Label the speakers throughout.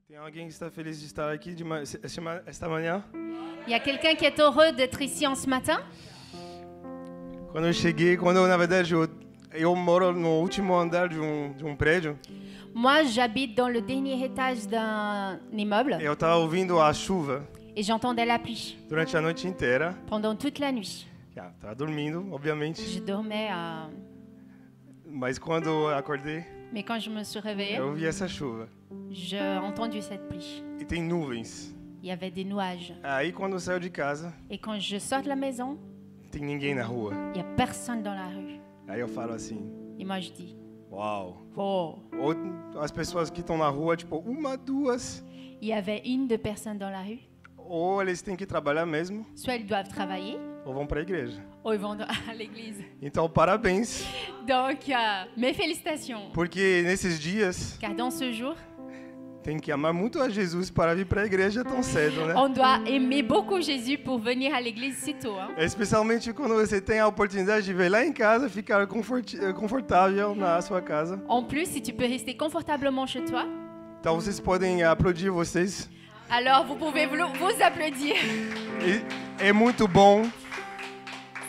Speaker 1: Tem alguém que está feliz de estar aqui esta manhã?
Speaker 2: Il y a quelqu'un qui est heureux d'être ici en ce matin?
Speaker 1: Quando eu cheguei, na verdade eu moro no último andar de um prédio.
Speaker 2: Moi, j'habite dans le dernier étage d'un immeuble
Speaker 1: Eu estava ouvindo a chuva
Speaker 2: et j'entendais la pluie
Speaker 1: durante a noite inteira.
Speaker 2: pendant toute la nuit.
Speaker 1: Estava dormindo, obviamente.
Speaker 2: Je dormais,
Speaker 1: Mas quando eu acordei,
Speaker 2: mais quand je me suis réveillée,
Speaker 1: eu ouvi essa chuva.
Speaker 2: j'ai entendu cette pluie.
Speaker 1: E tem nuvens.
Speaker 2: Il y avait des nuages.
Speaker 1: Aí quando eu saio de casa,
Speaker 2: Et quand je sors de la maison,
Speaker 1: tem ninguém na rua.
Speaker 2: il n'y a personne dans la rue.
Speaker 1: Aí eu falo assim,
Speaker 2: Et moi, je dis,
Speaker 1: uau.
Speaker 2: oh,
Speaker 1: Ou as pessoas que estão na rua, tipo, uma, duas.
Speaker 2: il y avait une, deux personnes dans la rue.
Speaker 1: Ou eles têm que trabalhar mesmo,
Speaker 2: Soit ils doivent travailler,
Speaker 1: ou vão para a igreja.
Speaker 2: ou ils vont à l'église.
Speaker 1: Então, parabéns.
Speaker 2: Donc, mes félicitations.
Speaker 1: Porque nesses dias,
Speaker 2: Car dans ce jour,
Speaker 1: tem que amar muito a Jesus para vir para a igreja tão cedo, né?
Speaker 2: on doit aimer beaucoup Jésus pour venir à l'église si tôt. Hein?
Speaker 1: Especialmente quando você tem a oportunidade de ver lá em casa, ficar confortável na sua casa.
Speaker 2: En plus, si tu peux rester confortablement chez toi,
Speaker 1: Então vocês podem aplaudir vocês.
Speaker 2: alors vous pouvez vous applaudir.
Speaker 1: E é muito bom.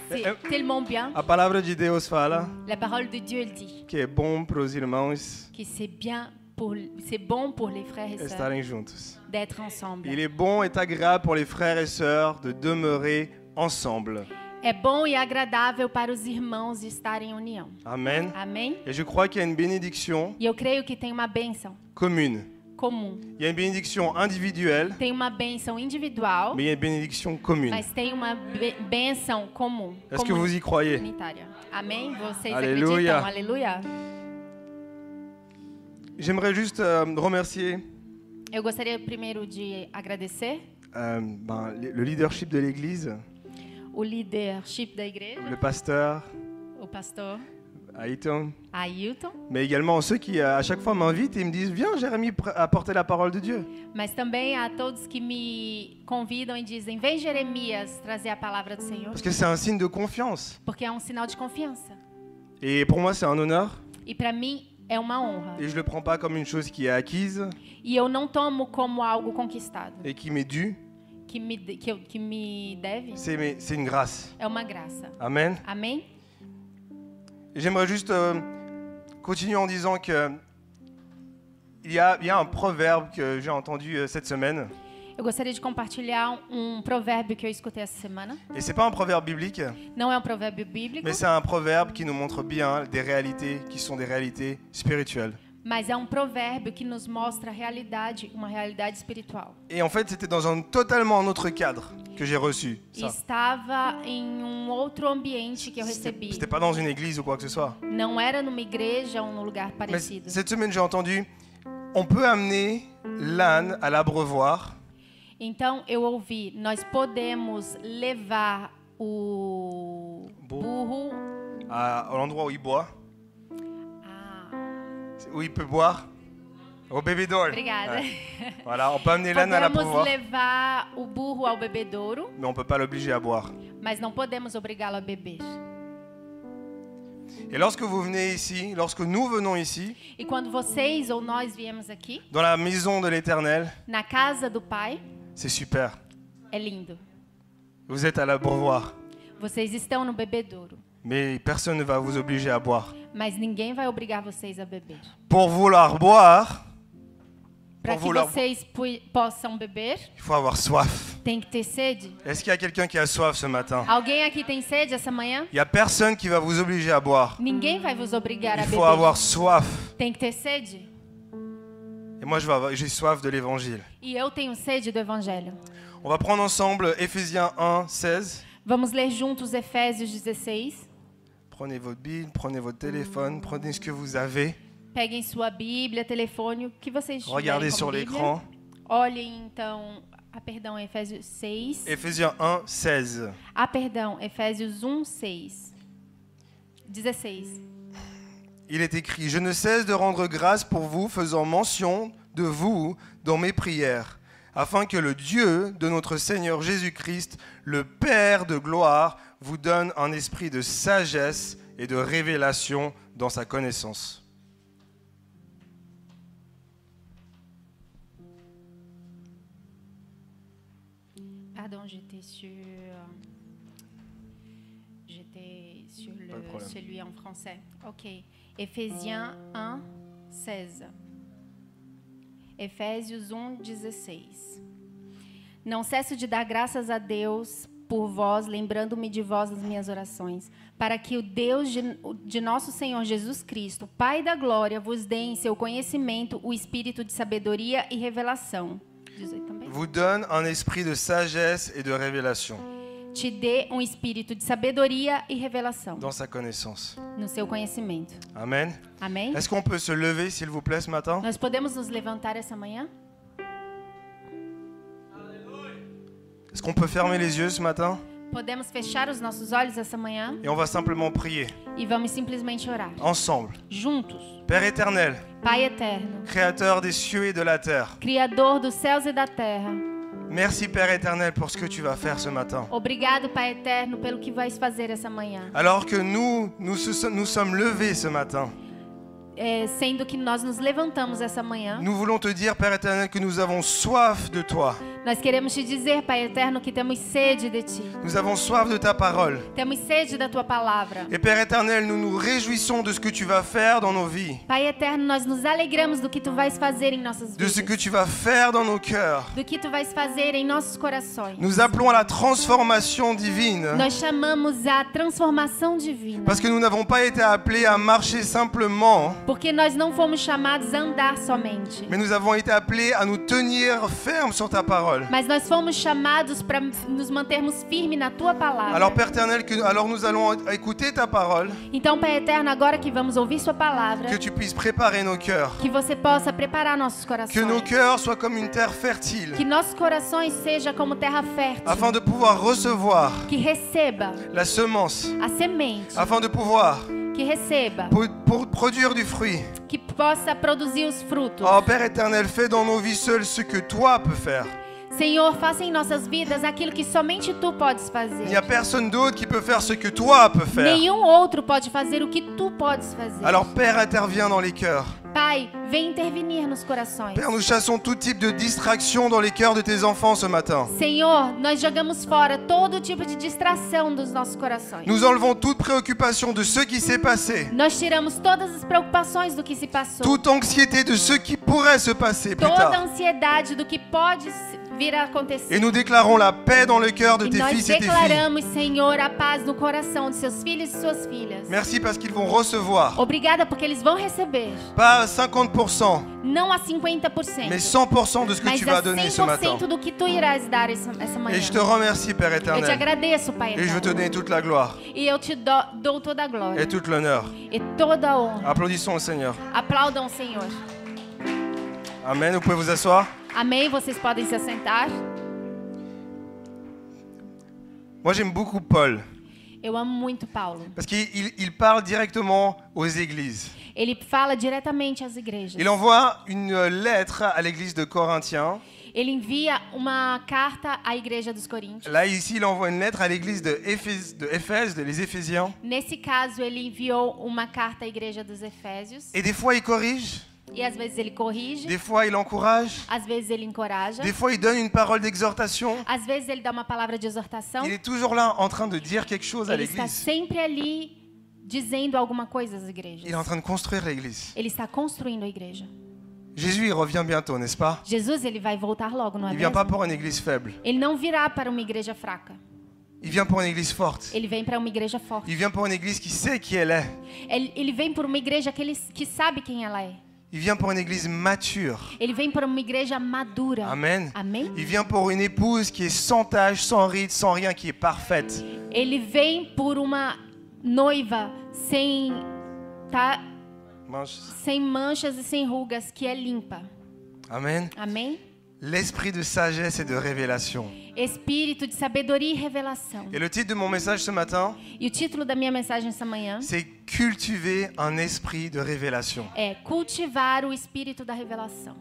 Speaker 2: C'est tellement bien.
Speaker 1: A palavra de Deus fala
Speaker 2: La parole de Dieu, elle dit
Speaker 1: que é bom para os irmãos
Speaker 2: que c'est bon pour les frères et sœurs
Speaker 1: estarem juntos.
Speaker 2: d'être ensemble.
Speaker 1: Il est bon et agréable pour les frères et sœurs de demeurer ensemble.
Speaker 2: É bom e agradável para os irmãos estarem em união.
Speaker 1: Amen.
Speaker 2: Amém?
Speaker 1: Et je crois qu'il y a une bénédiction
Speaker 2: E eu creio que tem uma bênção
Speaker 1: commune.
Speaker 2: comum.
Speaker 1: Il y a une bénédiction individuelle,
Speaker 2: Tem uma bênção individual,
Speaker 1: mais il y a une bénédiction commune.
Speaker 2: mas tem uma bênção comum.
Speaker 1: Est-ce que vous y croyez?
Speaker 2: Comunitária. Amém? Vocês
Speaker 1: Aleluia.
Speaker 2: acreditam? Aleluia.
Speaker 1: J'aimerais juste remercier
Speaker 2: Eu gostaria primeiro de agradecer
Speaker 1: le leadership de l'Église,
Speaker 2: o leadership da igreja,
Speaker 1: le pasteur,
Speaker 2: o pastor
Speaker 1: Aïton,
Speaker 2: Ailton,
Speaker 1: mais également ceux qui à chaque fois m'invitent et me disent « Viens Jérémy, apporter la parole de Dieu ».
Speaker 2: mas também a todos que me convidam e dizem: vem Jeremias trazer a palavra do Senhor,
Speaker 1: Parce que c'est un signe de confiance.
Speaker 2: porque é um sinal de confiança.
Speaker 1: Et pour moi, c'est un honneur.
Speaker 2: E para mim é uma honra.
Speaker 1: Et je ne le prends pas comme une chose qui est acquise
Speaker 2: E eu não tomo como algo conquistado,
Speaker 1: et qui m'est due.
Speaker 2: que me deve.
Speaker 1: C'est une grâce.
Speaker 2: É uma graça.
Speaker 1: Amen.
Speaker 2: Amém?
Speaker 1: Et j'aimerais juste continuer en disant que il y a un proverbe que j'ai entendu cette semaine.
Speaker 2: Eu gostaria de compartilhar provérbio que eu escutei essa semana.
Speaker 1: Et c'est pas un proverbe biblique,
Speaker 2: Não é um provérbio bíblico,
Speaker 1: mais c'est un proverbe qui nous montre bien des réalités qui sont des réalités spirituelles.
Speaker 2: mas é um provérbio que nos mostra a realidade, uma realidade espiritual.
Speaker 1: Et en fait, c'était dans un totalement autre cadre que j'ai reçu ça.
Speaker 2: Estava em outro ambiente que eu recebi.
Speaker 1: C'était pas dans une église ou quoi que ce soit.
Speaker 2: Não era numa igreja ou num lugar
Speaker 1: Mais
Speaker 2: parecido.
Speaker 1: cette semaine, j'ai entendu, on peut amener l'âne à l'abreuvoir.
Speaker 2: Então eu ouvi, nós podemos levar o burro
Speaker 1: À l'endroit où il boit,
Speaker 2: a...
Speaker 1: où il peut boire, au bébédor.
Speaker 2: Obrigada.
Speaker 1: Ouais. Voilà, on peut amener l'âne à
Speaker 2: Podemos
Speaker 1: l'abreuvoir,
Speaker 2: levar o burro ao bebedouro,
Speaker 1: mais on peut pas l'obliger à boire.
Speaker 2: mas não podemos obrigá-lo a beber.
Speaker 1: Et lorsque vous venez ici, lorsque nous venons ici,
Speaker 2: E quando vocês ou nós viemos aqui,
Speaker 1: dans la maison de l'Éternel,
Speaker 2: na casa do Pai,
Speaker 1: c'est super.
Speaker 2: é lindo.
Speaker 1: Vous êtes à l'abreuvoir,
Speaker 2: Vocês estão no bebedouro,
Speaker 1: mais personne ne va vous obliger à boire.
Speaker 2: mas ninguém vai obrigar vocês a beber.
Speaker 1: Pour vouloir boire,
Speaker 2: Para que vocês possam beber,
Speaker 1: il faut avoir soif.
Speaker 2: tem que ter sede.
Speaker 1: Est-ce qu'il y a quelqu'un qui a soif ce matin?
Speaker 2: Alguém aqui tem sede essa manhã?
Speaker 1: Il n'y a personne qui va vous obliger à boire.
Speaker 2: Ninguém vai vos obrigar a
Speaker 1: Il faut
Speaker 2: beber.
Speaker 1: avoir soif.
Speaker 2: Tem que ter sede.
Speaker 1: Et moi, j'ai soif de l'évangile.
Speaker 2: E eu tenho sede do Evangelho.
Speaker 1: On va prendre ensemble Éphésiens 1, 16.
Speaker 2: Vamos ler juntos Efésios 16.
Speaker 1: Prenez votre Bible, prenez votre téléphone, prenez ce que vous avez.
Speaker 2: Peguem sua Bíblia, telefone, o que vocês tiverem
Speaker 1: Regardez
Speaker 2: como
Speaker 1: sur
Speaker 2: Bíblia.
Speaker 1: l'écran.
Speaker 2: Olhem então, Efésios 6.
Speaker 1: Éphésiens 1, 16.
Speaker 2: Efésios 16.
Speaker 1: Il est écrit « Je ne cesse de rendre grâce pour vous, faisant mention de vous dans mes prières, afin que le Dieu de notre Seigneur Jésus-Christ, le Père de gloire, vous donne un esprit de sagesse et de révélation dans sa connaissance. »
Speaker 2: Pardon, j'étais sur celui en français. Ok. Ephésiens 1, 16. Efésios 1, 16. Não cesso de dar graças a Deus por vós, lembrando-me de vós nas minhas orações, para que o Deus de nosso Senhor Jesus Cristo, Pai da glória, vos dê em seu conhecimento o espírito de sabedoria e revelação. 18 também.
Speaker 1: Vous donne un esprit de sagesse et de révélation
Speaker 2: Te dê um espírito de sabedoria e revelação
Speaker 1: dans sa connaissance.
Speaker 2: no seu conhecimento.
Speaker 1: Amen.
Speaker 2: Amém?
Speaker 1: Est-ce qu'on peut se lever, s'il vous plaît, ce matin?
Speaker 2: Nós podemos nos levantar essa manhã?
Speaker 1: Est-ce qu'on peut fermer les yeux ce matin?
Speaker 2: Podemos fechar os nossos olhos essa manhã
Speaker 1: Et on va simplement prier,
Speaker 2: e vamos simplesmente orar.
Speaker 1: ensemble.
Speaker 2: Juntos.
Speaker 1: Père éternel,
Speaker 2: Pai eterno,
Speaker 1: Créateur des cieux et de la terre,
Speaker 2: Criador dos céus e da terra.
Speaker 1: merci Père éternel pour ce que tu vas faire ce matin.
Speaker 2: Obrigado, Pai eterno, pelo que vais fazer essa manhã.
Speaker 1: Alors que nous sommes levés ce matin,
Speaker 2: Sendo que nós nos levantamos essa manhã,
Speaker 1: nous voulons te dire, Père éternel, que nous avons soif de toi.
Speaker 2: nós queremos te dizer, Pai eterno, que temos sede de Ti.
Speaker 1: Nous avons soif de ta parole.
Speaker 2: Temos sede da Tua palavra.
Speaker 1: Et Père éternel, nous nous réjouissons de ce que tu vas faire dans nos vies,
Speaker 2: Pai eterno, nós nos alegramos do que Tu vais fazer em nossas
Speaker 1: de ce que
Speaker 2: vidas.
Speaker 1: tu vas faire dans nos cœurs.
Speaker 2: Do que Tu vais fazer em nossos corações.
Speaker 1: Nous appelons à la transformation divine,
Speaker 2: Nós chamamos a transformação divina.
Speaker 1: parce que nous n'avons pas été appelés à marcher simplement,
Speaker 2: Porque nós não fomos chamados a andar somente.
Speaker 1: mais nous avons été appelés à nous tenir fermes sur ta parole.
Speaker 2: Mas nós fomos chamados para nos mantermos firmes na Tua palavra.
Speaker 1: Alors Père éternel, alors nous allons écouter ta parole,
Speaker 2: Então, Pai eterno, agora que vamos ouvir Sua palavra,
Speaker 1: que tu puisses préparer nos cœurs,
Speaker 2: que você possa preparar nossos corações.
Speaker 1: que nos cœurs soient comme une terre fertile,
Speaker 2: Que nossos corações sejam como terra fértil.
Speaker 1: afin de pouvoir recevoir
Speaker 2: Que receba
Speaker 1: la semence,
Speaker 2: a semente.
Speaker 1: afin de pouvoir
Speaker 2: Que receba.
Speaker 1: pour produire du fruit.
Speaker 2: Que possa produzir os frutos.
Speaker 1: Oh Père éternel, fais dans nos vies seules ce que toi peux faire.
Speaker 2: Senhor, faça em nossas vidas aquilo que somente Tu podes fazer.
Speaker 1: Il n'y a personne d'autre qui peut faire ce que toi peux faire.
Speaker 2: Nenhum outro pode fazer o que Tu podes fazer.
Speaker 1: Alors Père, interviens dans les cœurs.
Speaker 2: Pai, vem intervenir nos corações.
Speaker 1: Père, nous chassons tout type de distraction dans les cœurs de tes enfants ce matin.
Speaker 2: Senhor, nós jogamos fora todo tipo de distração dos nossos corações.
Speaker 1: Nous enlevons toute préoccupation de ce qui s'est passé,
Speaker 2: Nós tiramos todas as preocupações do que se passou.
Speaker 1: toute anxiété de ce qui pourrait se passer plus
Speaker 2: Toda a
Speaker 1: tard.
Speaker 2: ansiedade do que pode vir a acontecer.
Speaker 1: Et nous déclarons la paix dans le cœur de
Speaker 2: E
Speaker 1: tes
Speaker 2: nós
Speaker 1: fils et tes filles.
Speaker 2: declaramos, Senhor, a paz no coração de seus filhos e suas filhas.
Speaker 1: Merci parce qu'ils vont recevoir,
Speaker 2: Obrigada porque eles vão receber,
Speaker 1: pas 50%,
Speaker 2: não a 50%,
Speaker 1: mais 100% de ce que
Speaker 2: mas
Speaker 1: tu vas
Speaker 2: a
Speaker 1: donner ce matin.
Speaker 2: 100% do que Tu irás dar essa manhã.
Speaker 1: Et je te remercie, Père
Speaker 2: Eu te
Speaker 1: éternel.
Speaker 2: agradeço, Pai
Speaker 1: Et je veux te
Speaker 2: eterno.
Speaker 1: donner toute la gloire
Speaker 2: E eu te dou toda a glória
Speaker 1: et toute l'honneur.
Speaker 2: e toda a honra.
Speaker 1: Applaudissons le Seigneur.
Speaker 2: Aplaudam o Senhor.
Speaker 1: Amen. Vous pouvez vous asseoir.
Speaker 2: Amém? Vocês podem se assentar.
Speaker 1: Moi, j'aime beaucoup Paul
Speaker 2: Eu amo muito Paulo.
Speaker 1: parce qu'il parle directement aux églises.
Speaker 2: Ele fala diretamente às igrejas.
Speaker 1: Il envoie une lettre à l'église de Corinthiens.
Speaker 2: Ele envia uma carta à igreja dos Coríntios.
Speaker 1: Là, ici, il envoie une lettre à l'église de Éphèse, les Éphésiens.
Speaker 2: Nesse caso, ele enviou uma carta à igreja dos Efésios.
Speaker 1: Et des fois, il corrige,
Speaker 2: E às vezes ele corrige,
Speaker 1: des fois, il encourage,
Speaker 2: às vezes ele encoraja,
Speaker 1: des fois, il donne une parole d'exhortation.
Speaker 2: às vezes ele dá uma palavra de exortação.
Speaker 1: Il est toujours là en train de dire quelque chose à
Speaker 2: Ele está
Speaker 1: l'église.
Speaker 2: sempre ali dizendo alguma coisa às igrejas.
Speaker 1: Il est en train de construire l'église.
Speaker 2: Ele está construindo a igreja.
Speaker 1: Jésus, il revient bientôt, n'est-ce pas?
Speaker 2: Jesus, ele vai voltar logo, não é
Speaker 1: Il vient pas
Speaker 2: mesmo?
Speaker 1: pour une église faible.
Speaker 2: Ele não virá para uma igreja fraca.
Speaker 1: Il vient pour une église forte.
Speaker 2: Ele vem para uma igreja forte.
Speaker 1: Il vient pour une église qui sait qui elle est.
Speaker 2: Ele vem por uma igreja que sabe quem ela é.
Speaker 1: Il vient pour une église mature.
Speaker 2: Ele vem para uma igreja madura.
Speaker 1: Amen.
Speaker 2: Amém?
Speaker 1: Il vient pour une épouse qui est sans tache, sans ride, sans rien, qui est parfaite.
Speaker 2: Ele vem por uma noiva sem manchas e sem rugas, que é limpa.
Speaker 1: Amen.
Speaker 2: Amém?
Speaker 1: L'esprit de sagesse et de révélation.
Speaker 2: Espírito de sabedoria e revelação.
Speaker 1: Et le titre de mon message ce matin,
Speaker 2: E o título da minha mensagem essa manhã
Speaker 1: c'est Cultiver un esprit de révélation.
Speaker 2: é Cultivar o espírito da revelação.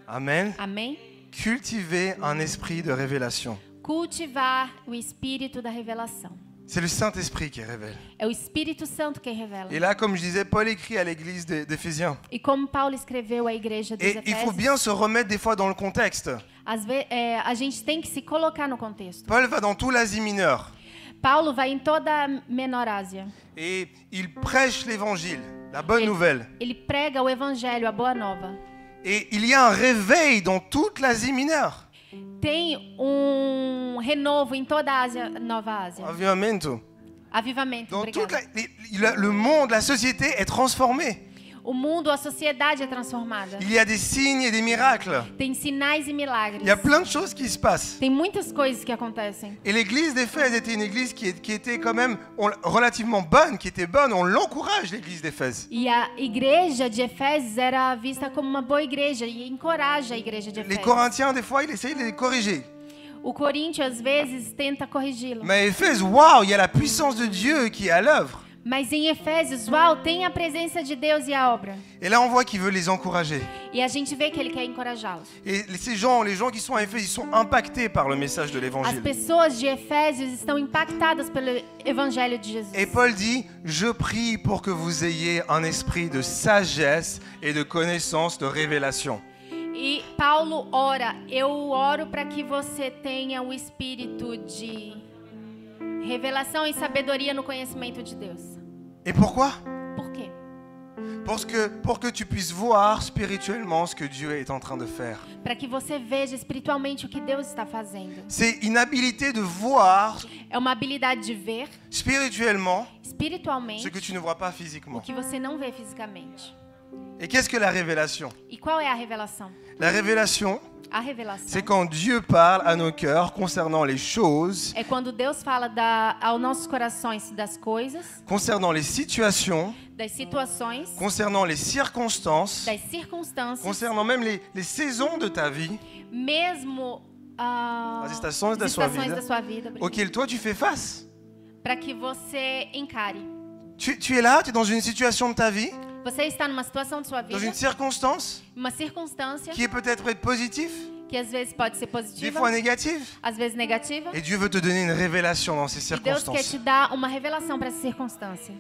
Speaker 1: Amen.
Speaker 2: Amém?
Speaker 1: Cultiver un esprit de révélation.
Speaker 2: Cultivar o espírito da revelação.
Speaker 1: C'est le Saint-Esprit qui révèle.
Speaker 2: É o Espírito Santo quem revela.
Speaker 1: Et là, comme je disais, Paul écrit à l'église d'Éphésiens.
Speaker 2: E como Paulo escreveu à igreja dos
Speaker 1: Et il faut bien
Speaker 2: Efésios,
Speaker 1: se remettre des fois dans le contexte.
Speaker 2: A gente tem que se colocar no contexto.
Speaker 1: Paul va dans tout l'Asie mineure
Speaker 2: Paulo vai em toda a Menorásia.
Speaker 1: et il prêche l'évangile, la bonne nouvelle.
Speaker 2: Ele prega o evangelho, a boa nova.
Speaker 1: Et il y a un réveil dans toute l'Asie mineure.
Speaker 2: Tem renovo em toda a Ásia, Nova Ásia.
Speaker 1: Avivamento.
Speaker 2: Avivamento,
Speaker 1: Dans toute
Speaker 2: obrigada.
Speaker 1: le monde, la société est transformée.
Speaker 2: O mundo, a sociedade é transformada.
Speaker 1: Il y a des signes et des miracles.
Speaker 2: Tem sinais e milagres.
Speaker 1: Il y a plein de choses qui se passent.
Speaker 2: Tem muitas coisas que acontecem.
Speaker 1: Et l'église d'Éphèse était une église qui était quand même relativement bonne, qui était bonne. On l'encourage, l'église d'Éphèse.
Speaker 2: E a igreja de Efésios era vista como uma boa igreja e encoraja a igreja de
Speaker 1: Les
Speaker 2: Efésios.
Speaker 1: Corinthiens, des fois, ils essayent de les corriger.
Speaker 2: O Coríntios, às vezes, tenta corrigi-lo.
Speaker 1: Mais Éphèse, waouh, il y a la puissance de Dieu qui est à l'œuvre.
Speaker 2: Mas em Efésios, uau, tem a presença de Deus e a obra.
Speaker 1: Et là, on voit qu'il veut les encourager.
Speaker 2: E a gente vê que ele quer encorajá-los.
Speaker 1: Et ces gens, les gens qui sont à Éphèse, ils sont impactés par le message de
Speaker 2: As
Speaker 1: l'évangile.
Speaker 2: pessoas de Efésios estão impactadas pelo evangelho de Jesus.
Speaker 1: Et Paul dit, je prie pour que vous ayez un esprit de sagesse et de connaissance, de révélation.
Speaker 2: E Paulo ora, eu oro para que você tenha o espírito de revelação e sabedoria no conhecimento de Deus.
Speaker 1: Et pourquoi?
Speaker 2: Por quê?
Speaker 1: Pour que tu puisses voir spirituellement ce que Dieu est en train de faire.
Speaker 2: Para que você veja espiritualmente o que Deus está fazendo.
Speaker 1: C'est une habilité de voir
Speaker 2: É uma habilidade de ver
Speaker 1: spirituellement
Speaker 2: espiritualmente
Speaker 1: ce que tu ne vois pas
Speaker 2: o
Speaker 1: physiquement.
Speaker 2: que você não vê fisicamente.
Speaker 1: Et qu'est-ce que la révélation?
Speaker 2: E qual é a revelação?
Speaker 1: La révélation,
Speaker 2: A revelação
Speaker 1: c'est quand Dieu parle à nos cœurs concernant les choses,
Speaker 2: é quando Deus fala aos nossos corações das coisas,
Speaker 1: concernant les situations,
Speaker 2: das situações,
Speaker 1: concernant les circonstances,
Speaker 2: das circunstâncias,
Speaker 1: concernant même les saisons de ta vie,
Speaker 2: mesmo
Speaker 1: as estações da
Speaker 2: as
Speaker 1: sua
Speaker 2: estações
Speaker 1: vida,
Speaker 2: da sua vida,
Speaker 1: auxquelles toi tu fais face.
Speaker 2: para que você encare.
Speaker 1: Tu es là, tu es dans une situation de ta vie,
Speaker 2: Você está numa situação de sua
Speaker 1: dans
Speaker 2: vida,
Speaker 1: une circonstance
Speaker 2: uma circunstância
Speaker 1: qui est peut-être positive,
Speaker 2: que às vezes pode ser
Speaker 1: des
Speaker 2: positiva,
Speaker 1: fois négative.
Speaker 2: às vezes negativa,
Speaker 1: Et Dieu veut te donner une révélation dans ces
Speaker 2: e Deus quer
Speaker 1: circonstances.
Speaker 2: te dar uma revelação para essa circunstância.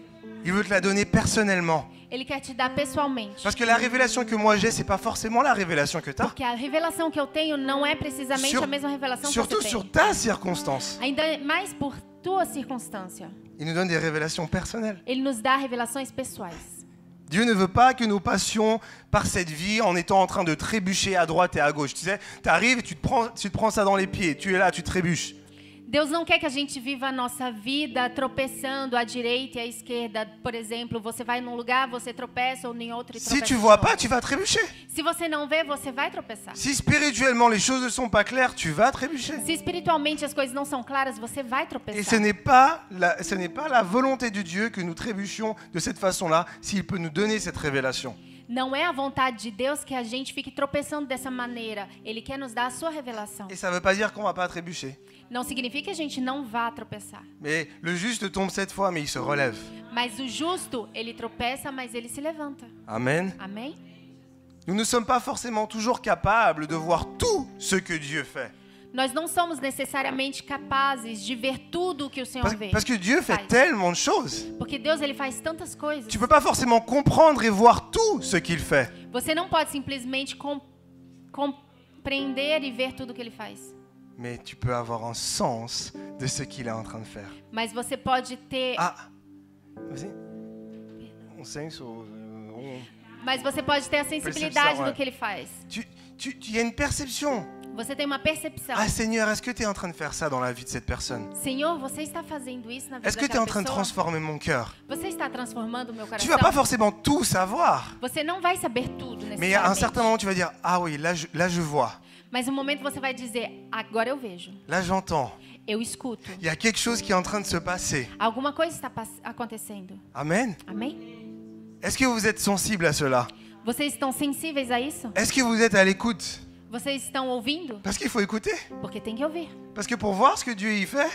Speaker 1: Il veut te la donner personnellement.
Speaker 2: Ele quer te dar pessoalmente.
Speaker 1: Parce que la révélation que moi j'ai, c'est pas forcément la révélation que tu as.
Speaker 2: Porque a revelação que eu tenho não é precisamente a mesma revelação que
Speaker 1: Surtout
Speaker 2: você
Speaker 1: sur
Speaker 2: tem.
Speaker 1: ta circonstance.
Speaker 2: Ainda mais por tua circunstância.
Speaker 1: Il nous donne des révélations personnelles.
Speaker 2: Ele nos dá revelações pessoais.
Speaker 1: Dieu ne veut pas que nous passions par cette vie en étant en train de trébucher à droite et à gauche. Tu sais, tu arrives et tu te prends ça dans les pieds. Tu es là, tu trébuches.
Speaker 2: Deus não quer que a gente viva a nossa vida tropeçando à direita e à esquerda. Por exemplo, você vai num lugar, você tropeça ou em outro e
Speaker 1: Si
Speaker 2: tropeça.
Speaker 1: tu
Speaker 2: de
Speaker 1: vois
Speaker 2: novo.
Speaker 1: pas, tu vas trébucher.
Speaker 2: Se você não vê, você vai tropeçar.
Speaker 1: Si spirituellement les choses ne sont pas claires, tu vas trébucher.
Speaker 2: Se espiritualmente as coisas não são claras, você vai
Speaker 1: Et
Speaker 2: tropeçar.
Speaker 1: ce n'est pas la volonté de Dieu que nous trébuchions de cette façon-là, s'il peut nous donner cette révélation.
Speaker 2: Não é a vontade de Deus que a gente fique tropeçando dessa maneira. Ele quer nos dar a sua revelação.
Speaker 1: Et ça ne veut pas dire qu'on va pas trébucher.
Speaker 2: Não significa que a gente não vá tropeçar.
Speaker 1: Mais le juste tombe 7 fois, mais il se relève.
Speaker 2: Mas o justo, ele tropeça, mas ele se levanta.
Speaker 1: Amen.
Speaker 2: Amém?
Speaker 1: Nous ne sommes pas forcément toujours capables de voir tout ce que Dieu fait.
Speaker 2: Nós não somos necessariamente capazes de ver tudo o que o Senhor vê.
Speaker 1: Parce que Dieu fait
Speaker 2: Faz.
Speaker 1: tellement de choses.
Speaker 2: Porque Deus ele faz tantas coisas.
Speaker 1: Tu peux pas forcément comprendre et voir tout ce qu'il fait.
Speaker 2: Você não pode simplesmente compreender e ver tudo o que ele faz.
Speaker 1: Mais tu peux avoir un sens de ce qu'il est en train de faire.
Speaker 2: Mas você pode ter,
Speaker 1: Ah, vas-y. On sait sur...
Speaker 2: mas você pode ter a sensibilidade
Speaker 1: Percepção, é.
Speaker 2: do que ele faz.
Speaker 1: Il y a une perception.
Speaker 2: Você tem uma percepção.
Speaker 1: Ah Seigneur, est-ce que tu es en train de faire ça dans la vie de cette personne?
Speaker 2: Senhor, você está fazendo isso na vida
Speaker 1: Est-ce que tu es
Speaker 2: daquela
Speaker 1: en train de
Speaker 2: pessoa?
Speaker 1: transformer mon cœur?
Speaker 2: Você está transformando o meu
Speaker 1: Tu
Speaker 2: coração?
Speaker 1: vas pas forcément tout savoir.
Speaker 2: Você não vai saber tudo
Speaker 1: Mais à un
Speaker 2: necessariamente.
Speaker 1: certain moment, tu vas dire, ah oui, là je vois.
Speaker 2: Mas no momento você vai dizer, agora eu vejo.
Speaker 1: Là j'entends.
Speaker 2: Eu escuto.
Speaker 1: Il y a quelque chose qui est en train de se passer.
Speaker 2: Alguma coisa está acontecendo.
Speaker 1: Amen.
Speaker 2: Amém?
Speaker 1: Est-ce que vous êtes sensible à cela?
Speaker 2: Vocês estão sensíveis a isso?
Speaker 1: Est-ce que vous êtes à l'écoute?
Speaker 2: Vocês estão ouvindo?
Speaker 1: Parce qu'il faut écouter.
Speaker 2: Porque tem que ouvir.
Speaker 1: Parce que pour voir ce que Dieu y fait,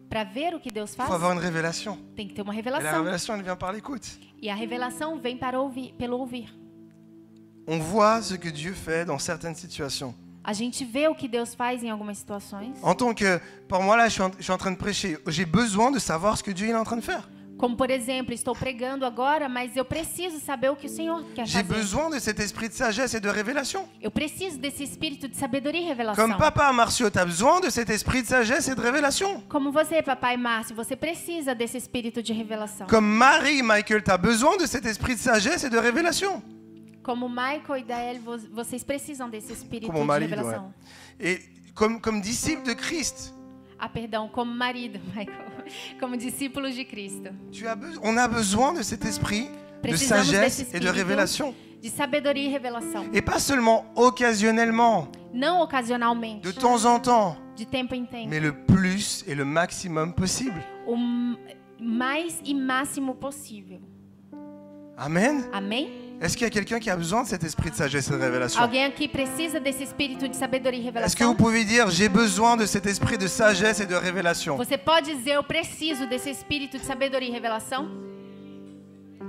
Speaker 2: Para ver o que Deus
Speaker 1: il
Speaker 2: faz,
Speaker 1: faut avoir une révélation.
Speaker 2: tem que ter uma
Speaker 1: Et la
Speaker 2: revelação.
Speaker 1: révélation, elle vient par l'écoute.
Speaker 2: E a revelação vem para ouvir, pelo ouvir.
Speaker 1: On voit ce que Dieu fait dans certaines situations.
Speaker 2: A gente vê o que Deus faz em algumas situações.
Speaker 1: En tant que, pour moi là, je suis en train de prêcher. J'ai besoin de savoir ce que Dieu il est en train de faire.
Speaker 2: Como, por exemplo, estou pregando agora, mas eu preciso saber o que o Senhor quer
Speaker 1: J'ai
Speaker 2: fazer.
Speaker 1: besoin de cet esprit de sagesse et de révélation.
Speaker 2: Eu preciso desse espírito de sabedoria e revelação.
Speaker 1: Comme papa Marcio, tu as besoin de cet esprit de sagesse et de révélation.
Speaker 2: Como você, papai Márcio, você precisa desse espírito de revelação.
Speaker 1: Comme Marie, Michael, tu as besoin de cet esprit de sagesse et de révélation.
Speaker 2: Como Michael e Dael, vocês precisam desse espírito
Speaker 1: Como
Speaker 2: de
Speaker 1: marido,
Speaker 2: revelação.
Speaker 1: Et comme disciple de Christ,
Speaker 2: Ah, perdão, como marido, Michael. Como discípulos de Cristo.
Speaker 1: on a besoin de cet esprit de
Speaker 2: Precisamos
Speaker 1: sagesse
Speaker 2: desse
Speaker 1: et de révélation.
Speaker 2: de sabedoria e revelação.
Speaker 1: Et pas seulement occasionnellement,
Speaker 2: Não ocasionalmente,
Speaker 1: de temps en temps,
Speaker 2: de tempo em tempo.
Speaker 1: mais le plus et le maximum possible.
Speaker 2: O mais e máximo possível.
Speaker 1: Amen.
Speaker 2: Amém?
Speaker 1: Est-ce qu'il y a quelqu'un qui a besoin de cet esprit de sagesse et de révélation?
Speaker 2: Alguém aqui precisa desse espírito de sabedoria e
Speaker 1: Est-ce que vous
Speaker 2: revelação?
Speaker 1: pouvez dire j'ai besoin de cet esprit de sagesse et de révélation?
Speaker 2: Você pode dizer, eu preciso desse espírito de sabedoria e revelação?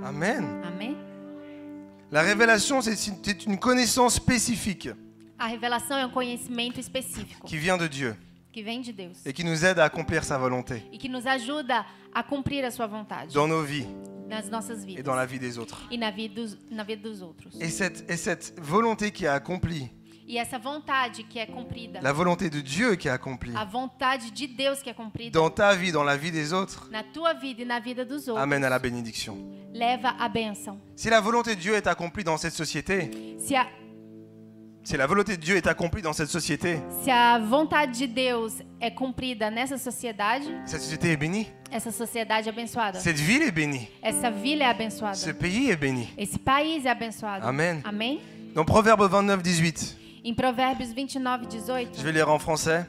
Speaker 1: Amen.
Speaker 2: Amém?
Speaker 1: La révélation, c'est une connaissance spécifique
Speaker 2: A revelação é um conhecimento específico
Speaker 1: qui vient de Dieu
Speaker 2: que vem de Deus
Speaker 1: et qui nous aide à accomplir sa volonté
Speaker 2: e que nos ajuda a cumprir a sua vontade
Speaker 1: dans nos vies
Speaker 2: nas nossas
Speaker 1: et
Speaker 2: vidas
Speaker 1: dans la vie des autres.
Speaker 2: e na vida dos outros.
Speaker 1: Et cette volonté qui est accomplie,
Speaker 2: E essa vontade que é cumprida,
Speaker 1: la volonté de Dieu qui est accomplie
Speaker 2: a vontade de Deus que é cumprida
Speaker 1: dans ta vie, dans la vie des autres,
Speaker 2: na tua vida e na vida dos outros,
Speaker 1: amène à la bénédiction.
Speaker 2: leva a bênção.
Speaker 1: Si la volonté de Dieu est accomplie dans cette société,
Speaker 2: Se
Speaker 1: si la volonté de Dieu est accomplie dans cette société,
Speaker 2: a vontade de Deus é cumprida nessa sociedade,
Speaker 1: cette société est bénie,
Speaker 2: essa sociedade é abençoada.
Speaker 1: cette ville est bénie,
Speaker 2: Essa vila é abençoada.
Speaker 1: ce pays est béni.
Speaker 2: Esse país é abençoado.
Speaker 1: Amen.
Speaker 2: Amém?
Speaker 1: Dans Proverbe 29, 18,
Speaker 2: Em Provérbios 29, 18,
Speaker 1: je vais lire en français,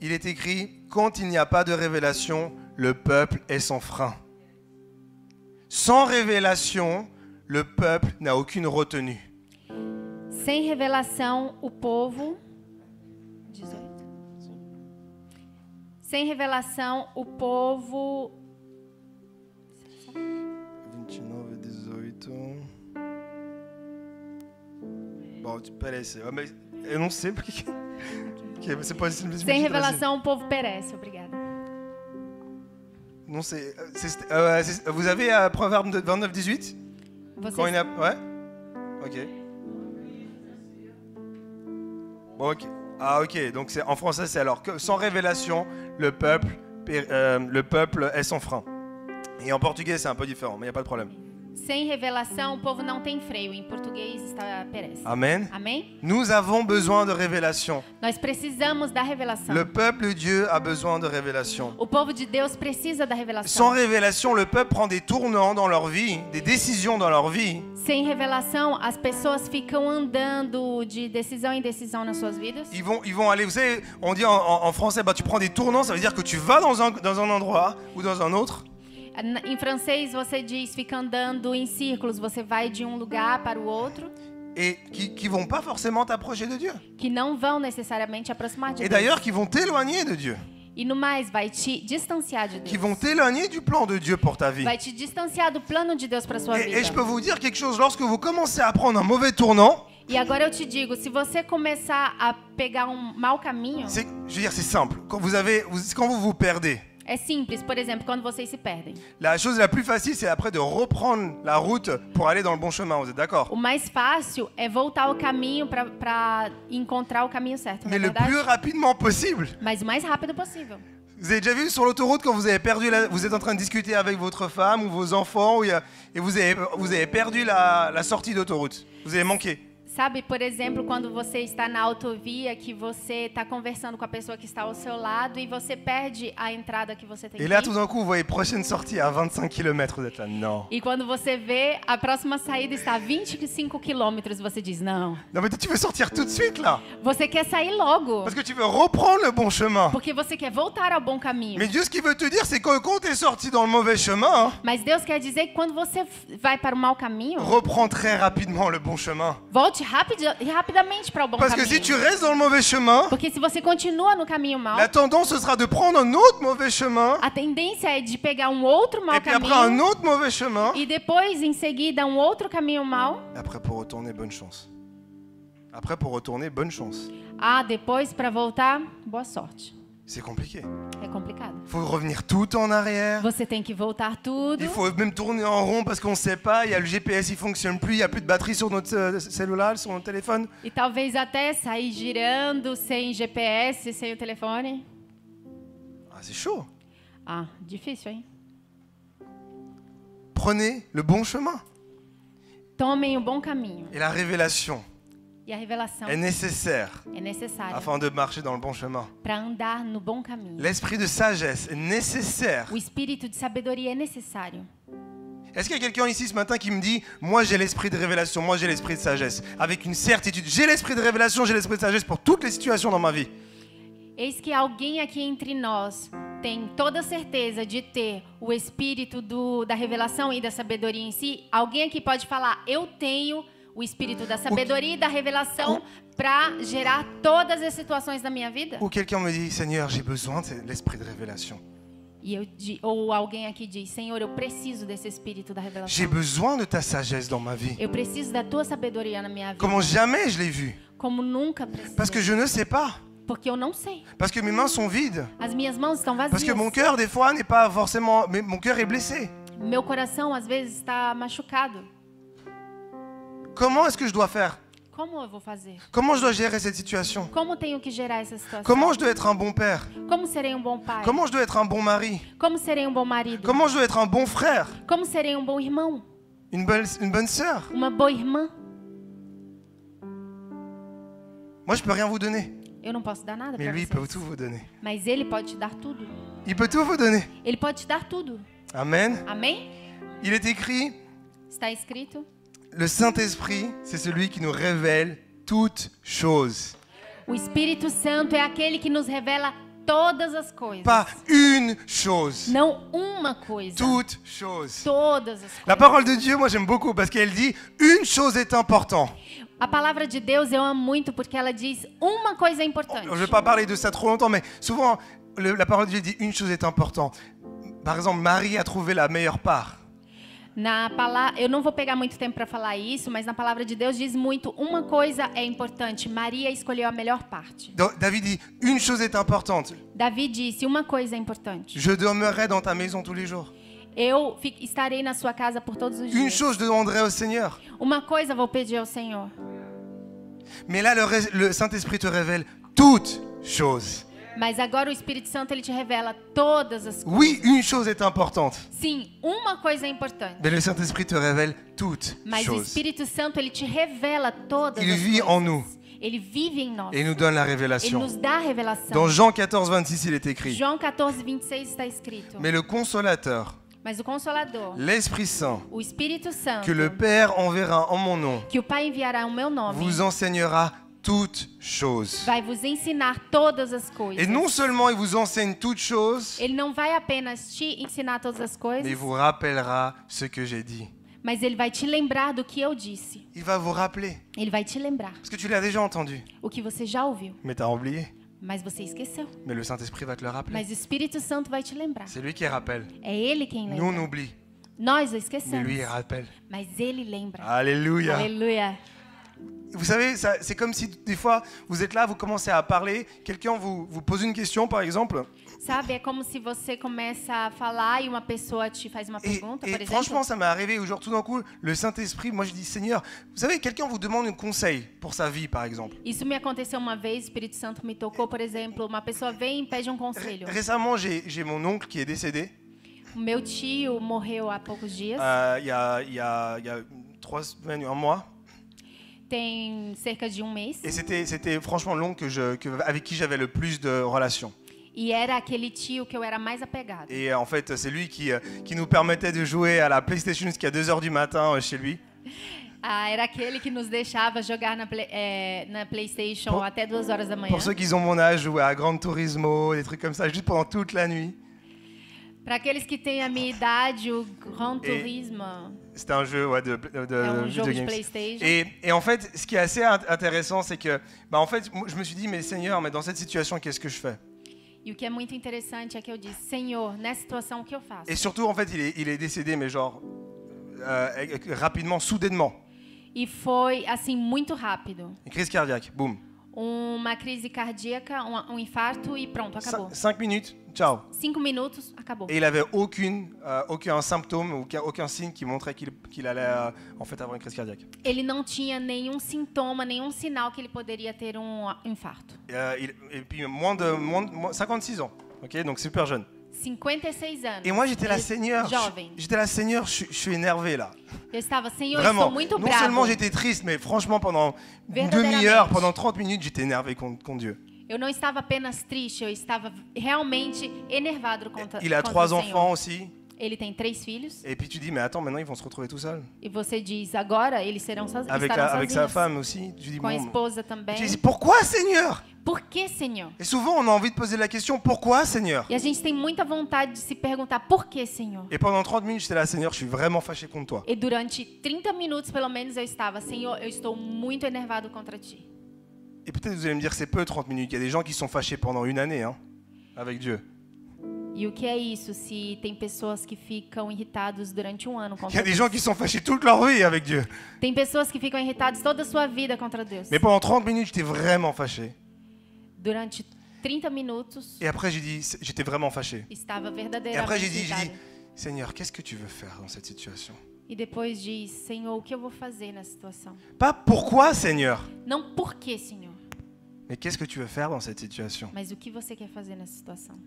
Speaker 1: il est écrit « Quand il n'y a pas de révélation, le peuple est sans frein. Sans révélation, le peuple n'a aucune retenue. »
Speaker 2: sem revelação, o povo. 18. Sem revelação, o povo.
Speaker 1: 29 et 18. Bon, tu peux laisser. Ah, mais eu não sei porque. Você pode simplesmente.
Speaker 2: Sem revelação, o povo perece. Obrigada.
Speaker 1: Non, c'est. Vous avez Proverbe 29, 18 Quand il y a. Ouais. Ok. Bon, ok. Ah, ok. Donc en français, c'est alors que sans révélation, le peuple est sans frein. Et en portugais, c'est un peu différent, mais il n'y a pas de problème.
Speaker 2: Sem revelação, o povo não tem freio. Em português, perece.
Speaker 1: Amen.
Speaker 2: Amém?
Speaker 1: Nous avons besoin de révélation.
Speaker 2: Nós precisamos da revelação.
Speaker 1: Le peuple de Dieu a besoin de révélation.
Speaker 2: O povo de Deus precisa da
Speaker 1: Sans
Speaker 2: revelação.
Speaker 1: révélation, le peuple prend des tournants dans leur vie, des décisions dans leur vie,
Speaker 2: Sem revelação, as pessoas ficam andando de decisão em decisão nas suas vidas.
Speaker 1: ils vont aller, vous savez, on dit en français, bah, tu prends des tournants, ça veut dire que tu vas dans un endroit ou dans un autre,
Speaker 2: Em francês, você diz fica andando em círculos. Você vai de um lugar para o outro,
Speaker 1: et qui vont pas forcément t'approcher de Dieu.
Speaker 2: que não vão necessariamente aproximar de
Speaker 1: Et
Speaker 2: Deus.
Speaker 1: d'ailleurs, qui vont t'éloigner de Dieu,
Speaker 2: E no mais, vai te distanciar de
Speaker 1: qui
Speaker 2: Deus.
Speaker 1: vont t'éloigner du plan de Dieu pour ta vie.
Speaker 2: Vai te distanciar do plano de Deus para sua vida.
Speaker 1: Et je peux vous dire quelque chose, lorsque vous commencez à prendre un mauvais tournant,
Speaker 2: E agora eu te digo, se você começar a pegar um mau caminho,
Speaker 1: je veux dire, c'est simple. Quand vous vous perdez,
Speaker 2: é simples. Por exemplo, quando vocês se perdem.
Speaker 1: la chose la plus facile, c'est après de reprendre la route pour aller dans le bon chemin. Vous êtes d'accord?
Speaker 2: O mais fácil é voltar ao caminho para encontrar o caminho certo, não é
Speaker 1: Mais le
Speaker 2: verdade?
Speaker 1: plus rapidement possible.
Speaker 2: Mas o mais rápido possível.
Speaker 1: Vous avez déjà vu sur l'autoroute quand vous avez perdu, vous êtes en train de discuter avec votre femme ou vos enfants et vous avez perdu la sortie d'autoroute. Vous avez manqué.
Speaker 2: Sabe, por exemplo, quando você está na autovia, que você está conversando com a pessoa que está ao seu lado e você perde a entrada que você tem
Speaker 1: Et
Speaker 2: que
Speaker 1: là,
Speaker 2: ir.
Speaker 1: tout d'un coup, vous voyez prochaine sortie à 25 km. Vous êtes là, non.
Speaker 2: E quando você vê, a próxima saída está a 25 quilômetros, você diz não.
Speaker 1: Non, mais tu veux sortir tout de suite là.
Speaker 2: Você quer sair logo,
Speaker 1: Parce que tu veux reprendre le bon chemin.
Speaker 2: porque você quer voltar ao bom caminho.
Speaker 1: Mais Dieu, ce qu'il veut te dire, c'est que quand tu es sorti dans le mauvais chemin,
Speaker 2: Mas Deus quer dizer que quando você vai para o mau caminho,
Speaker 1: reprends très rapidement le bon chemin.
Speaker 2: volte rapidamente para o bom
Speaker 1: Parce que
Speaker 2: caminho.
Speaker 1: si tu restes dans le mauvais chemin,
Speaker 2: Porque se você continua no caminho mau,
Speaker 1: la tendance, ce sera de prendre un autre mauvais chemin,
Speaker 2: a tendência é de pegar um outro mau
Speaker 1: et puis après un
Speaker 2: caminho
Speaker 1: autre mauvais chemin.
Speaker 2: e depois, em seguida, um outro caminho mau.
Speaker 1: Après, pour retourner, bonne chance. Après, pour retourner, bonne chance.
Speaker 2: Ah, depois para voltar, boa sorte.
Speaker 1: c'est compliqué.
Speaker 2: É complicado.
Speaker 1: Il faut revenir tout en arrière.
Speaker 2: Você tem que voltar tudo.
Speaker 1: Il faut même tourner en rond parce qu'on ne sait pas. Il y a le GPS, il fonctionne plus. Il n'y a plus de batterie sur notre cellulaire, sur notre téléphone.
Speaker 2: E talvez até sair girando sem GPS, sem o telefone.
Speaker 1: Ah, c'est chaud.
Speaker 2: Ah, difícil, hein?
Speaker 1: Prenez le bon chemin.
Speaker 2: Tomem o bom caminho.
Speaker 1: Et la révélation
Speaker 2: E a revelação
Speaker 1: est nécessaire
Speaker 2: é necessária
Speaker 1: afin de marcher dans le bon chemin.
Speaker 2: para andar no bom caminho.
Speaker 1: L'esprit de sagesse est nécessaire.
Speaker 2: O espírito de sabedoria é necessário.
Speaker 1: Est-ce qu'il y a quelqu'un ici ce matin qui me dit « Moi j'ai l'esprit de révélation, moi j'ai l'esprit de sagesse » avec une certitude. J'ai l'esprit de révélation, j'ai l'esprit de sagesse pour toutes les situations dans ma vie.
Speaker 2: Eis que alguém aqui entre nós tem toda a certeza de ter o espírito da revelação e da sabedoria em si. Alguém aqui pode falar, eu tenho o espírito da sabedoria e da revelação para gerar todas as situações da minha vida?
Speaker 1: Ou quelqu'un me dit « Seigneur, j'ai besoin de l'esprit de révélation.
Speaker 2: Ou alguém aqui diz, Senhor, eu preciso desse espírito da
Speaker 1: J'ai
Speaker 2: revelação.
Speaker 1: besoin de ta sagesse dans ma vie.
Speaker 2: Eu preciso da tua sabedoria na minha vida.
Speaker 1: Comment jamais je l'ai vu.
Speaker 2: Como nunca precisei.
Speaker 1: Parce que je ne sais pas.
Speaker 2: Porque eu não sei.
Speaker 1: Parce que mes mains sont vides.
Speaker 2: As minhas mãos estão vazias.
Speaker 1: Parce que mon cœur, des fois, n'est pas forcément... Mais mon cœur est blessé.
Speaker 2: Meu coração, às vezes, está machucado.
Speaker 1: Comment est-ce que je dois faire?
Speaker 2: Como eu vou fazer?
Speaker 1: Comment je dois gérer cette situation?
Speaker 2: Como tenho que gerar essa situação?
Speaker 1: Comment je dois être un bon père?
Speaker 2: Como serei um bom pai?
Speaker 1: Comment je dois être un bon mari?
Speaker 2: Como serei um bom marido?
Speaker 1: Comment je dois être un bon frère?
Speaker 2: Como serei um bom irmão?
Speaker 1: Une bonne sœur?
Speaker 2: Uma boa irmã?
Speaker 1: Moi, je peux rien vous donner.
Speaker 2: Eu não posso dar nada
Speaker 1: Mais
Speaker 2: para
Speaker 1: lui, il peut
Speaker 2: vocês.
Speaker 1: tout vous donner.
Speaker 2: Mas ele pode te dar tudo.
Speaker 1: Il peut tout vous donner.
Speaker 2: Ele pode te dar tudo.
Speaker 1: Amen.
Speaker 2: Amém?
Speaker 1: Il est écrit,
Speaker 2: Está escrito?
Speaker 1: le Saint-Esprit, c'est celui qui nous révèle toutes choses.
Speaker 2: O Espírito Santo é aquele que nos revela todas as coisas.
Speaker 1: Pas une chose.
Speaker 2: Não uma coisa.
Speaker 1: Toutes choses.
Speaker 2: Todas as
Speaker 1: La
Speaker 2: coisas.
Speaker 1: parole de Dieu, moi j'aime beaucoup parce qu'elle dit une chose est importante.
Speaker 2: A palavra de Deus eu amo muito porque ela diz uma coisa é importante.
Speaker 1: Je ne vais pas parler de ça trop longtemps, mais souvent la parole de Dieu dit une chose est importante. Par exemple, Marie a trouvé la meilleure part.
Speaker 2: Eu não vou pegar muito tempo para falar isso, mas na palavra de Deus diz muito, uma coisa é importante, Maria escolheu a melhor parte.
Speaker 1: David dit une chose est importante.
Speaker 2: Davi disse, uma coisa é importante.
Speaker 1: Je demeurerai dans ta maison tous les jours.
Speaker 2: Eu estarei na sua casa por todos os
Speaker 1: Une
Speaker 2: dias.
Speaker 1: chose je demanderai au Seigneur.
Speaker 2: Uma coisa vou pedir ao Senhor.
Speaker 1: Mais là, le Saint-Esprit te révèle toutes choses.
Speaker 2: Mas agora o Espírito Santo ele te revela todas as coisas.
Speaker 1: Oui, une chose est importante.
Speaker 2: Sim, uma coisa é importante.
Speaker 1: Mais le Saint-Esprit te révèle toutes
Speaker 2: Mas o
Speaker 1: choses.
Speaker 2: Espírito Santo ele te revela todas
Speaker 1: Il
Speaker 2: as
Speaker 1: vit
Speaker 2: coisas.
Speaker 1: en nous.
Speaker 2: Ele vive em nós.
Speaker 1: Et il nous donne la
Speaker 2: Ele
Speaker 1: révélation.
Speaker 2: nos dá a revelação.
Speaker 1: Dans Jean 14, 26, il est écrit.
Speaker 2: João 14, 26 está escrito.
Speaker 1: Mais le Consolateur,
Speaker 2: Mas o Consolador,
Speaker 1: l'Esprit Saint,
Speaker 2: o Espírito Santo,
Speaker 1: que le Père enverra en mon nom,
Speaker 2: que o Pai enviará em meu nome,
Speaker 1: vous enseignera toutes choses.
Speaker 2: vai vos ensinar todas as coisas.
Speaker 1: Et non seulement il vous enseigne toutes choses,
Speaker 2: Ele não vai apenas te ensinar todas as coisas,
Speaker 1: mais il vous rappellera ce que j'ai dit.
Speaker 2: mas ele vai te lembrar do que eu disse.
Speaker 1: Il va vous rappeler.
Speaker 2: Ele vai te lembrar
Speaker 1: Parce que tu l'as déjà entendu,
Speaker 2: o que você já ouviu,
Speaker 1: mais tu as oublié.
Speaker 2: mas você esqueceu.
Speaker 1: Mais le Saint-Esprit va te le rappeler.
Speaker 2: Mas o Espírito Santo vai te lembrar.
Speaker 1: C'est lui qui rappelle.
Speaker 2: É ele quem
Speaker 1: Nous, on
Speaker 2: lembra.
Speaker 1: oublie,
Speaker 2: Nós o
Speaker 1: mais
Speaker 2: esquecemos,
Speaker 1: lui, il rappelle.
Speaker 2: mas ele lembra.
Speaker 1: Alléluia.
Speaker 2: Aleluia.
Speaker 1: Vous savez, c'est comme si des fois, vous êtes là, vous commencez à parler, quelqu'un vous pose une question, par exemple,
Speaker 2: Sabe, é como se você começa a falar e uma pessoa te faz uma pergunta, por
Speaker 1: et
Speaker 2: exemplo.
Speaker 1: franchement, ça m'est arrivé, où genre tout d'un coup, le Saint-Esprit, moi je dis, Seigneur, vous savez, quelqu'un vous demande un conseil pour sa vie, par exemple.
Speaker 2: Isso me aconteceu uma vez, o Espírito Santo me tocou, por exemplo, uma pessoa vem e pede um conselho.
Speaker 1: Récemment, j'ai mon oncle qui est décédé,
Speaker 2: O meu tio morreu há poucos dias,
Speaker 1: il y a 3 semaines, un mois,
Speaker 2: tem cerca de mês,
Speaker 1: et c'était franchement l'oncle avec qui j'avais le plus de relations.
Speaker 2: e era aquele tio que eu era mais apegado.
Speaker 1: Et en fait, c'est lui qui nous permettait de jouer à la PlayStation jusqu'à 2h du matin chez lui.
Speaker 2: Era aquele que nos deixava jogar na PlayStation até 2 horas da manhã.
Speaker 1: Pour ceux qui ont mon âge, jouer à Gran Turismo, des trucs comme ça, juste pendant toute la nuit.
Speaker 2: Para aqueles que têm a minha idade, o Gran Turismo
Speaker 1: C'était un jeu de
Speaker 2: é jogo de
Speaker 1: games.
Speaker 2: PlayStation.
Speaker 1: Et en fait, ce qui est assez intéressant, c'est que, en fait, je me suis dit, mais Seigneur, mais dans cette situation, qu'est-ce que je fais?
Speaker 2: E o que é muito interessante é que eu disse, Senhor, nessa situação o que eu faço?
Speaker 1: Et surtout, en fait, il est décédé, mais genre rapidement, soudainement.
Speaker 2: E foi assim muito rápido.
Speaker 1: Une crise cardiaque, boum.
Speaker 2: uma crise cardíaca, infarto e pronto, acabou.
Speaker 1: 5 minutes, ciao.
Speaker 2: 5 minutos, acabou.
Speaker 1: Et il avait aucun symptôme, aucun signe qui montrait qu'il allait en fait avoir une crise cardiaque.
Speaker 2: Ele não tinha nenhum sintoma, nenhum sinal que ele poderia ter infarto.
Speaker 1: Et puis moins de 56 ans, ok, donc super jeune.
Speaker 2: 56 anos.
Speaker 1: Et moi j'étais là, Seigneur,
Speaker 2: Jovem.
Speaker 1: je suis énervé là.
Speaker 2: Eu estava, Senhor,
Speaker 1: Vraiment,
Speaker 2: estou muito
Speaker 1: non
Speaker 2: bravo.
Speaker 1: seulement j'étais triste, mais franchement pendant une demi-heure, pendant 30 minutes, j'étais énervé contre Dieu.
Speaker 2: Eu não estava apenas triste, eu estava realmente enervado contra
Speaker 1: Il a
Speaker 2: contra
Speaker 1: 3
Speaker 2: o
Speaker 1: enfants
Speaker 2: Senhor.
Speaker 1: aussi.
Speaker 2: Ele tem 3 filhos.
Speaker 1: Et puis tu dis, mais attends, maintenant ils vont se retrouver tout seuls.
Speaker 2: E você diz, agora eles serão
Speaker 1: Avec
Speaker 2: estarão
Speaker 1: sa
Speaker 2: sozinhos.
Speaker 1: femme aussi. Tu dis,
Speaker 2: Com a
Speaker 1: bon.
Speaker 2: esposa também.
Speaker 1: Tu dis, pourquoi Seigneur?
Speaker 2: Por que, Senhor?
Speaker 1: Et souvent on a envie de poser la question, pourquoi Seigneur?
Speaker 2: E a gente tem muita vontade de se perguntar, por que, Senhor?
Speaker 1: Et pendant 30 minutes, j'étais là, Seigneur, je suis vraiment fâché contre toi.
Speaker 2: E durante 30 minutos, pelo menos, eu estava, Senhor, eu estou muito enervado contra ti.
Speaker 1: Et peut-être vous allez me dire, c'est peu 30 minutes. Il y a des gens qui sont fâchés pendant une année avec Dieu.
Speaker 2: E o que é isso se tem pessoas que ficam irritados durante um ano
Speaker 1: Il y a
Speaker 2: contra
Speaker 1: des
Speaker 2: Deus?
Speaker 1: gens qui sont fâchés toute leur vie avec Dieu.
Speaker 2: Tem pessoas que ficam irritadas toda a sua vida contra Deus.
Speaker 1: Mais pendant 30 minutes, j'étais vraiment fâché.
Speaker 2: Durante 30 minutos,
Speaker 1: Et après, j'ai dit, j'étais vraiment fâché.
Speaker 2: estava
Speaker 1: Et
Speaker 2: verdadeiramente
Speaker 1: après, j'ai dit,
Speaker 2: irritada.
Speaker 1: Seigneur, qu'est-ce que tu veux faire dans cette situation?
Speaker 2: E depois diz, Senhor, o que eu vou fazer nessa situação?
Speaker 1: Pas pourquoi, Seigneur,
Speaker 2: Não por que, Senhor,
Speaker 1: mais qu'est-ce que tu veux faire dans cette situation?
Speaker 2: mas o que você quer fazer nessa situação?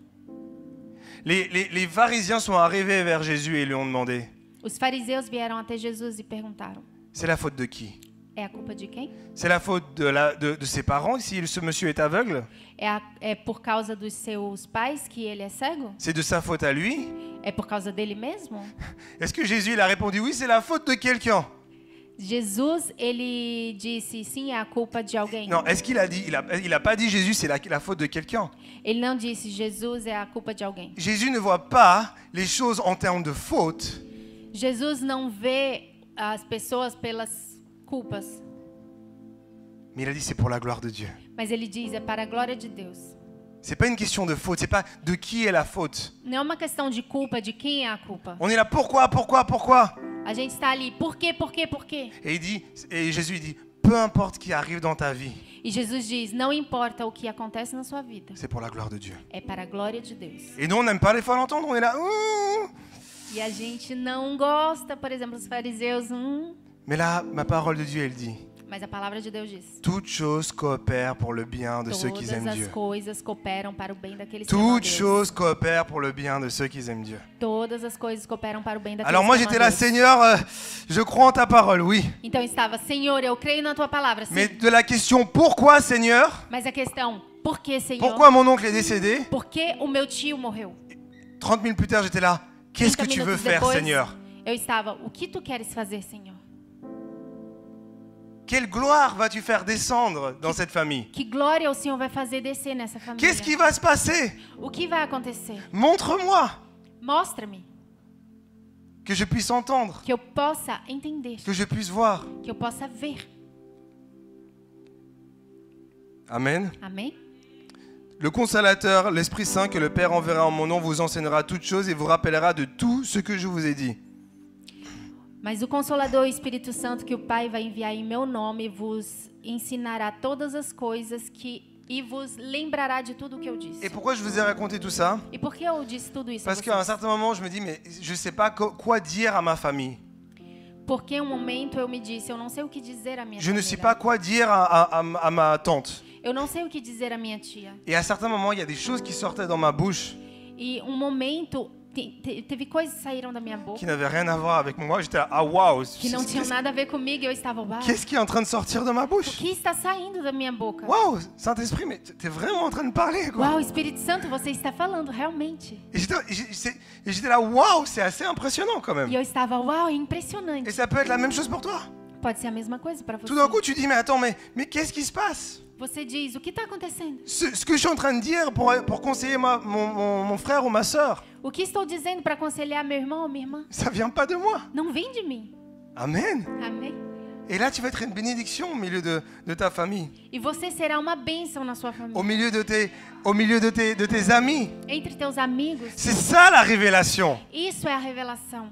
Speaker 1: Les pharisiens sont arrivés vers Jésus et lui ont demandé,
Speaker 2: Os fariseus vieram até Jesus e perguntaram,
Speaker 1: c'est la faute de qui?
Speaker 2: é a culpa de quem?
Speaker 1: C'est la faute de ses parents si ce monsieur est aveugle?
Speaker 2: É por causa dos seus pais que ele é cego?
Speaker 1: C'est de sa faute à lui?
Speaker 2: É por causa dele mesmo?
Speaker 1: Est-ce que Jésus il a répondu oui, c'est la faute de quelqu'un?
Speaker 2: Jesus, ele disse, sim, é a culpa de alguém.
Speaker 1: Non, est-ce qu'il a dit, il a pas dit Jésus, c'est la faute de quelqu'un.
Speaker 2: Ele não disse, Jesus é a culpa de alguém.
Speaker 1: Jésus ne voit pas les choses en termes de faute,
Speaker 2: Jesus não vê as pessoas pelas culpas,
Speaker 1: mais il a dit c'est pour la gloire de Dieu.
Speaker 2: mas ele diz, é para a glória de Deus.
Speaker 1: C'est pas une question de faute, c'est pas de qui est la faute.
Speaker 2: Não é uma questão de culpa, de quem é a culpa.
Speaker 1: On est là, pourquoi?
Speaker 2: A gente está ali, por quê?
Speaker 1: Et Jésus il dit, peu importe qui arrive dans ta vie,
Speaker 2: E Jesus diz, não importa o que acontece na sua vida,
Speaker 1: c'est pour la gloire de Dieu.
Speaker 2: é para a glória de Deus.
Speaker 1: Et nous on n'aime pas les fois l'entendre, on est là,
Speaker 2: E a gente não gosta, por exemplo, os fariseus,
Speaker 1: mais là, ma parole de Dieu elle dit,
Speaker 2: mas a palavra de Deus diz,
Speaker 1: toutes choses coopèrent pour le bien de ceux qui
Speaker 2: todas
Speaker 1: aiment
Speaker 2: as
Speaker 1: Dieu.
Speaker 2: coisas cooperam para o bem daqueles que amam a
Speaker 1: Toutes
Speaker 2: Deus.
Speaker 1: choses coopèrent pour le bien de ceux qui aiment Dieu.
Speaker 2: Todas as coisas cooperam para o bem daqueles
Speaker 1: Alors moi
Speaker 2: que amam
Speaker 1: j'étais
Speaker 2: a
Speaker 1: là,
Speaker 2: Deus.
Speaker 1: Seigneur, je crois en ta parole, oui.
Speaker 2: Então estava, Senhor, eu creio na tua palavra, sim.
Speaker 1: Mais de la question pourquoi, Seigneur?
Speaker 2: Mas a questão, por que, Senhor?
Speaker 1: Pourquoi mon oncle est décédé?
Speaker 2: Por que o meu tio morreu?
Speaker 1: 30 minutes plus tard, j'étais là. Qu'est-ce que
Speaker 2: 30
Speaker 1: tu veux
Speaker 2: minutos
Speaker 1: faire,
Speaker 2: depois,
Speaker 1: Seigneur?
Speaker 2: eu estava, o que tu queres fazer, Senhor?
Speaker 1: Quelle gloire vas-tu faire descendre dans cette famille?
Speaker 2: Que glória o Senhor vai fazer descer nessa família?
Speaker 1: Qu'est-ce qui va se passer?
Speaker 2: O que vai acontecer?
Speaker 1: Montre-moi,
Speaker 2: Mostra-me,
Speaker 1: que je puisse entendre,
Speaker 2: que eu possa entender,
Speaker 1: que je puisse voir.
Speaker 2: que eu possa ver.
Speaker 1: Amen.
Speaker 2: Amém?
Speaker 1: Le consolateur, l'Esprit Saint que le Père enverra en mon nom vous enseignera toutes choses et vous rappellera de tout ce que je vous ai dit.
Speaker 2: Mas o Consolador, o Espírito Santo, que o Pai vai enviar em meu nome, vos ensinará todas as coisas e vos lembrará de tudo o que eu disse.
Speaker 1: Et pourquoi je vous ai raconté tout ça?
Speaker 2: E por que eu disse tudo isso a
Speaker 1: Parce qu'à un
Speaker 2: vocês?
Speaker 1: certain moment, je me dis, mais je ne sais pas quoi dire à ma famille.
Speaker 2: Porque um momento eu me disse, eu não sei o que dizer à minha
Speaker 1: Je ne
Speaker 2: família.
Speaker 1: sais pas quoi dire à ma tante.
Speaker 2: Eu não sei o que dizer à minha tia.
Speaker 1: Et à certains moments, il y a des choses qui sortaient dans ma bouche
Speaker 2: E um momento, teve coisas que saíram da minha boca
Speaker 1: qui n'avaient rien à voir avec moi. J'étais là, ah waouh,
Speaker 2: que não tinham nada a ver comigo e eu estava, uau,
Speaker 1: qu'est-ce qui est en train de sortir de ma
Speaker 2: o
Speaker 1: bouche?
Speaker 2: que está saindo da minha boca?
Speaker 1: Waouh, Saint-Esprit, mais t'es vraiment en train de parler, quoi.
Speaker 2: Uau, Espírito Santo, você está falando, realmente.
Speaker 1: Et j'étais là, waouh, c'est assez impressionnant quand même.
Speaker 2: E eu estava, uau, é impressionante.
Speaker 1: Et ça peut être la même chose pour toi.
Speaker 2: Pode ser a mesma coisa para você.
Speaker 1: Tout d'un coup, tu dis, mais attends, mais qu'est-ce qui se passe?
Speaker 2: Você diz, o que está acontecendo?
Speaker 1: Ce que je suis en train de dire pour conseiller mon frère ou ma sœur,
Speaker 2: O que estou dizendo para aconselhar meu irmão ou minha irmã?
Speaker 1: ça vient pas de moi.
Speaker 2: Não vem de mim.
Speaker 1: Amen.
Speaker 2: Amém?
Speaker 1: Et là, tu vas être une bénédiction au milieu de ta famille,
Speaker 2: E você será uma bênção na sua
Speaker 1: au
Speaker 2: família.
Speaker 1: milieu de tes amis.
Speaker 2: Entre teus amigos.
Speaker 1: C'est ça la révélation.
Speaker 2: Isso é a revelação.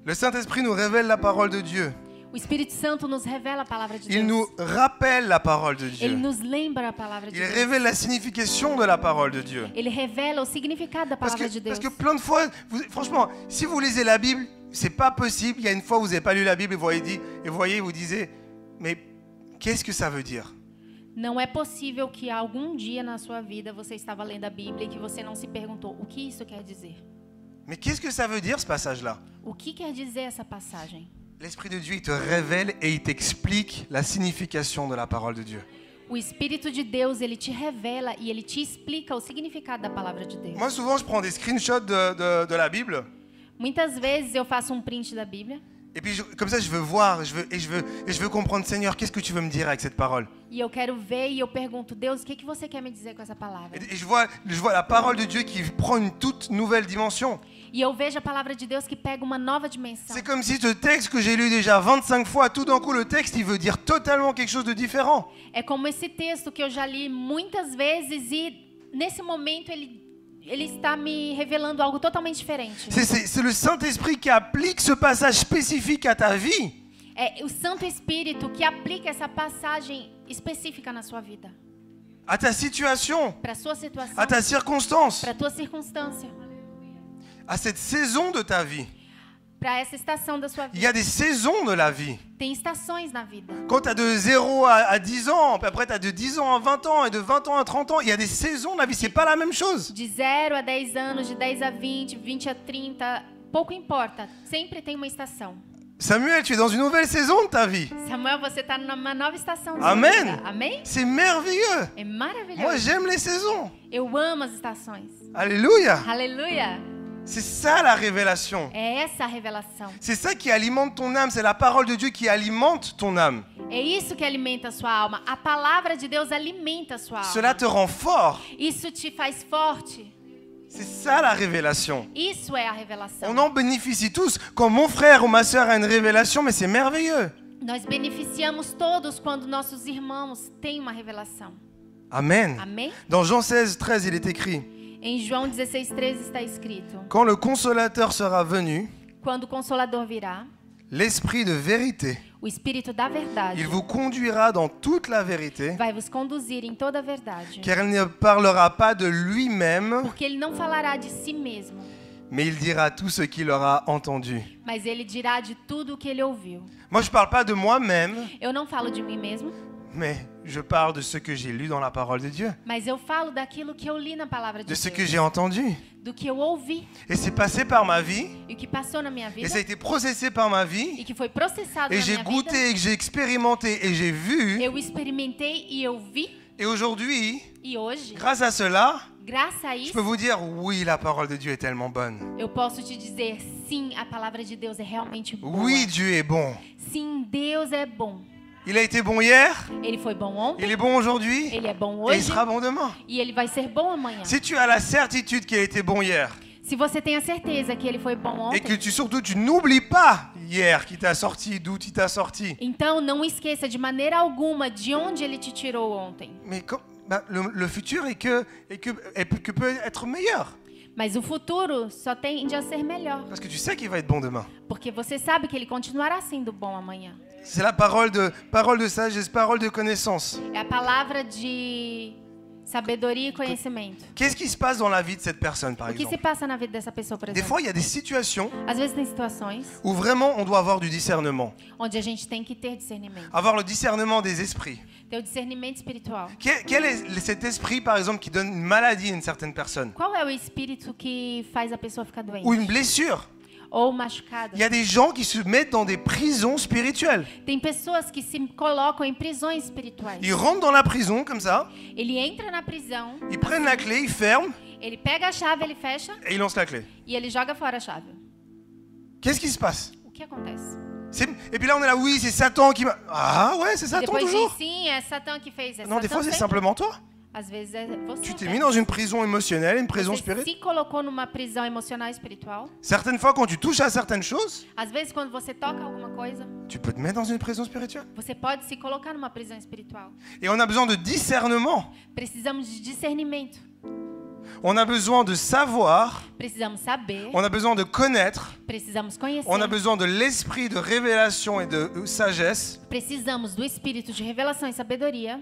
Speaker 1: Le Saint-Esprit nous révèle la parole de Dieu.
Speaker 2: O Espírito Santo nos revela a palavra de
Speaker 1: Il
Speaker 2: Deus.
Speaker 1: nous rappelle la parole de
Speaker 2: Ele
Speaker 1: Dieu.
Speaker 2: nos lembra a palavra de
Speaker 1: Il
Speaker 2: Deus.
Speaker 1: révèle la signification de la parole de Dieu.
Speaker 2: Ele revela o significado da palavra de Deus.
Speaker 1: Parce que plein de fois, franchement, si vous lisez la Bible, c'est pas possible. Il y a une fois où vous n'avez pas lu la Bible et vous disiez, mais qu'est-ce que ça veut dire?
Speaker 2: Não é possível que algum dia na sua vida você estava lendo a Bíblia e que você não se perguntou o que isso quer dizer.
Speaker 1: Mais qu'est-ce que ça veut dire ce passage-là?
Speaker 2: O que quer dizer essa passagem?
Speaker 1: L'Esprit de Dieu, il te révèle et il t'explique la signification de la parole de Dieu.
Speaker 2: O Espírito de Deus, ele te revela e ele te explica o significado da palavra de Deus.
Speaker 1: Moi, souvent, je prends des screenshots de la Bible.
Speaker 2: Muitas vezes eu faço print da Bíblia
Speaker 1: Et puis, comme ça, je veux voir, je veux comprendre, Seigneur, qu'est-ce que tu veux me dire avec cette parole?
Speaker 2: e eu quero ver e eu pergunto, Deus, o que você quer me dizer com essa palavra?
Speaker 1: Et je vois la parole de Dieu qui prend une toute nouvelle dimension.
Speaker 2: E eu vejo a palavra de Deus que pega uma nova dimensão.
Speaker 1: C'est comme si ce texte que j'ai lu déjà 25 fois, tout d'un coup, le texte, il veut dire totalement quelque chose de différent.
Speaker 2: É como esse texto que eu já li muitas vezes e nesse momento ele está me revelando algo totalmente diferente.
Speaker 1: C'est le Saint-Esprit qui applique ce passage spécifique à ta vie.
Speaker 2: É o Santo Espírito que aplica essa passagem específica na sua vida,
Speaker 1: À ta situation,
Speaker 2: para sua situação,
Speaker 1: à ta circonstance,
Speaker 2: para tua circunstância,
Speaker 1: à cette saison de ta vie.
Speaker 2: para essa estação da sua
Speaker 1: Il y
Speaker 2: vida.
Speaker 1: a des saisons de la vie.
Speaker 2: Tem estações na vida.
Speaker 1: Quand tu as de 0 à 10 ans, puis après tu as de 10 ans à 20 ans et de 20 ans à 30 ans, il y a des saisons de la vie, c'est pas la même chose.
Speaker 2: De 0 a 10 anos, de 10 a 20, 20 a 30, pouco importa. Sempre tem uma estação.
Speaker 1: Samuel, tu es dans une nouvelle saison de ta vie.
Speaker 2: Samuel, você está numa nova estação da sua
Speaker 1: Amen.
Speaker 2: vida. Amém?
Speaker 1: C'est merveilleux.
Speaker 2: É
Speaker 1: Moi,
Speaker 2: maravilhoso.
Speaker 1: j'aime les saisons.
Speaker 2: Eu amo as estações.
Speaker 1: Alléluia.
Speaker 2: Aleluia.
Speaker 1: C'est ça la révélation.
Speaker 2: É essa a revelação.
Speaker 1: C'est ça qui alimente ton âme. C'est la parole de Dieu qui alimente ton âme.
Speaker 2: É isso que alimenta a sua alma. A palavra de Deus alimenta a sua alma.
Speaker 1: Cela te rend fort.
Speaker 2: Isso te faz forte.
Speaker 1: C'est ça la révélation.
Speaker 2: Isso é a revelação.
Speaker 1: On en bénéficie tous. Quand mon frère ou ma sœur a une révélation, mais c'est merveilleux.
Speaker 2: Nós beneficiamos todos quando nossos irmãos têm uma revelação.
Speaker 1: Amen.
Speaker 2: Amém?
Speaker 1: Dans Jean 16, 13, il est écrit:
Speaker 2: Em João 16:13 está escrito:
Speaker 1: Quand le Consolateur sera venu,
Speaker 2: Quando o Consolador virá,
Speaker 1: l'Esprit de vérité,
Speaker 2: o Espírito da verdade
Speaker 1: il vous conduira dans toute la vérité,
Speaker 2: vai vos conduzir em toda a verdade.
Speaker 1: car il ne parlera pas de lui-même,
Speaker 2: Porque ele não falará de si mesmo,
Speaker 1: mais il dira tout ce qu'il aura entendu.
Speaker 2: mas ele dirá de tudo o que ele ouviu.
Speaker 1: Moi, je ne parle pas de moi-même,
Speaker 2: Eu não falo de mim mesmo,
Speaker 1: mais je parle de ce que j'ai lu dans la parole de Dieu,
Speaker 2: mas eu falo daquilo que eu li na palavra de
Speaker 1: de ce que
Speaker 2: Deus,
Speaker 1: j'ai entendu.
Speaker 2: do que eu ouvi
Speaker 1: Et c'est passé par ma vie,
Speaker 2: e o que passou na minha
Speaker 1: et
Speaker 2: vida
Speaker 1: ça a été processé par ma vie,
Speaker 2: e que foi processado
Speaker 1: et
Speaker 2: na
Speaker 1: j'ai
Speaker 2: minha
Speaker 1: goûté,
Speaker 2: vida.
Speaker 1: et que j'ai expérimenté, et j'ai vu.
Speaker 2: Eu experimentei e eu vi,
Speaker 1: Et aujourd'hui,
Speaker 2: e hoje,
Speaker 1: grâce à cela,
Speaker 2: graças a
Speaker 1: je
Speaker 2: isso,
Speaker 1: peux vous dire, oui, la parole de Dieu est tellement bonne.
Speaker 2: eu posso te dizer, sim, a palavra de Deus é realmente boa.
Speaker 1: Oui, Dieu est bon.
Speaker 2: Sim, Deus é bom.
Speaker 1: Il a été bon hier,
Speaker 2: Ele foi bom ontem,
Speaker 1: il est bon aujourd'hui,
Speaker 2: ele é bom
Speaker 1: et il
Speaker 2: hoje
Speaker 1: sera bon demain.
Speaker 2: e ele vai ser bom amanhã.
Speaker 1: Si tu as la certitude qu'il a été bon hier,
Speaker 2: Se você tem a certeza que ele foi bom
Speaker 1: et que
Speaker 2: ontem,
Speaker 1: surtout tu n'oublies pas hier qui t'a sorti, d'où il t'a sorti,
Speaker 2: então não esqueça de maneira alguma de onde ele te tirou ontem.
Speaker 1: mais le futur est que peut être meilleur.
Speaker 2: Mas o futuro só tende a ser melhor,
Speaker 1: Parce que tu sais qu'il va être bon demain.
Speaker 2: porque você sabe que ele continuará sendo bom amanhã.
Speaker 1: C'est la parole de sagesse, parole de connaissance.
Speaker 2: É a palavra de sabedoria e conhecimento.
Speaker 1: Qu'est-ce qui se passe dans la vie de cette personne, par
Speaker 2: O que se
Speaker 1: exemple?
Speaker 2: passa na vida dessa pessoa, por
Speaker 1: Des
Speaker 2: exemplo?
Speaker 1: fois, il y a des situations
Speaker 2: Às vezes tem situações
Speaker 1: où vraiment on doit avoir du discernement.
Speaker 2: onde a gente tem que ter discernimento.
Speaker 1: Avoir le discernement des esprits.
Speaker 2: Ter o discernimento espiritual.
Speaker 1: Quel est cet esprit, par exemple, qui donne une maladie à une certaine personne?
Speaker 2: Qual é o espírito que faz a pessoa ficar doente?
Speaker 1: Ou une blessure?
Speaker 2: Ou machucada?
Speaker 1: Il y a des gens qui se mettent dans des prisons spirituelles.
Speaker 2: Tem pessoas que se colocam em prisões espirituais.
Speaker 1: Ils rentrent dans la prison comme ça,
Speaker 2: Ele entra na prisão,
Speaker 1: ils prennent la clé, ils ferment
Speaker 2: ele pega a chave, ele fecha
Speaker 1: et ils lancent la clé.
Speaker 2: e ele joga fora a chave.
Speaker 1: Qu'est-ce qui se passe?
Speaker 2: O que acontece?
Speaker 1: Et puis là, on est là, oui, c'est Satan qui m'a... Ah ouais, c'est
Speaker 2: E
Speaker 1: Satan
Speaker 2: depois
Speaker 1: toujours.
Speaker 2: diz, sim, é Satã que fez. É
Speaker 1: Non, des
Speaker 2: Satã
Speaker 1: fois, c'est
Speaker 2: sempre.
Speaker 1: simplement toi.
Speaker 2: Às vezes é você.
Speaker 1: Tu t'es
Speaker 2: mesmo.
Speaker 1: mis dans une prison émotionnelle, une prison
Speaker 2: Você
Speaker 1: spirituelle.
Speaker 2: se colocou numa prisão emocional e espiritual.
Speaker 1: Certaines fois, quand tu touches à certaines choses,
Speaker 2: Às vezes, quando você toca alguma coisa,
Speaker 1: tu peux te mettre dans une prison spirituelle.
Speaker 2: você pode se colocar numa prisão espiritual.
Speaker 1: Et on a besoin de discernement.
Speaker 2: Precisamos de discernimento.
Speaker 1: On a besoin de savoir,
Speaker 2: Precisamos saber,
Speaker 1: on a besoin de connaître,
Speaker 2: precisamos conhecer,
Speaker 1: on a besoin de l'esprit de révélation et de sagesse
Speaker 2: precisamos do espírito de revelação e sabedoria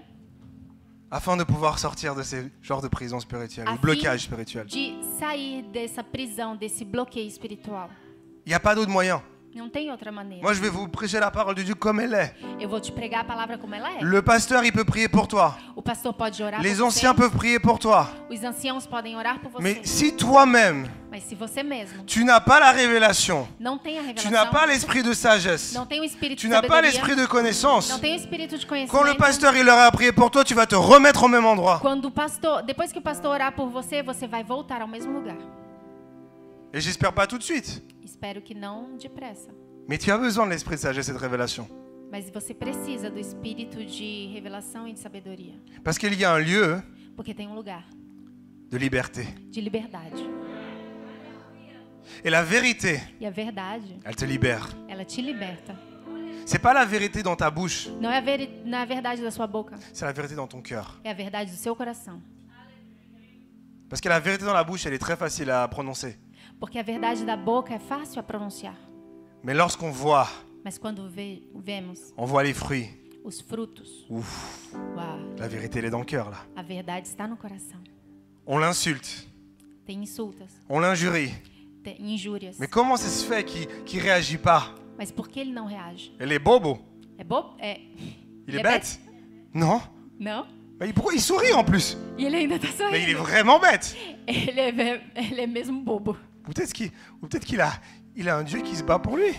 Speaker 1: afin de pouvoir sortir de ces genres de prisons spirituelles,
Speaker 2: a
Speaker 1: de blocages spirituels.
Speaker 2: de sair dessa prisão, desse bloqueio espiritual.
Speaker 1: Il n'y a pas d'autre moyen.
Speaker 2: Não tem outra maneira.
Speaker 1: Moi, je vais vous prêcher la parole de Dieu comme elle est.
Speaker 2: Eu vou te pregar a palavra como ela é.
Speaker 1: Le pasteur, il peut prier pour toi.
Speaker 2: O pastor pode orar
Speaker 1: Les
Speaker 2: por
Speaker 1: anciens
Speaker 2: você.
Speaker 1: peuvent prier pour toi.
Speaker 2: Os anciãos podem orar por você.
Speaker 1: Mais si toi-même,
Speaker 2: Mas se você mesmo
Speaker 1: tu n'as pas la révélation,
Speaker 2: não tem a
Speaker 1: tu
Speaker 2: revelação,
Speaker 1: n'as pas l'esprit de sagesse,
Speaker 2: não tem o espírito
Speaker 1: tu
Speaker 2: de
Speaker 1: n'as pas
Speaker 2: sabedoria,
Speaker 1: l'esprit de connaissance,
Speaker 2: não tem o espírito de
Speaker 1: quand le
Speaker 2: conhecimento.
Speaker 1: pasteur, il aura prié pour toi, tu vas te remettre au même endroit.
Speaker 2: Quando o pastor, depois que o pastor orar por você, você vai voltar ao mesmo lugar.
Speaker 1: Et j'espère pas tout de suite.
Speaker 2: Espero que não depressa.
Speaker 1: Mais tu as besoin de l'esprit de sagesse et de révélation.
Speaker 2: Mas você precisa do espírito de revelação e de sabedoria,
Speaker 1: Parce qu'il y a un lieu
Speaker 2: porque tem um lugar
Speaker 1: de liberté.
Speaker 2: de liberdade.
Speaker 1: Et la vérité,
Speaker 2: E a verdade,
Speaker 1: elle te libère.
Speaker 2: ela te liberta.
Speaker 1: C'est pas la vérité dans ta bouche,
Speaker 2: Não é a verdade da sua boca,
Speaker 1: c'est la vérité dans ton cœur.
Speaker 2: é a verdade do seu coração.
Speaker 1: Parce que la vérité dans la bouche, elle est très facile à prononcer.
Speaker 2: Porque a verdade da boca é fácil a pronunciar.
Speaker 1: Mais lorsqu'on voit,
Speaker 2: Mas quando vemos
Speaker 1: on voit les fruits.
Speaker 2: os frutos,
Speaker 1: Ouf,
Speaker 2: uau,
Speaker 1: la vérité, elle est dans le cœur là.
Speaker 2: a verdade está no coração.
Speaker 1: On l'insulte,
Speaker 2: Tem insultas,
Speaker 1: on l'injurie.
Speaker 2: tem injúrias.
Speaker 1: Mais comment ça se fait qu'il réagit pas?
Speaker 2: Mas por que ele não reage?
Speaker 1: Elle est bobo.
Speaker 2: É bobo? É.
Speaker 1: Il est bête? Non.
Speaker 2: Não?
Speaker 1: Mais pourquoi il sourit en plus?
Speaker 2: E ele ainda tá
Speaker 1: Mais il est
Speaker 2: sorrindo.
Speaker 1: vraiment bête.
Speaker 2: Ele é mesmo bobo.
Speaker 1: Ou peut-être qu'il a un Dieu qui se bat pour lui.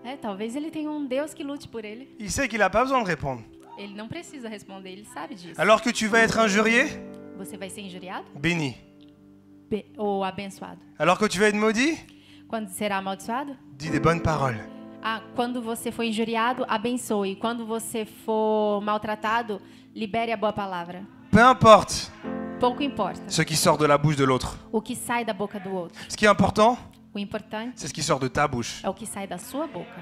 Speaker 2: É, talvez ele tenha um Deus que lute por ele.
Speaker 1: Il sait qu'il n'a pas besoin de répondre.
Speaker 2: Ele não precisa responder, ele sabe disso.
Speaker 1: Alors que tu vas être injurié,
Speaker 2: Você vai ser injuriado
Speaker 1: béni.
Speaker 2: ou abençoado?
Speaker 1: Alors que tu vas être maudit,
Speaker 2: Quando será amaldiçoado?
Speaker 1: dis des bonnes paroles.
Speaker 2: Ah, quando você for injuriado, abençoe. Quando você for maltratado, libere a boa palavra.
Speaker 1: Peu importe
Speaker 2: Pouco importa
Speaker 1: ce qui sort de la bouche de l'autre.
Speaker 2: o que sai da boca do outro.
Speaker 1: Ce qui est important,
Speaker 2: O importante
Speaker 1: c'est ce qui sort de ta bouche.
Speaker 2: é o que sai da sua boca.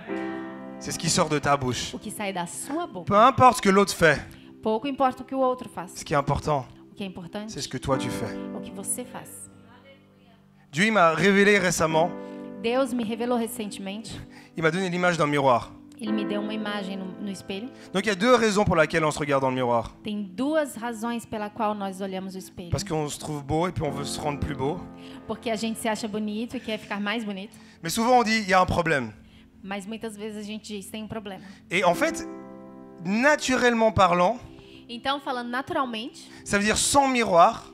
Speaker 1: C'est ce qui sort de ta bouche.
Speaker 2: O que sai da sua boca.
Speaker 1: Peu importe ce que l'autre fait.
Speaker 2: Pouco importa o que o outro faz.
Speaker 1: Ce qui est important,
Speaker 2: O que é importante
Speaker 1: c'est ce que toi tu fais.
Speaker 2: é o que você faz.
Speaker 1: Dieu il m'a révélé récemment,
Speaker 2: Deus me revelou recentemente.
Speaker 1: il m'a donné l'image d'un miroir.
Speaker 2: Ele me deu uma imagem no espelho.
Speaker 1: Donc il y a deux raisons pour lesquelles on se regarde dans le miroir.
Speaker 2: Tem duas razões pela qual nós olhamos o espelho.
Speaker 1: Parce qu'on se trouve beau et puis on veut se rendre plus beau.
Speaker 2: Porque a gente se acha bonito e quer ficar mais bonito.
Speaker 1: Mais souvent on dit il y a un problème.
Speaker 2: Mas muitas vezes a gente diz, tem um problema.
Speaker 1: Et en fait, naturellement parlant,
Speaker 2: Então, falando naturalmente,
Speaker 1: ça veut dire sans miroir.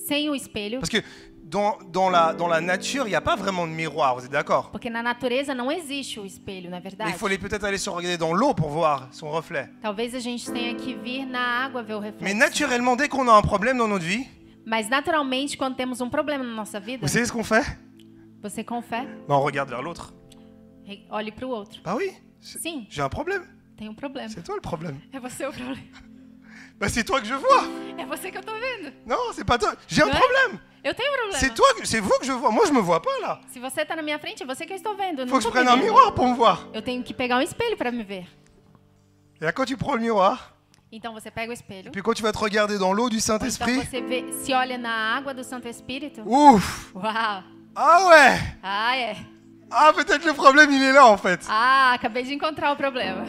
Speaker 2: sem o espelho,
Speaker 1: Parce que dans la nature, il n'y a pas vraiment de miroir, vous êtes d'accord?
Speaker 2: porque na natureza não existe o espelho, na
Speaker 1: Il
Speaker 2: verdade.
Speaker 1: faut peut-être aller se regarder dans l'eau pour voir son reflet.
Speaker 2: Talvez a gente tenha que vir na água ver o
Speaker 1: Mais
Speaker 2: reflexo.
Speaker 1: naturellement, dès qu'on a un problème dans notre vie,
Speaker 2: Mas naturalmente, quando temos um problema na nossa vida,
Speaker 1: vous savez ce qu'on fait?
Speaker 2: você com fé,
Speaker 1: Ben, on regarde vers l'autre.
Speaker 2: olhe para o outro.
Speaker 1: Bah oui,
Speaker 2: Sim,
Speaker 1: j'ai un problème.
Speaker 2: tem um problema.
Speaker 1: C'est toi le problème.
Speaker 2: É você o problema.
Speaker 1: Bah c'est toi que je vois.
Speaker 2: É você que eu tô vendo.
Speaker 1: Non, c'est pas toi. J'ai un
Speaker 2: Ouais.
Speaker 1: problème.
Speaker 2: Eu tenho um problema.
Speaker 1: C'est toi, c'est vous que je vois. Moi, je me vois pas là.
Speaker 2: Se você tá na minha frente, é você que eu estou vendo. Eu
Speaker 1: Faut
Speaker 2: não
Speaker 1: que je
Speaker 2: tô
Speaker 1: prenne un
Speaker 2: vendo.
Speaker 1: miroir pour me voir.
Speaker 2: Eu tenho que pegar um espelho para me ver.
Speaker 1: Et là, quand tu prends le miroir,
Speaker 2: Então você pega o espelho.
Speaker 1: puis quand tu vas te regarder dans l'eau du
Speaker 2: Ou então
Speaker 1: Saint-Esprit,
Speaker 2: você se olha na água do Santo Espírito.
Speaker 1: ouf.
Speaker 2: Uau!
Speaker 1: Ah ouais.
Speaker 2: Ah, é.
Speaker 1: Ah, peut-être le problème, il est là en fait.
Speaker 2: Ah, acabei de encontrar o problema.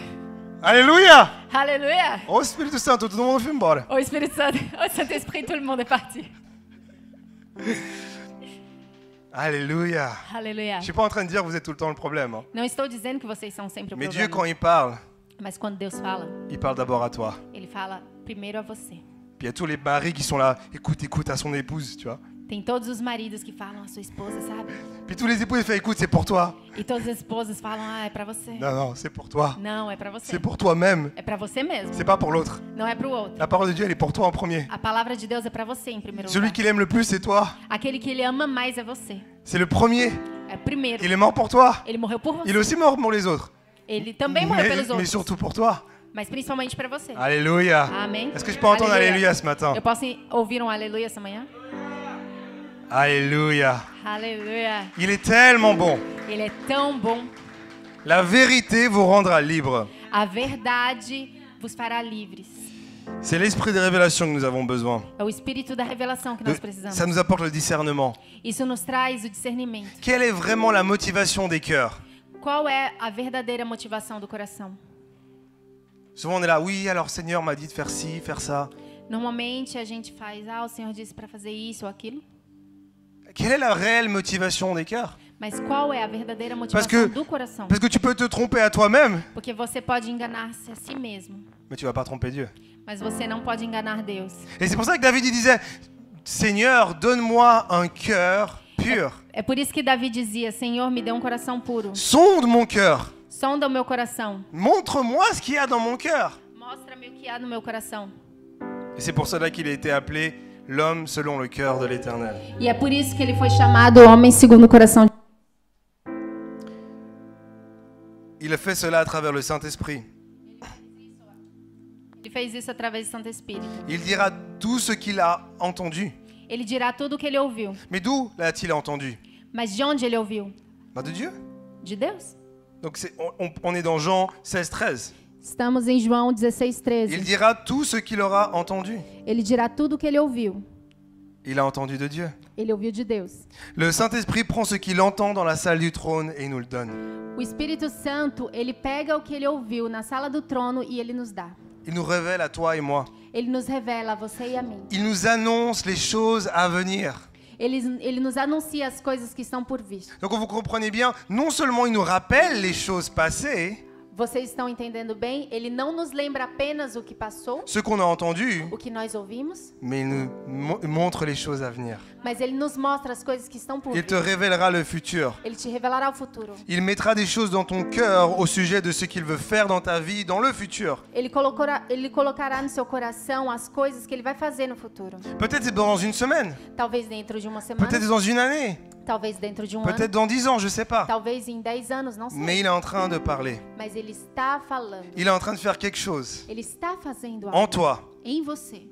Speaker 1: Alléluia.
Speaker 2: Aleluia!
Speaker 1: Oh, Espírito Santo, todo mundo foi embora.
Speaker 2: O Espírito Santo, o Santo Espírito, todo mundo é parti.
Speaker 1: Alléluia.
Speaker 2: Aleluia.
Speaker 1: Je suis pas en train de dire que vous êtes tout le temps le problème. Hein.
Speaker 2: Não estou dizendo que vocês são sempre o
Speaker 1: Mais Dieu,
Speaker 2: problema.
Speaker 1: quand il parle
Speaker 2: Mas quando Deus fala,
Speaker 1: d'abord à toi.
Speaker 2: Ele fala primeiro a você.
Speaker 1: Puis il y a tous les maris qui sont là, écoute à son épouse, tu vois.
Speaker 2: Tem todos os maridos que falam à sua esposa, sabe?
Speaker 1: Puis tous les époux, ils font, écoute, c'est pour toi.
Speaker 2: E todas as esposas falam, ah, é pra você.
Speaker 1: Non, c'est pour toi.
Speaker 2: Não, é pra você.
Speaker 1: C'est pour toi-même.
Speaker 2: É pra você mesmo.
Speaker 1: C'est pas pour l'autre.
Speaker 2: Não é pro outro.
Speaker 1: La parole de Dieu, elle est pour toi en premier.
Speaker 2: A palavra de Deus é pra você em primeiro
Speaker 1: Celui
Speaker 2: lugar.
Speaker 1: qu'il aime le plus, c'est toi.
Speaker 2: Aquele que ele ama mais é você.
Speaker 1: C'est le premier.
Speaker 2: É primeiro.
Speaker 1: Il est mort pour toi.
Speaker 2: Ele morreu por você.
Speaker 1: Il est aussi mort pour les autres.
Speaker 2: Ele também morreu pelos
Speaker 1: Mais
Speaker 2: outros.
Speaker 1: surtout pour toi.
Speaker 2: Mas principalmente pra você.
Speaker 1: Alléluia.
Speaker 2: Amém.
Speaker 1: Est-ce que je peux entendre Alléluia ce matin?
Speaker 2: Eu posso ouvir um aleluia essa manhã?
Speaker 1: Alléluia.
Speaker 2: Aleluia.
Speaker 1: Il est tellement bon.
Speaker 2: Ele é tão bom.
Speaker 1: La vérité vous rendra libre.
Speaker 2: A verdade vos fará livres.
Speaker 1: C'est l'esprit de révélation que nous avons besoin.
Speaker 2: É o espírito da revelação que nós precisamos.
Speaker 1: Ça nous apporte le discernement.
Speaker 2: Isso nos traz o discernimento.
Speaker 1: Quelle est vraiment la motivation des cœurs?
Speaker 2: Qual é a verdadeira motivação do coração?
Speaker 1: Souvent on est là, oui, alors Seigneur m'a dit de faire ci, faire ça.
Speaker 2: Normalmente a gente faz, o Senhor disse para fazer isso ou aquilo.
Speaker 1: Quelle est la réelle motivation des cœurs?
Speaker 2: Mas qual é a verdadeira motivação do coração?
Speaker 1: Parce que tu peux te tromper à toi-même,
Speaker 2: Porque você pode enganar-se a si mesmo,
Speaker 1: mais tu vas pas tromper Dieu.
Speaker 2: mas você não pode enganar Deus.
Speaker 1: Et c'est pour ça que David il disait, Seigneur, donne-moi un cœur pur.
Speaker 2: É por isso que Davi dizia, Senhor, me dê um coração puro.
Speaker 1: Sonde mon cœur.
Speaker 2: Sonda o meu coração.
Speaker 1: Montre-moi ce qu'il y a dans mon cœur.
Speaker 2: Mostra-me o que há no meu coração.
Speaker 1: Et c'est pour cela qu'il a été appelé l'homme selon le cœur de l'Éternel.
Speaker 2: E é por isso que ele foi chamado homem segundo o coração.
Speaker 1: Il a fait cela à travers le Saint-Esprit.
Speaker 2: Ele fez isso através do Santo Espírito.
Speaker 1: Il dira tout ce qu'il a entendu.
Speaker 2: Ele dirá tudo o que ele ouviu.
Speaker 1: Mais d'où l'a-t-il entendu?
Speaker 2: Mas de onde ele ouviu?
Speaker 1: De Dieu.
Speaker 2: De Deus.
Speaker 1: Donc on est dans Jean 16, 13.
Speaker 2: Estamos em João 16, 13.
Speaker 1: Il dira tout ce qu'il aura entendu.
Speaker 2: Ele dirá tudo o que ele ouviu.
Speaker 1: Il a entendu de Dieu.
Speaker 2: Ele ouviu de Deus.
Speaker 1: Le Saint-Esprit prend ce qu'il entend dans la salle du trône et il nous le donne.
Speaker 2: O Espírito Santo, ele pega o que ele ouviu na sala do trono e ele nos dá.
Speaker 1: Il nous révèle à toi et moi.
Speaker 2: Ele nos revela a você e a mim.
Speaker 1: Il nous annonce les choses à venir.
Speaker 2: Ele nos anuncia as coisas que estão por vir.
Speaker 1: Donc vous comprenez bien, non seulement il nous rappelle les choses passées,
Speaker 2: Vocês estão entendendo bem? Ele não nos lembra apenas o que passou,
Speaker 1: ce qu'on a entendu,
Speaker 2: o que nós ouvimos,
Speaker 1: mais il nous montre les choses à venir.
Speaker 2: mas ele nos mostra as coisas que estão por
Speaker 1: Il
Speaker 2: vir.
Speaker 1: te révélera le futur.
Speaker 2: Ele te revelará o futuro.
Speaker 1: Il mettra des choses dans ton cœur au sujet de ce qu'il veut faire dans ta vie, dans le futur.
Speaker 2: Ele colocará no seu coração as coisas que ele vai fazer no futuro.
Speaker 1: Peut-être dans une semaine,
Speaker 2: Talvez dentro de uma semana,
Speaker 1: peut-être dans une année,
Speaker 2: talvez dentro de
Speaker 1: peut-être
Speaker 2: ano,
Speaker 1: dans 10 ans, je sais pas.
Speaker 2: talvez em 10 anos, não sei.
Speaker 1: Mais il est en train de parler.
Speaker 2: Mas ele está falando.
Speaker 1: Il est en train de faire quelque chose
Speaker 2: Ele está fazendo
Speaker 1: en
Speaker 2: algo
Speaker 1: toi
Speaker 2: em você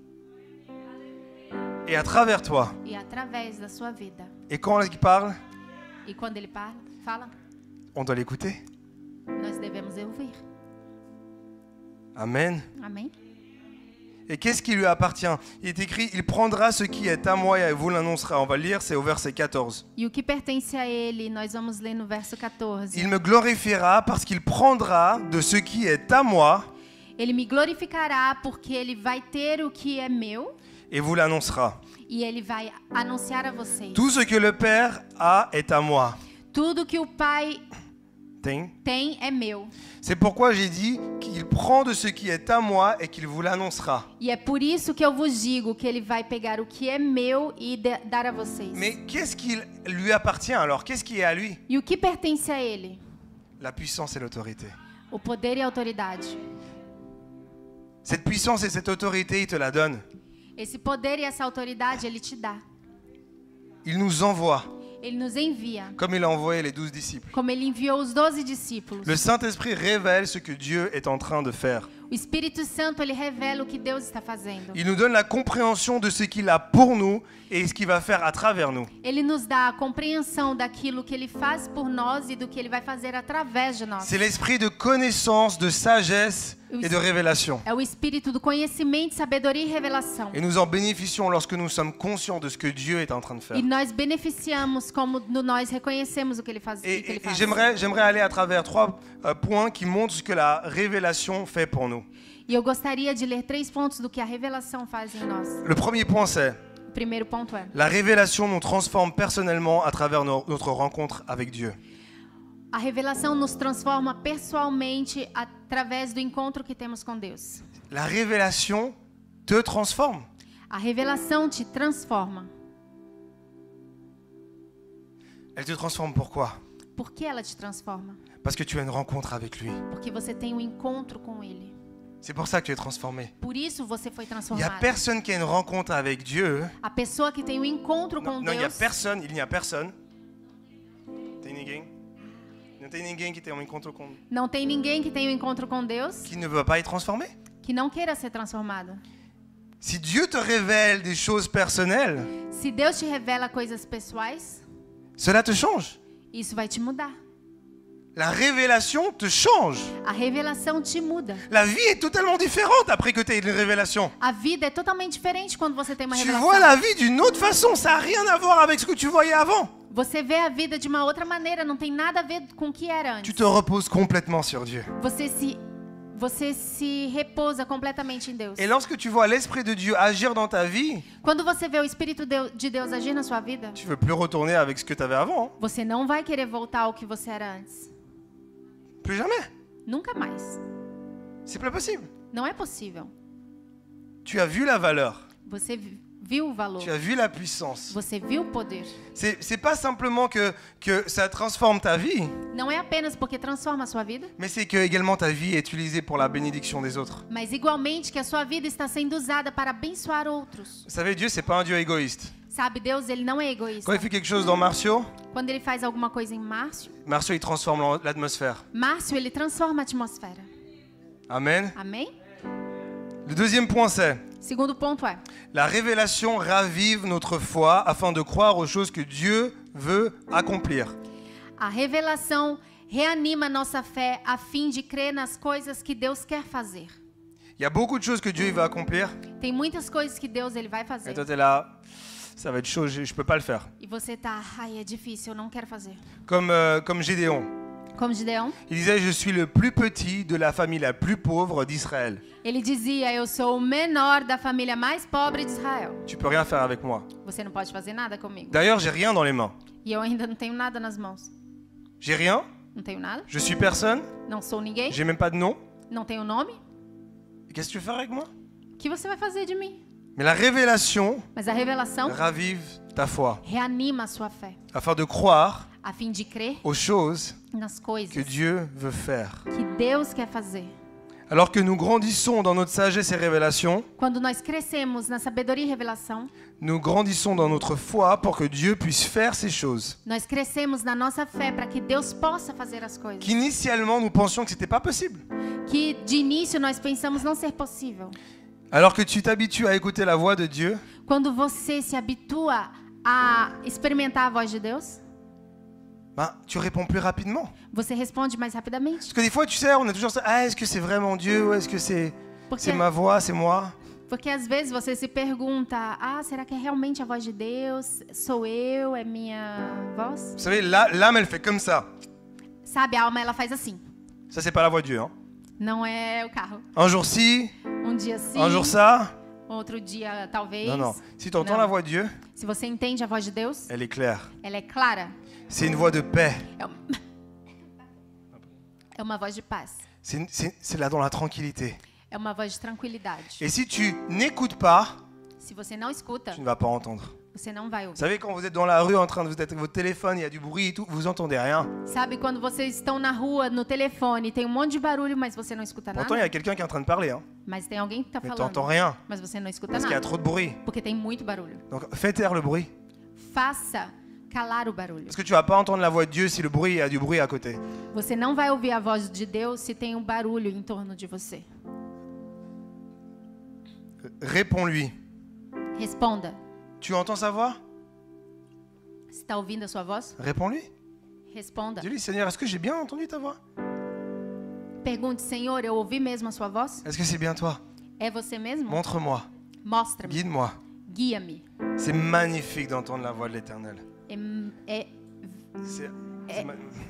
Speaker 1: et à travers toi.
Speaker 2: e através da sua vida.
Speaker 1: Et quand il parle,
Speaker 2: E quando ele fala,
Speaker 1: on doit l'écouter.
Speaker 2: nós devemos ouvir.
Speaker 1: Amen.
Speaker 2: Amém?
Speaker 1: Et qu'est-ce qui lui appartient? Il est écrit, il prendra ce qui est à moi et vous l'annoncera. On va le lire, c'est au verset 14.
Speaker 2: E o que pertence a ele, nós vamos ler no verso 14.
Speaker 1: Il me glorifiera parce qu'il prendra de ce qui est à moi
Speaker 2: Ele me glorificará porque ele vai ter o que é meu
Speaker 1: et vous l'annoncera.
Speaker 2: e ele vai anunciar a vocês.
Speaker 1: Tout ce que le Père a est à moi.
Speaker 2: Tudo que o Pai
Speaker 1: Ting.
Speaker 2: tem é meu.
Speaker 1: C'est pourquoi j'ai dit qu'il prend de ce qui est à moi et qu'il vous l'annoncera.
Speaker 2: E é por isso que eu vos digo que ele vai pegar o que é meu e dar a vocês.
Speaker 1: Mais qu'est-ce qui lui appartient alors? Qu'est-ce qui est à lui?
Speaker 2: E o que pertence a ele?
Speaker 1: La puissance et l'autorité.
Speaker 2: O poder e a autoridade.
Speaker 1: Cette puissance et cette autorité, il te la donne.
Speaker 2: Esse poder e essa autoridade ele te dá.
Speaker 1: Il nous envoie,
Speaker 2: Ele nos envia,
Speaker 1: comme il a envoyé les 12 disciples.
Speaker 2: como ele enviou os 12 discípulos.
Speaker 1: Le Saint-Esprit révèle ce que Dieu est en train de faire.
Speaker 2: O Espírito Santo, ele revela o que Deus está fazendo.
Speaker 1: Il nous donne la compréhension de ce qu'il a pour nous et ce qu'il va faire à travers nous.
Speaker 2: Ele nos dá a compreensão daquilo que ele faz por nós e do que ele vai fazer através de nós.
Speaker 1: C'est l'esprit de connaissance, de sagesse et de révélation.
Speaker 2: É o espírito do conhecimento, sabedoria e revelação.
Speaker 1: Et nous en bénéficions lorsque nous sommes conscients de ce que Dieu est en train de faire.
Speaker 2: E nós beneficiamos como nós reconhecemos o que ele faz.
Speaker 1: Et j'aimerais aller à travers 3 points qui montrent ce que la révélation fait pour nous.
Speaker 2: E eu gostaria de ler 3 pontos do que a revelação faz em nós.
Speaker 1: Le premier point, c'est
Speaker 2: O primeiro ponto é:
Speaker 1: la révélation nous transforme personnellement à travers notre rencontre avec Dieu.
Speaker 2: a revelação nos transforma pessoalmente através do encontro que temos com Deus.
Speaker 1: La révélation te transforme.
Speaker 2: A revelação te transforma.
Speaker 1: Elle te transforme pourquoi?
Speaker 2: Por que ela te transforma?
Speaker 1: Parce que tu as une rencontre avec lui.
Speaker 2: Porque você tem um encontro com Ele.
Speaker 1: C'est pour ça que tu es transformé.
Speaker 2: Por isso você foi
Speaker 1: Il n'y a
Speaker 2: transformado.
Speaker 1: personne qui a une rencontre avec Dieu.
Speaker 2: A pessoa que tem um encontro com
Speaker 1: Non, il n'y a
Speaker 2: Deus,
Speaker 1: personne. Il n'y a personne. Tem ninguém? Não tem ninguém que tenha um encontro com
Speaker 2: não tem ninguém que tenha um encontro com Deus
Speaker 1: qui ne veut pas être transformé.
Speaker 2: que não queira ser transformado.
Speaker 1: Si Dieu te révèle des choses personnelles,
Speaker 2: Se Deus te revela coisas pessoais,
Speaker 1: cela te change.
Speaker 2: isso vai te mudar.
Speaker 1: La révélation te change.
Speaker 2: A revelação te muda.
Speaker 1: La vie est totalement différente après que tu aies une révélation.
Speaker 2: A vida é totalmente diferente quando você tem uma
Speaker 1: Tu
Speaker 2: revelação.
Speaker 1: vois la vie d'une autre façon. Ça n'a rien à voir avec ce que tu voyais avant.
Speaker 2: Você vê a vida de uma outra maneira, não tem nada a ver com o que era
Speaker 1: Tu
Speaker 2: antes.
Speaker 1: te reposes complètement sur Dieu.
Speaker 2: Você se repousa completamente em Deus.
Speaker 1: Et lorsque tu vois l'Esprit de Dieu agir dans ta vie,
Speaker 2: Quando você vê o Espírito de Deus agir na sua vida,
Speaker 1: tu ne veux plus retourner avec ce que tu avais avant.
Speaker 2: você não vai querer voltar ao que você era antes.
Speaker 1: Plus jamais.
Speaker 2: Nunca mais.
Speaker 1: C'est pas possible.
Speaker 2: Não é possível.
Speaker 1: Tu as vu la valeur.
Speaker 2: Você viu o valor.
Speaker 1: Tu as vu la puissance.
Speaker 2: Você viu o poder.
Speaker 1: C'est pas simplement que ça transforme ta vie,
Speaker 2: Não é apenas porque transforma a sua vida,
Speaker 1: mais c'est que également ta vie est utilisée pour la bénédiction des autres.
Speaker 2: mas igualmente que a sua vida está sendo usada para abençoar outros.
Speaker 1: Vous savez, Dieu, c'est pas un Dieu égoïste.
Speaker 2: Sabe, Deus, ele não é egoísta.
Speaker 1: Quand il fait quelque chose dans Martio,
Speaker 2: Quando ele faz alguma coisa em Márcio,
Speaker 1: il transforme l'atmosphère.
Speaker 2: Márcio, ele transforma a atmosfera.
Speaker 1: Amen.
Speaker 2: Amém?
Speaker 1: Le deuxième point, c'est
Speaker 2: Segundo ponto é:
Speaker 1: la révélation ravive notre foi afin de croire aux choses que Dieu veut accomplir.
Speaker 2: a revelação reanima nossa fé a fim de crer nas coisas que Deus quer fazer.
Speaker 1: Il y a beaucoup de choses que Dieu il va accomplir.
Speaker 2: Tem muitas coisas que Deus ele vai
Speaker 1: Et
Speaker 2: fazer.
Speaker 1: toi, tu es là, ça va être chaud, je peux pas le faire.
Speaker 2: E você tá, ai, é difícil, eu não quero fazer.
Speaker 1: Comme Gédéon.
Speaker 2: Como Gideão,
Speaker 1: Il disait, je suis le plus petit de la famille la plus pauvre d'Israël.
Speaker 2: ele dizia: eu sou o menor da família mais pobre de Israel.
Speaker 1: Tu peux rien faire avec moi.
Speaker 2: Você não pode fazer nada comigo.
Speaker 1: D'ailleurs, j'ai rien dans les mains.
Speaker 2: E eu ainda não tenho nada nas mãos.
Speaker 1: J'ai rien,
Speaker 2: Não tenho nada.
Speaker 1: je suis personne,
Speaker 2: Não sou ninguém.
Speaker 1: j'ai même pas de nom.
Speaker 2: Não tenho nome.
Speaker 1: Et qu'est-ce que tu veux faire avec moi?
Speaker 2: O que você vai fazer de mim?
Speaker 1: Mais la révélation
Speaker 2: Mas a revelação
Speaker 1: ravive ta foi
Speaker 2: reanima a sua fé,
Speaker 1: afin de croire
Speaker 2: a fim de crer
Speaker 1: aux choses
Speaker 2: nas coisas
Speaker 1: que Dieu veut faire.
Speaker 2: que Deus quer fazer.
Speaker 1: Alors que nous grandissons dans notre sagesse et révélation,
Speaker 2: Quando nós crescemos na sabedoria e revelação,
Speaker 1: nous grandissons dans notre foi pour que Dieu puisse faire ces choses
Speaker 2: nós crescemos na nossa fé para que Deus possa fazer as coisas
Speaker 1: qu'initialement nous pensions que c'était pas possible.
Speaker 2: que de início nós pensamos não ser possível.
Speaker 1: Alors que tu t'habitues à écouter la voix de Dieu,
Speaker 2: Quando você se habitua a experimentar a voz de Deus,
Speaker 1: tu réponds plus rapidement.
Speaker 2: você responde mais rapidamente.
Speaker 1: Parce que des fois, tu sais, on est toujours ça, ah, est-ce que c'est vraiment Dieu ou est-ce que c'est
Speaker 2: Porque,
Speaker 1: ma voix, c'est moi?
Speaker 2: porque às vezes você se pergunta: ah, será que é realmente a voz de Deus? Sou eu? É minha voz?
Speaker 1: Vous savez, l'âme, elle fait comme ça.
Speaker 2: Sabe, a alma ela faz assim.
Speaker 1: Ça, c'est pas la voix de Dieu. Hein.
Speaker 2: Não é o carro.
Speaker 1: Un jour ci,
Speaker 2: Um dia sim,
Speaker 1: un jour ça.
Speaker 2: outro dia talvez.
Speaker 1: Non, non. Si tu entends
Speaker 2: Non.
Speaker 1: la voix de Dieu,
Speaker 2: Se você entende a voz de Deus,
Speaker 1: elle est claire.
Speaker 2: ela é clara.
Speaker 1: C'est une voix de paix.
Speaker 2: É uma voz de paz.
Speaker 1: C'est là dans la tranquillité.
Speaker 2: É uma voz de tranquilidade.
Speaker 1: Et si tu n'écoutes pas,
Speaker 2: Se você não escuta,
Speaker 1: tu ne vas pas entendre.
Speaker 2: você não vai
Speaker 1: Vous
Speaker 2: ouvir.
Speaker 1: savez, quand vous êtes dans la rue en train de vous être avec votre téléphone, il y a du bruit et tout, vous entendez rien.
Speaker 2: Sabe quando vocês estão na rua, no telefone, tem um monte de barulho, mas você não escuta
Speaker 1: Pourtant, il y
Speaker 2: nada?
Speaker 1: a quelqu'un qui est en train de parler. Hein.
Speaker 2: Mas tem alguém que está
Speaker 1: Mais tu
Speaker 2: falando.
Speaker 1: n'entends rien.
Speaker 2: Mas você não escuta
Speaker 1: Parce qu'il y a
Speaker 2: nada.
Speaker 1: trop de bruit.
Speaker 2: Porque tem muito barulho.
Speaker 1: Donc, fais taire le bruit.
Speaker 2: Faça calar o barulho.
Speaker 1: Parce que tu vas pas entendre la voix de Dieu si le bruit, il y a du bruit à côté.
Speaker 2: Você não vai ouvir a voz de Deus se tem um barulho em torno de você.
Speaker 1: Réponds-lui.
Speaker 2: Responda.
Speaker 1: Tu entends sa voix?
Speaker 2: Você está ouvindo a sua voz?
Speaker 1: Réponds-lui.
Speaker 2: Responda.
Speaker 1: Dis-lui, Seigneur, est-ce que j'ai bien entendu ta voix?
Speaker 2: Pergunte: Senhor, eu ouvi mesmo a sua voz?
Speaker 1: Est-ce que c'est bien toi?
Speaker 2: É você mesmo?
Speaker 1: Montre-moi.
Speaker 2: Mostra-me.
Speaker 1: Guide-moi.
Speaker 2: Guia-me.
Speaker 1: C'est magnifique d'entendre la voix de l'Éternel.
Speaker 2: É
Speaker 1: C'est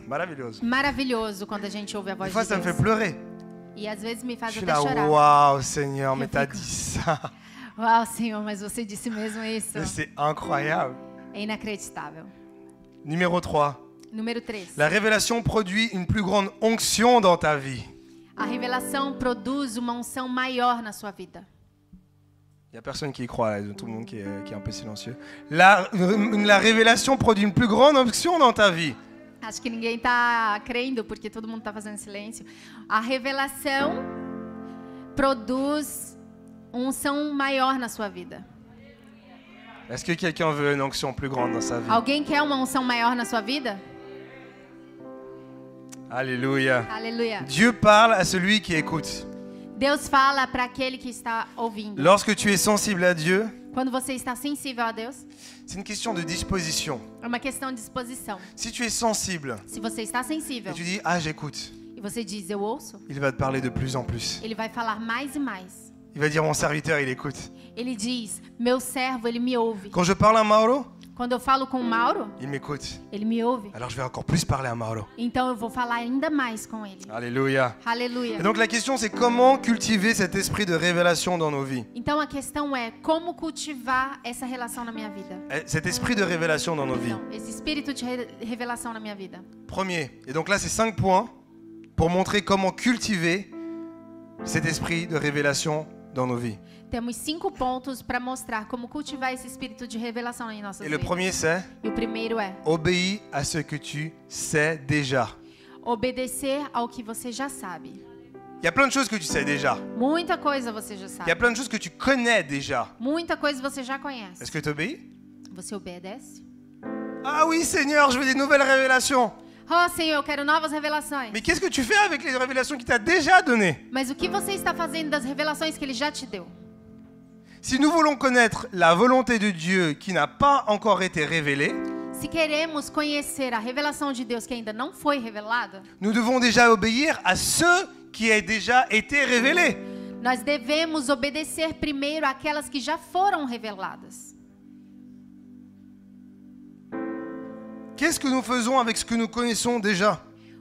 Speaker 1: maravilloso.
Speaker 2: maravilhoso quando a gente ouve a
Speaker 1: Des
Speaker 2: voz
Speaker 1: fois,
Speaker 2: de
Speaker 1: ça me fait
Speaker 2: Deus.
Speaker 1: pleurer.
Speaker 2: E às vezes me
Speaker 1: Je
Speaker 2: faz
Speaker 1: suis
Speaker 2: até
Speaker 1: là,
Speaker 2: chorar.
Speaker 1: waouh, Seigneur, mais
Speaker 2: Eu
Speaker 1: t'as
Speaker 2: fico-
Speaker 1: dit ça.
Speaker 2: Uau, Senhor, mas você disse mesmo isso?
Speaker 1: C'est incroyable.
Speaker 2: É inacreditável.
Speaker 1: Numéro 3.
Speaker 2: Número 3.
Speaker 1: La révélation produit une plus grande onction dans ta vie.
Speaker 2: A revelação produz uma unção maior na sua vida.
Speaker 1: Il n'y a personne qui y croit, là, tout le monde qui est un peu silencieux. La révélation produit une plus grande onction dans ta vie.
Speaker 2: Acho que ninguém está crendo porque todo mundo está fazendo silêncio. A revelação produz unção maior na sua vida.
Speaker 1: Est-ce que quelqu'un veut une onction plus grande dans sa vie?
Speaker 2: Alguém quer uma unção maior na sua vida?
Speaker 1: Alléluia.
Speaker 2: Aleluia.
Speaker 1: Dieu parle à celui qui écoute.
Speaker 2: Deus fala para aquele que está ouvindo.
Speaker 1: Lorsque tu es sensible à Dieu,
Speaker 2: Quando você está sensível a Deus,
Speaker 1: c'est une question de disposition.
Speaker 2: é uma questão de disposição.
Speaker 1: Si tu es sensible
Speaker 2: Se você está sensível
Speaker 1: et tu dis, ah j'écoute,
Speaker 2: e você diz eu ouço,
Speaker 1: il va te parler de plus en plus.
Speaker 2: ele vai falar mais e mais.
Speaker 1: Il va dire, mon serviteur, il écoute.
Speaker 2: Ele diz, meu servo, ele me ouve.
Speaker 1: Quand je parle à Mauro,
Speaker 2: Quando eu falo com o Mauro,
Speaker 1: il m'écoute.
Speaker 2: ele me ouve.
Speaker 1: Alors je vais encore plus parler à Mauro.
Speaker 2: Então eu vou falar ainda mais com ele.
Speaker 1: Alléluia.
Speaker 2: Aleluia.
Speaker 1: Et donc la question c'est comment cultiver cet esprit de révélation dans nos vies.
Speaker 2: Então a questão é como cultivar essa relação na minha vida.
Speaker 1: Cet esprit de révélation dans nos vies.
Speaker 2: Então, esse espírito de revelação na minha vida.
Speaker 1: Premier. Et donc là c'est 5 points pour montrer comment cultiver cet esprit de révélation dans nos vies.
Speaker 2: Temos 5 pontos para mostrar como cultivar esse espírito de revelação em nossas
Speaker 1: Et le
Speaker 2: vidas.
Speaker 1: premier c'est
Speaker 2: E o primeiro é
Speaker 1: obéis à ce que tu sais déjà.
Speaker 2: obedecer ao que você já sabe.
Speaker 1: Il y a plein de choses que tu sais déjà.
Speaker 2: Muita coisa você já
Speaker 1: Il y a
Speaker 2: sabe.
Speaker 1: plein de choses que tu connais déjà.
Speaker 2: Muita coisa você já conhece.
Speaker 1: Est-ce que tu obéis?
Speaker 2: Você obedece?
Speaker 1: Ah oui Seigneur, je veux des nouvelles révélations.
Speaker 2: Oh, Senhor, eu quero novas revelações.
Speaker 1: Mais qu'est-ce que tu fais avec les révélations qu'il t'a déjà données?
Speaker 2: Mas o que você está fazendo das revelações que Ele já te deu?
Speaker 1: Si nous voulons connaître la volonté de Dieu qui n'a pas encore été révélée,
Speaker 2: Se queremos conhecer a revelação de Deus que ainda não foi revelada,
Speaker 1: nous devons déjà obéir à ce qui a déjà été révélé.
Speaker 2: nós devemos obedecer primeiro àquelas que já foram reveladas.
Speaker 1: Qu'est-ce que nous faisons avec ce que nous connaissons déjà?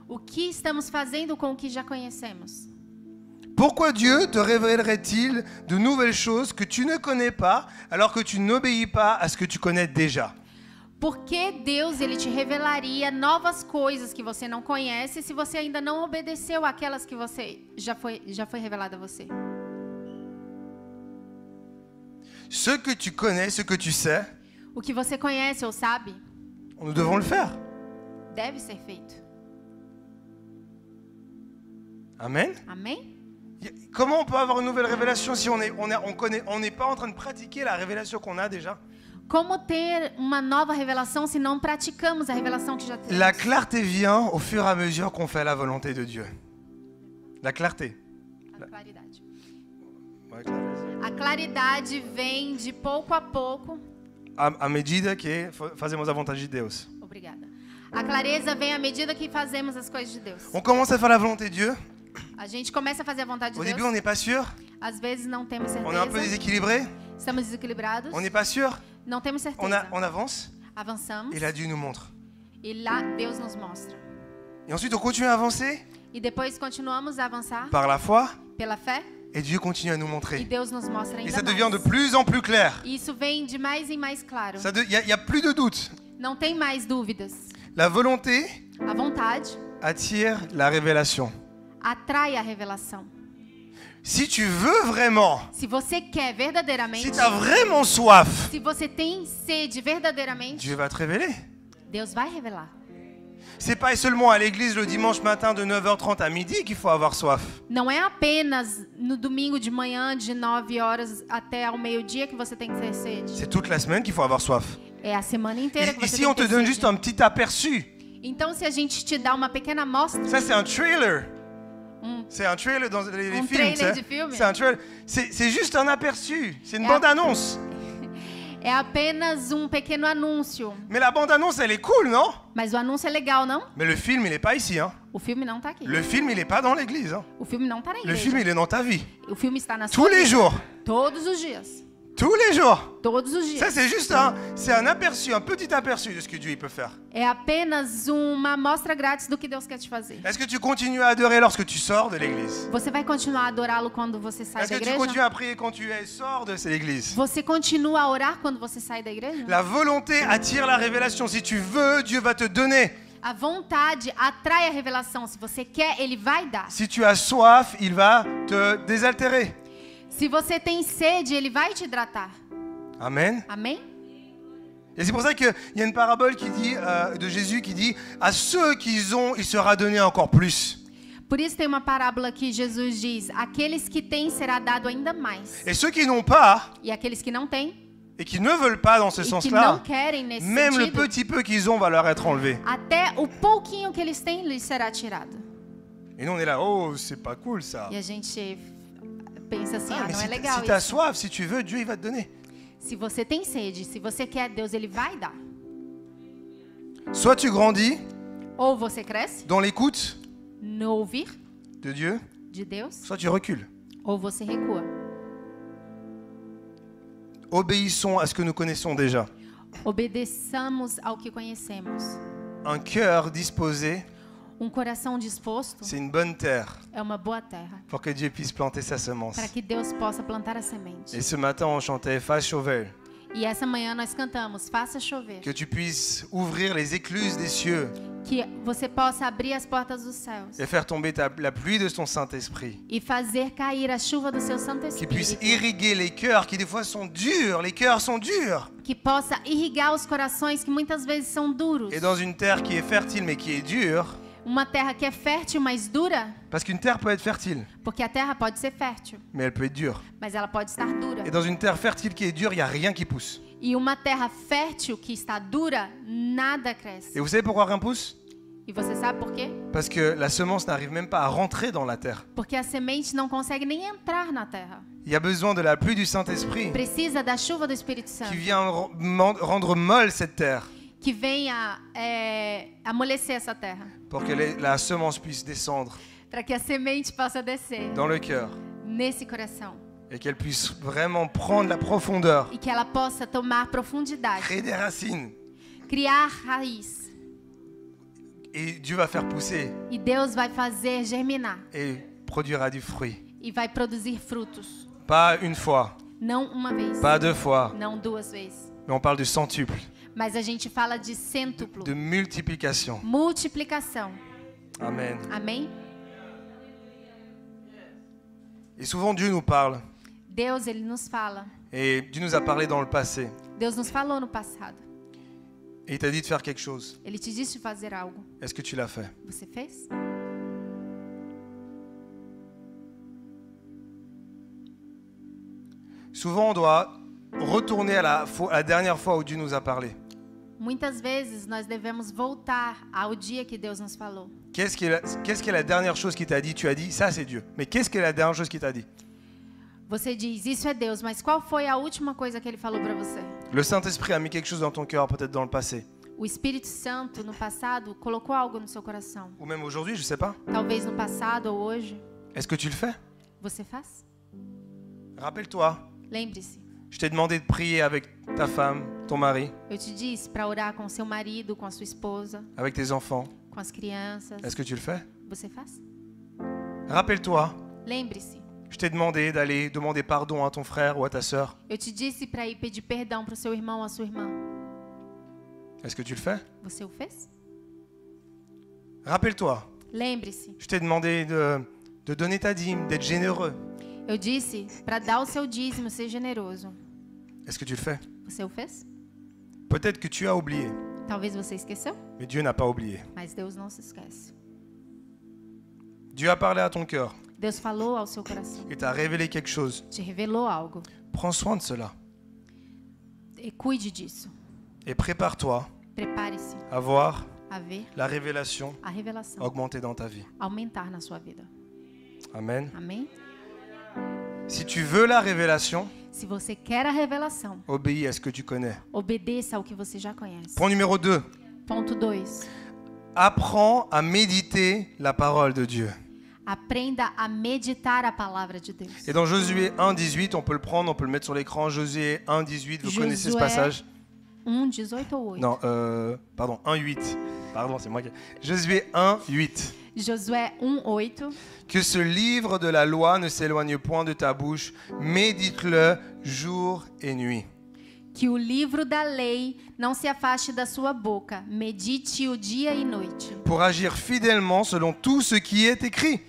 Speaker 2: O que estamos fazendo com o que já conhecemos?
Speaker 1: Pourquoi Dieu te révélerait-il de nouvelles choses que tu ne connais pas alors que tu n'obéis pas à ce que tu connais déjà?
Speaker 2: Por que Deus ele te revelaria novas coisas que você não conhece se você ainda não obedeceu àquelas que você já foi revelada a você?
Speaker 1: Ce que tu connais, ce que tu sais,
Speaker 2: O que você conhece ou sabe
Speaker 1: nous devons le faire.
Speaker 2: deve ser feito.
Speaker 1: Amen.
Speaker 2: Amém?
Speaker 1: Comment on peut avoir une nouvelle révélation si on n'est pas en train de pratiquer la révélation qu'on a déjà?
Speaker 2: Como ter uma nova revelação se não praticamos a revelação que já temos?
Speaker 1: La clarté vient au fur et à mesure qu'on fait la volonté de Dieu. La clarté.
Speaker 2: A claridade.
Speaker 1: Ouais, clarté.
Speaker 2: A claridade vem de pouco a pouco.
Speaker 1: À medida que fazemos a vontade de Deus.
Speaker 2: Obrigada. A clareza vem à medida que fazemos as coisas de Deus.
Speaker 1: On commence à faire la volonté de Dieu.
Speaker 2: A gente começa a fazer a vontade de
Speaker 1: Au
Speaker 2: Deus.
Speaker 1: début, on n'est pas sûr.
Speaker 2: Às vezes não temos
Speaker 1: On est un peu
Speaker 2: certeza.
Speaker 1: déséquilibré.
Speaker 2: Estamos desequilibrados.
Speaker 1: On n'est pas sûr.
Speaker 2: Não temos certeza.
Speaker 1: On avance.
Speaker 2: Avançamos.
Speaker 1: Et là, Dieu nous montre.
Speaker 2: E lá Deus nos mostra.
Speaker 1: Et ensuite, on continue à avancer
Speaker 2: E depois continuamos a avançar
Speaker 1: par la foi.
Speaker 2: pela fé.
Speaker 1: Et Dieu continue à nous
Speaker 2: E
Speaker 1: montrer.
Speaker 2: Deus nos mostra
Speaker 1: Et
Speaker 2: ainda
Speaker 1: ça devient de
Speaker 2: mais.
Speaker 1: plus en plus clair.
Speaker 2: E isso vem de mais em mais claro.
Speaker 1: Il n'y a plus de doute.
Speaker 2: Não tem mais dúvidas.
Speaker 1: La volonté
Speaker 2: A vontade
Speaker 1: attire la révélation.
Speaker 2: atrai a revelação.
Speaker 1: Si tu veux vraiment,
Speaker 2: Se você quer
Speaker 1: si
Speaker 2: verdadeiramente,
Speaker 1: tu as vraiment soif,
Speaker 2: se você tem sede verdadeiramente,
Speaker 1: Dieu va te révéler.
Speaker 2: Deus vai revelar.
Speaker 1: C'est pas seulement à l'église le dimanche matin de 9h30 à midi qu'il faut avoir soif.
Speaker 2: Não é apenas no domingo de manhã, de 9 horas até ao meio-dia que você tem que ter sede.
Speaker 1: C'est toute la semaine qu'il faut avoir soif.
Speaker 2: É a semana inteira que você
Speaker 1: Ici,
Speaker 2: tem
Speaker 1: on
Speaker 2: que
Speaker 1: te
Speaker 2: ter
Speaker 1: donne
Speaker 2: sede.
Speaker 1: juste un petit aperçu.
Speaker 2: Então, se a gente te dá uma pequena amostra,
Speaker 1: Ça, c'est un trailer. C'est un trailer dans les films.
Speaker 2: trailer
Speaker 1: tu sais.
Speaker 2: de film.
Speaker 1: C'est un trailer. C'est juste un aperçu. C'est une
Speaker 2: Et
Speaker 1: bande-annonce.
Speaker 2: é apenas um pequeno anúncio.
Speaker 1: Mais la bande-annonce, elle est cool, non?
Speaker 2: Mas o anúncio é legal, não?
Speaker 1: Mais le film, il est pas ici. Hein.
Speaker 2: O filme não tá aqui.
Speaker 1: Le film, il est pas dans l'église. Hein.
Speaker 2: O filme não tá na
Speaker 1: Le
Speaker 2: igreja.
Speaker 1: film, il est dans ta vie.
Speaker 2: O filme está na sua
Speaker 1: Tous les
Speaker 2: vida.
Speaker 1: jours.
Speaker 2: Todos os dias.
Speaker 1: Tous les jours.
Speaker 2: Todos os
Speaker 1: Ça,
Speaker 2: dias.
Speaker 1: c'est juste c'est un aperçu, un petit aperçu de ce que Dieu il peut faire.
Speaker 2: É apenas uma amostra grátis do que Deus quer te fazer.
Speaker 1: Est-ce que tu continues à adorer lorsque tu sors de l'église?
Speaker 2: Você vai continuar a adorá-lo quando você sai
Speaker 1: Est-ce
Speaker 2: da
Speaker 1: que tu continues
Speaker 2: igreja?
Speaker 1: à prier quand tu sors de cette église?
Speaker 2: Você continua a orar quando você sai da igreja?
Speaker 1: La volonté attire la révélation. Si tu veux, Dieu va te donner.
Speaker 2: A vontade atrai a revelação. Se você quer, Ele vai dar.
Speaker 1: Si tu as soif, il va te désaltérer.
Speaker 2: Se você tem sede, Ele vai te hidratar.
Speaker 1: Amen.
Speaker 2: Amém?
Speaker 1: Et c'est pour ça qu'il y a une parabole qui dit, de Jésus qui dit à ceux qu'ils ont, il sera donné encore plus.
Speaker 2: Por isso tem uma parábola que Jesus diz: aqueles que têm será dado ainda mais.
Speaker 1: Et ceux qui n'ont pas
Speaker 2: E aqueles que não têm
Speaker 1: et qui ne veulent pas dans ce
Speaker 2: e que não
Speaker 1: sens-là,
Speaker 2: querem nesse
Speaker 1: même le
Speaker 2: sentido,
Speaker 1: petit peu qu'ils ont va leur être enlevé.
Speaker 2: até o pouquinho que eles têm lhes será tirado.
Speaker 1: Et nous on est là, oh c'est pas cool ça.
Speaker 2: E a gente pensa assim,
Speaker 1: Ah,
Speaker 2: ah,
Speaker 1: mais
Speaker 2: não
Speaker 1: si
Speaker 2: é legal
Speaker 1: tu as
Speaker 2: isso.
Speaker 1: soif, si tu veux, Dieu il va te donner.
Speaker 2: Se você tem sede, se você quer Deus, Ele vai dar.
Speaker 1: Soit tu grandis
Speaker 2: Ou você cresce
Speaker 1: dans l'écoute
Speaker 2: no ouvir
Speaker 1: de Dieu,
Speaker 2: de Deus,
Speaker 1: soit tu recules.
Speaker 2: ou você recua.
Speaker 1: Obéissons à ce que nous connaissons déjà.
Speaker 2: Obedeçamos ao que conhecemos.
Speaker 1: Un cœur disposé,
Speaker 2: Coração disposto
Speaker 1: c'est une bonne terre
Speaker 2: é uma boa terra
Speaker 1: pour que Dieu puisse planter sa semence.
Speaker 2: para que Deus possa plantar a semente.
Speaker 1: Et ce matin, on chantait Fasse chover,
Speaker 2: E essa manhã nós cantamos, faça chover.
Speaker 1: que tu puisses ouvrir les écluses des cieux
Speaker 2: Que você possa abrir as portas dos céus
Speaker 1: et faire tomber la pluie de ton Saint-Esprit.
Speaker 2: e fazer cair a chuva do seu Santo
Speaker 1: Qui puisse
Speaker 2: Espírito.
Speaker 1: irriguer les cœurs qui des fois sont durs. Les cœurs sont durs.
Speaker 2: Que possa irrigar os corações que muitas vezes são duros.
Speaker 1: Et dans une terre qui est fertile mais qui est dure,
Speaker 2: Uma terra que é fértil, mas dura,
Speaker 1: parce qu'une terre peut être fertile,
Speaker 2: porque a terra pode ser fértil,
Speaker 1: mais elle peut être dure.
Speaker 2: mas ela pode estar dura.
Speaker 1: Et dans une terre fertile qui est dure, il n'y a rien qui pousse.
Speaker 2: E uma terra fértil que está dura, nada cresce.
Speaker 1: Et vous savez pourquoi rien pousse?
Speaker 2: E você sabe por quê?
Speaker 1: Parce que la semence n'arrive même pas à rentrer dans la terre.
Speaker 2: Porque a semente não consegue nem entrar na terra.
Speaker 1: Il y a besoin de la pluie du Saint-Esprit
Speaker 2: Precisa da chuva do Espírito
Speaker 1: qui
Speaker 2: Santo,
Speaker 1: vient rendre molle cette terre
Speaker 2: que venha amolecer essa terra,
Speaker 1: pour que la semence puisse descendre
Speaker 2: para que a semente possa descer
Speaker 1: dans le cœur
Speaker 2: nesse coração
Speaker 1: et qu'elle puisse vraiment prendre la profondeur,
Speaker 2: e que ela possa tomar profundidade,
Speaker 1: créer des racines.
Speaker 2: criar raiz.
Speaker 1: Et Dieu va faire pousser
Speaker 2: E Deus vai fazer germinar
Speaker 1: et produira du fruit.
Speaker 2: e vai produzir frutos.
Speaker 1: Pas une fois,
Speaker 2: Não uma vez,
Speaker 1: pas deux fois,
Speaker 2: não duas vezes,
Speaker 1: mais on parle de centuple,
Speaker 2: mas a gente fala de cêntuplo,
Speaker 1: de multiplication.
Speaker 2: multiplicação.
Speaker 1: Amen.
Speaker 2: Amém?
Speaker 1: Et souvent Dieu nous parle,
Speaker 2: Deus, Ele nos fala.
Speaker 1: et Dieu nous a parlé dans le passé,
Speaker 2: Deus nos falou no passado.
Speaker 1: et il t'a dit de faire quelque chose.
Speaker 2: Ele te disse de fazer algo.
Speaker 1: Est-ce que tu l'as fait?
Speaker 2: Você fez?
Speaker 1: Souvent on doit retourner à la dernière fois où Dieu nous a parlé.
Speaker 2: Muitas vezes nós devemos voltar ao dia que Deus nos falou.
Speaker 1: Qu'est-ce qui est la dernière chose qu'il t'a dit? Tu as dit, ça c'est Dieu. Mais qu'est-ce qui est la dernière chose qu'il t'a dit?
Speaker 2: Você diz, isso é Deus, mas qual foi a última coisa que Ele falou para você?
Speaker 1: Le Saint-Esprit a mis quelque chose dans ton cœur, peut-être dans le passé.
Speaker 2: O Espírito Santo, no passado, colocou algo no seu coração.
Speaker 1: Ou même aujourd'hui, je sais pas.
Speaker 2: Talvez no passado ou hoje.
Speaker 1: Est-ce que tu le fais?
Speaker 2: Você faz?
Speaker 1: Rappelle-toi,
Speaker 2: Lembre-se,
Speaker 1: je t'ai demandé de prier avec ta femme, ton mari,
Speaker 2: eu te disse para orar com seu marido, com a sua esposa,
Speaker 1: avec tes enfants.
Speaker 2: com as crianças.
Speaker 1: Est-ce que tu le fais?
Speaker 2: Você faz?
Speaker 1: Rappelle-toi,
Speaker 2: Lembre-se,
Speaker 1: je t'ai demandé d'aller demander pardon à ton frère ou à ta sœur.
Speaker 2: eu te disse para ir pedir perdão para o seu irmão ou a sua irmã.
Speaker 1: Est-ce que tu le fais?
Speaker 2: Você o fez?
Speaker 1: Rappelle-toi,
Speaker 2: Lembre-se,
Speaker 1: je t'ai demandé de donner ta dîme, d'être généreux.
Speaker 2: eu disse para dar o seu dízimo, ser generoso.
Speaker 1: Est-ce que tu le fais?
Speaker 2: Você o fez?
Speaker 1: Peut-être que tu as oublié,
Speaker 2: Talvez você esqueceu,
Speaker 1: mais Dieu n'a pas oublié.
Speaker 2: mas Deus não se esquece.
Speaker 1: Dieu a parlé à ton cœur.
Speaker 2: Deus falou ao seu coração,
Speaker 1: Il t'a révélé quelque chose.
Speaker 2: te revelou algo.
Speaker 1: Prends soin de cela
Speaker 2: E cuide disso.
Speaker 1: et prépare-toi
Speaker 2: Prepare-se
Speaker 1: à voir
Speaker 2: a ver
Speaker 1: la révélation
Speaker 2: a revelação
Speaker 1: augmenter dans ta vie.
Speaker 2: aumentar na sua vida.
Speaker 1: Amen.
Speaker 2: Amém?
Speaker 1: Si tu veux la révélation,
Speaker 2: Se você quer a revelação,
Speaker 1: obéis à ce que tu connais.
Speaker 2: obedeça ao que você já conhece.
Speaker 1: Point numéro 2.
Speaker 2: Ponto 2.
Speaker 1: Apprends à méditer la parole de Dieu.
Speaker 2: Aprenda a meditar a palavra de Deus.
Speaker 1: Et dans Josué 1,18, on peut le prendre, on peut le mettre sur l'écran. Josué 1,18, vous connaissez ce
Speaker 2: Josué
Speaker 1: passage?
Speaker 2: 1:18 ou 8?
Speaker 1: Non, pardon, 1,8. Pardon, c'est moi qui... Josué 1,8.
Speaker 2: Josué 1:8.
Speaker 1: Que ce livre de la loi ne s'éloigne point de ta bouche, médite-le jour et nuit.
Speaker 2: Que o livro da lei não se afaste da sua boca. Medite-o dia e noite.
Speaker 1: Pour agir fidèlement selon tout ce qui est écrit.